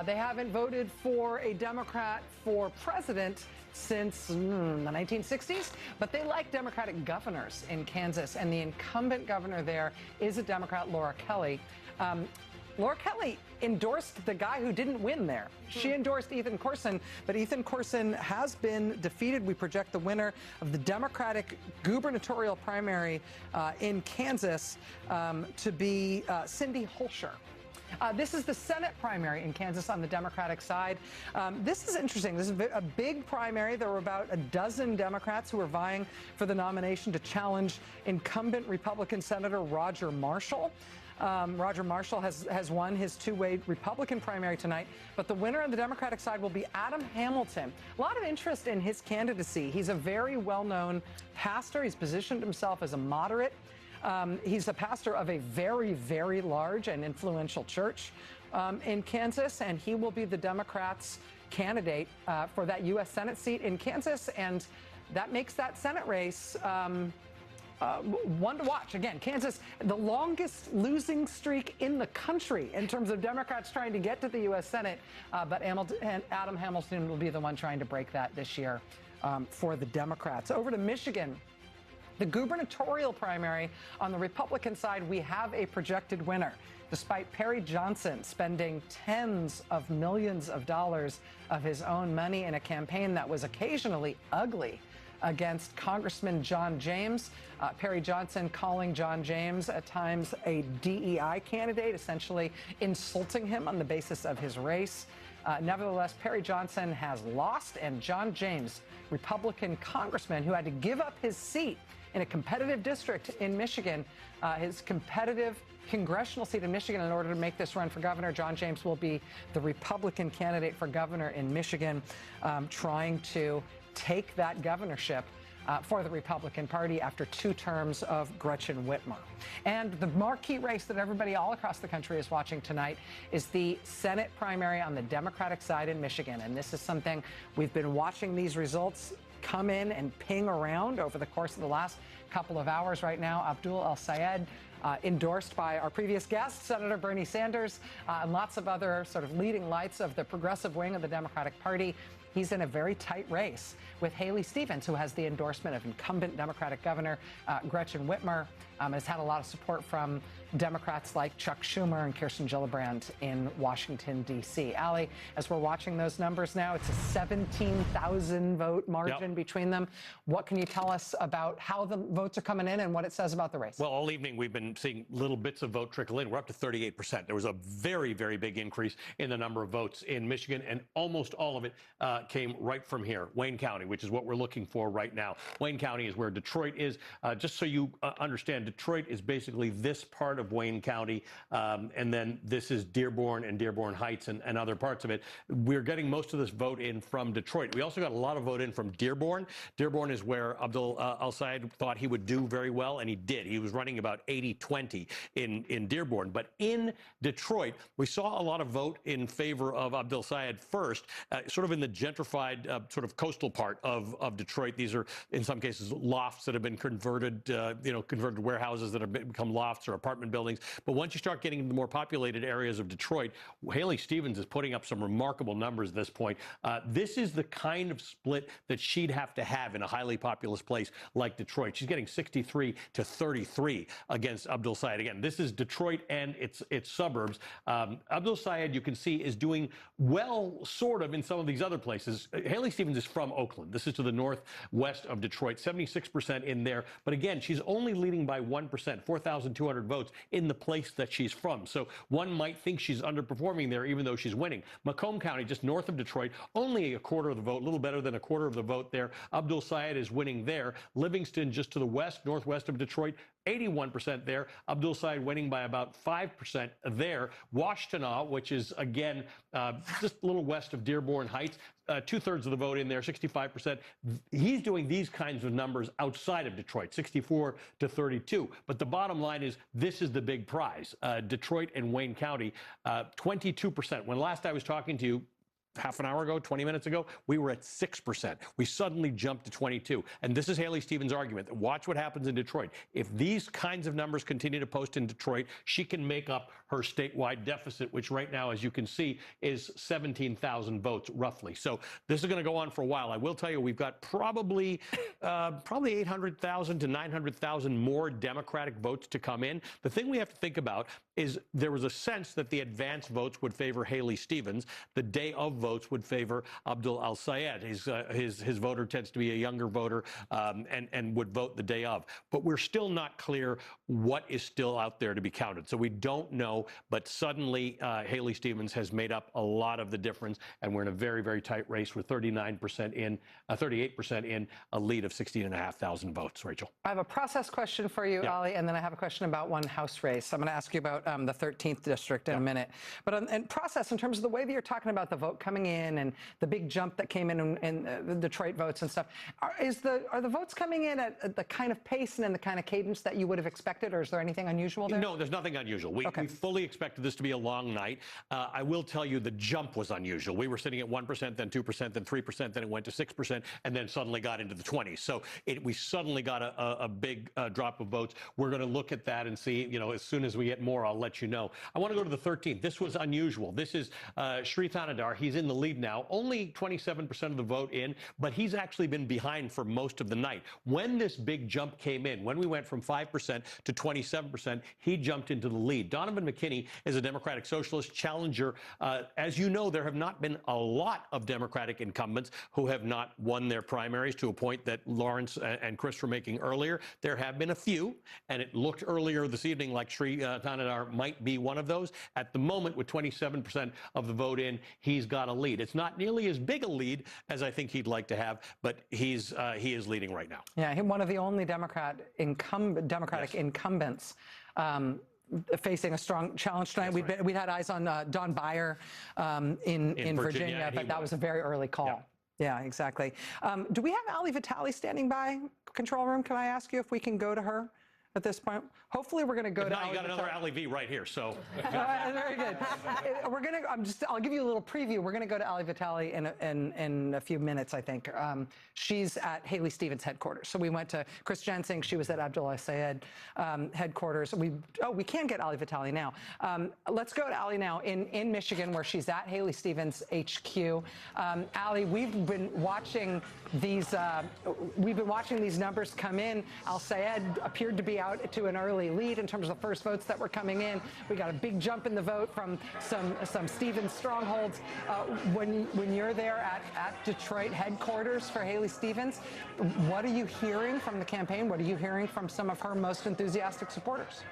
They haven't voted for a Democrat for president since the 1960s, but they like Democratic governors in Kansas, and the incumbent governor there is a Democrat, Laura Kelly. Laura Kelly endorsed the guy who didn't win there. She endorsed Ethan Corson, but Ethan Corson has been defeated. We project the winner of the Democratic gubernatorial primary in Kansas to be Cindy Holscher. This is the Senate primary in Kansas on the Democratic side. This is interesting. This is a big primary. There were about a dozen Democrats who were vying for the nomination to challenge incumbent Republican Senator Roger Marshall. Roger Marshall has won his two-way Republican primary tonight, but the winner on the Democratic side will be Adam Hamilton. A lot of interest in his candidacy. He's a very well-known pastor. He's positioned himself as a moderate. He's a pastor of a very, very large and influential church in Kansas, and he will be the Democrats' candidate for that U.S. Senate seat in Kansas, and that makes that Senate race one to watch. Again, Kansas, the longest losing streak in the country in terms of Democrats trying to get to the U.S. Senate, but Adam Hamilton will be the one trying to break that this year for the Democrats. Over to Michigan. The gubernatorial primary on the Republican side, we have a projected winner. Despite Perry Johnson spending tens of millions of dollars of his own money in a campaign that was occasionally ugly against Congressman John James, Perry Johnson calling John James at times a DEI candidate, essentially insulting him on the basis of his race. Nevertheless, Perry Johnson has lost, and John James, Republican congressman who had to give up his seat in a competitive district in Michigan, his competitive congressional seat in Michigan, in order to make this run for governor. John James will be the Republican candidate for governor in Michigan, trying to take that governorship for the Republican Party after 2 terms of Gretchen Whitmer. And the marquee race that everybody all across the country is watching tonight is the Senate primary on the Democratic side in Michigan. And this is something we've been watching these results come in and ping around over the course of the last couple of hours. Right now, Abdul El-Sayed, endorsed by our previous guest, Senator Bernie Sanders, and lots of other sort of leading lights of the progressive wing of the Democratic Party. He's in a very tight race with Haley Stevens, who has the endorsement of incumbent Democratic Governor Gretchen Whitmer, has had a lot of support from Democrats like Chuck Schumer and Kirsten Gillibrand in Washington, D.C. Ali, as we're watching those numbers now, it's a 17,000 vote margin between them. What can you tell us about how the votes are coming in and what it says about the race? Well, all evening we've been seeing little bits of vote trickle in. We're up to 38%. There was a very, very big increase in the number of votes in Michigan, and almost all of it came right from here, Wayne County, which is what we're looking for right now. Wayne County is where Detroit is. Just so you understand, Detroit is basically this part of Wayne County, and then this is Dearborn and Dearborn Heights and other parts of it. We're getting most of this vote in from Detroit. We also got a lot of vote in from Dearborn. Dearborn is where Abdul El-Sayed thought he would do very well, and he did. He was running about 80-20 in Dearborn. But in Detroit, we saw a lot of vote in favor of Abdul El-Sayed first, sort of in the gentrified sort of coastal part of Detroit. These are, in some cases, lofts that have been converted, converted warehouses that have become lofts or apartment buildings. But once you start getting into the more populated areas of Detroit, Haley Stevens is putting up some remarkable numbers at this point. This is the kind of split that she'd have to have in a highly populous place like Detroit. She's getting 63-33 against Abdul El-Sayed. Again, this is Detroit and its suburbs. Abdul El-Sayed, you can see, is doing well, sort of, in some of these other places. Haley Stevens is from Oakland. This is to the northwest of Detroit, 76% in there. But again, she's only leading by 1%, 4,200 votes in the place that she's from. So one might think she's underperforming there, even though she's winning. Macomb County, just north of Detroit, only a quarter of the vote, a little better than a quarter of the vote there. Abdul El-Sayed is winning there. Livingston, just to the west, northwest of Detroit, 81% there. Abdul El-Sayed winning by about 5% there. Washtenaw, which is, again, just a little west of Dearborn Heights, 2/3 of the vote in there, 65%. He's doing these kinds of numbers outside of Detroit, 64-32. But the bottom line is, this is the big prize. Detroit and Wayne County, 22%. When last I was talking to you, half an hour ago, 20 minutes ago, we were at 6%. We suddenly jumped to 22. And this is Haley Stevens' argument. Watch what happens in Detroit. If these kinds of numbers continue to post in Detroit, she can make up her statewide deficit, which right now, as you can see, is 17,000 votes, roughly. So this is going to go on for a while. I will tell you, we've got probably 800,000 to 900,000 more Democratic votes to come in. The thing we have to think about is there was a sense that the advance votes would favor Haley Stevens. The day of votes would favor Abdul Al-Sayed. His voter tends to be a younger voter and would vote the day of. But we're still not clear what is still out there to be counted. So we don't know, but suddenly Haley Stevens has made up a lot of the difference, and we're in a very, very tight race with 38% in, a lead of 16,500 votes. Rachel. I have a process question for you, Ali, and then I have a question about one House race. I'm going to ask you about the 13th district in a minute. But in process, in terms of the way that you're talking about the vote coming in and the big jump that came in the Detroit votes and stuff, are the votes coming in at the kind of pace and in the kind of cadence that you would have expected, or is there anything unusual there? No, there's nothing unusual. We fully expected this to be a long night. I will tell you the jump was unusual. We were sitting at 1%, then 2%, then 3%, then it went to 6%, and then suddenly got into the 20s. So we suddenly got a big drop of votes. We're going to look at that and see, as soon as we get more, I'll let you know. I want to go to the 13th. This was unusual. This is Sri Thanadar. He's in the lead now. Only 27% of the vote in, but he's actually been behind for most of the night. When this big jump came in, when we went from 5% to 27%, he jumped into the lead. Donovan McKinney is a Democratic Socialist challenger. As you know, there have not been a lot of Democratic incumbents who have not won their primaries to a point that Lawrence and Chris were making earlier. There have been a few, and it looked earlier this evening like Sri Thanadar might be one of those. At the moment, with 27% of the vote in, he's got a lead. It's not nearly as big a lead as I think he'd like to have, but he is leading right now. Yeah, he's one of the only Democratic incumbents facing a strong challenge tonight. We'd had eyes on Don Beyer in Virginia, but that was a very early call. Yeah, exactly. Do we have Ali Vitale standing by? Control room, can I ask you if we can go to her at this point? Hopefully we're going to go to Ali. You got another Ali V right here, so. Very good. I'll give you a little preview. We're going to go to Ali Vitale in a few minutes, I think. She's at Haley Stevens headquarters. So we went to Chris Jensing. She was at Abdul Al-Sayed headquarters. We can get Ali Vitale now. Let's go to Ali now in Michigan, where she's at Haley Stevens HQ. Ali, we've been watching these numbers come in. Al-Sayed appeared to be out to an early lead in terms of the first votes that were coming in. We got a big jump in the vote from some Stevens strongholds. When you're there at Detroit headquarters for Haley Stevens, what are you hearing from the campaign? What are you hearing from some of her most enthusiastic supporters?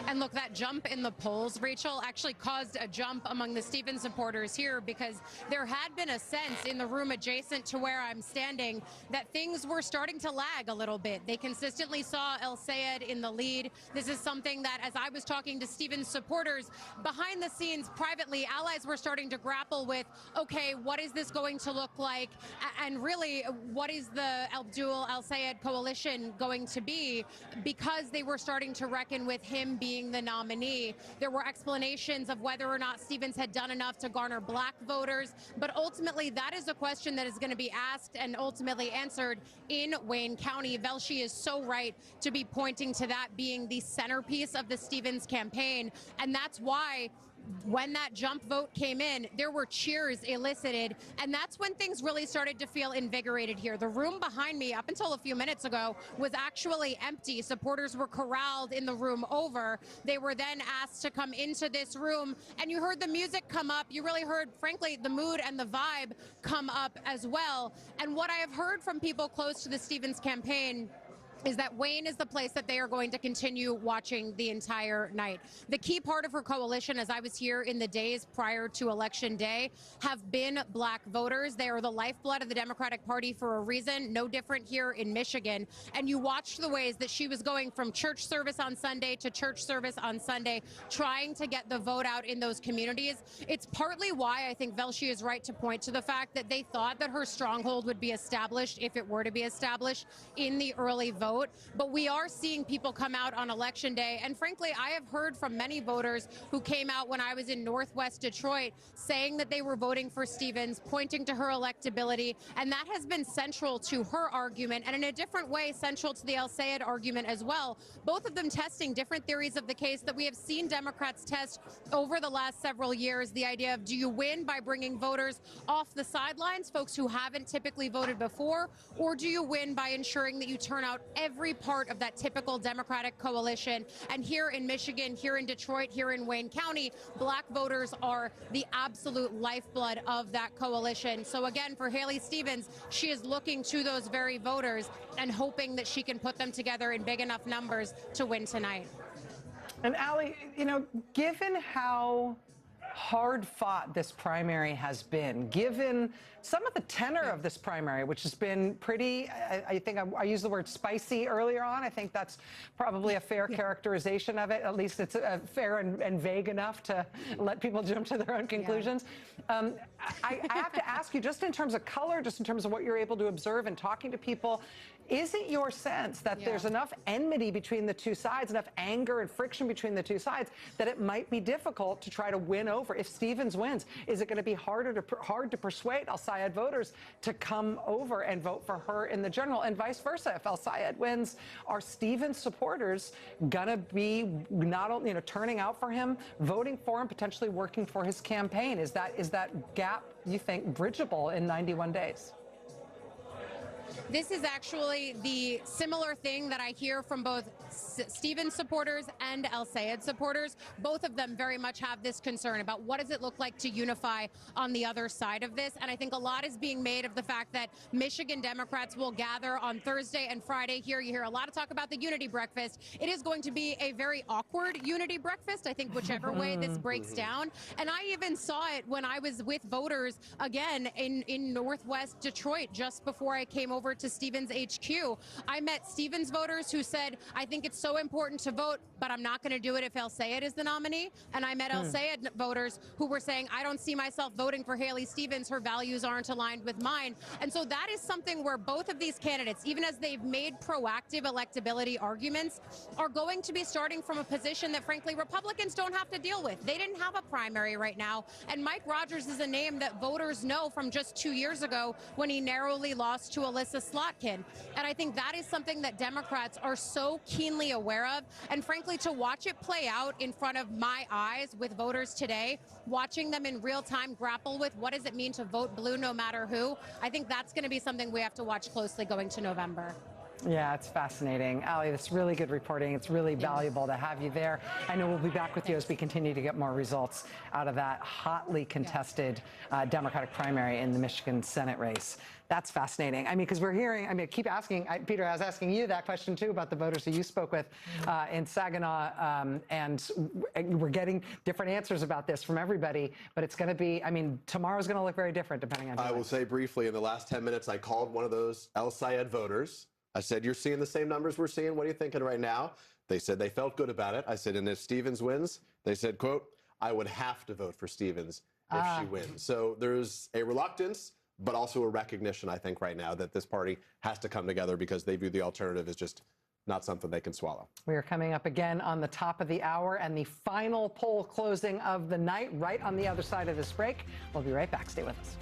And look, that jump in the polls, Rachel, actually caused a jump among the Stevens supporters here, because there had been a sense in the room adjacent to where I'm standing that things were starting to lag a little bit. They consistently saw Al-Sayed in the lead. This is something that, as I was talking to Stevens supporters, behind the scenes, privately, allies were starting to grapple with, okay, what is this going to look like? And really, what is the Abdul Al-Sayed coalition going to be? Because they were starting to reckon with him being the nominee. There were explanations of whether or not Stevens had done enough to garner black voters, but ultimately that is a question that is going to be asked and ultimately answered in Wayne County. Velshi is so right to be pointing to that being the centerpiece of the Stevens campaign, and that's why when that jump vote came in, there were cheers elicited, and that's when things really started to feel invigorated here. The room behind me, up until a few minutes ago, was actually empty. Supporters were corralled in the room over. They were then asked to come into this room, and you heard the music come up. You really heard, frankly, the mood and the vibe come up as well. And what I have heard from people close to the Stevens campaign is that Wayne is the place that they are going to continue watching the entire night. The key part of her coalition, as I was here in the days prior to Election Day, have been black voters. They are the lifeblood of the Democratic Party for a reason, no different here in Michigan. And you watched the ways that she was going from church service on Sunday to church service on Sunday, trying to get the vote out in those communities. It's partly why I think Velshi is right to point to the fact that they thought that her stronghold would be established, if it were to be established, in the early vote. But we are seeing people come out on Election Day. And frankly, I have heard from many voters who came out when I was in Northwest Detroit saying that they were voting for Stevens, pointing to her electability. And that has been central to her argument, and in a different way, central to the Al-Sayed argument as well. Both of them testing different theories of the case that we have seen Democrats test over the last several years. The idea of, do you win by bringing voters off the sidelines, folks who haven't typically voted before, or do you win by ensuring that you turn out every part of that typical Democratic coalition. And here in Michigan, here in Detroit, here in Wayne County, black voters are the absolute lifeblood of that coalition. So again, for Haley Stevens, she is looking to those very voters and hoping that she can put them together in big enough numbers to win tonight. And Allie, you know, given how hard fought this primary has been, given some of the tenor of this primary, which has been pretty, I think I used the word spicy earlier on. I think that's probably a fair characterization of it. At least it's fair and vague enough to let people jump to their own conclusions. I have to ask you, just in terms of color, just in terms of what you're able to observe and talking to people, is it your sense that there's enough enmity between the two sides, enough anger and friction between the two sides, that it might be difficult to try to win over? If Stevens wins, is it going to be hard to persuade El-Sayed voters to come over and vote for her in the general, and vice versa? If El-Sayed wins, are Stevens supporters going to be not only, you know, turning out for him, voting for him, potentially working for his campaign? Is that gap, you think, bridgeable in 91 days? This is actually the similar thing that I hear from both Stevens supporters and El-Sayed supporters. Both of them very much have this concern about what does it look like to unify on the other side of this. And I think a lot is being made of the fact that Michigan Democrats will gather on Thursday and Friday here. You hear a lot of talk about the unity breakfast. It is going to be a very awkward unity breakfast, I think, whichever way this breaks down. And I even saw it when I was with voters, again, in Northwest Detroit, just before I came over to Stevens HQ. I met Stevens voters who said, I think it's so important to vote, but I'm not going to do it if El-Sayed is the nominee. And I met El-Sayed voters who were saying, I don't see myself voting for Haley Stevens. Her values aren't aligned with mine. And so that is something where both of these candidates, even as they've made proactive electability arguments, are going to be starting from a position that, frankly, Republicans don't have to deal with. They didn't have a primary right now. And Mike Rogers is a name that voters know from just 2 years ago when he narrowly lost to Alyssa Slotkin. And I think that is something that Democrats are so keenly aware of. And frankly, to watch it play out in front of my eyes with voters today, watching them in real time grapple with what does it mean to vote blue no matter who, I think that's going to be something we have to watch closely going to November. Yeah, it's fascinating. Allie, that's really good reporting. It's really valuable to have you there. I know we'll be back with you as we continue to get more results out of that hotly contested Democratic primary in the Michigan Senate race. That's fascinating. I mean, because we're hearing, I mean, keep asking, Peter, I was asking you that question too about the voters who you spoke with in Saginaw, and we're getting different answers about this from everybody, but it's going to be, I mean, tomorrow's going to look very different depending on who I will wins. say briefly, in the last 10 minutes, I called one of those El-Sayed voters. I said, you're seeing the same numbers we're seeing. What are you thinking right now? They said they felt good about it. I said, and if Stevens wins, they said, quote, I would have to vote for Stevens if she wins. So there's a reluctance, but also a recognition, I think, right now that this party has to come together because they view the alternative as just not something they can swallow. We are coming up again on the top of the hour and the final poll closing of the night right on the other side of this break. We'll be right back. Stay with us.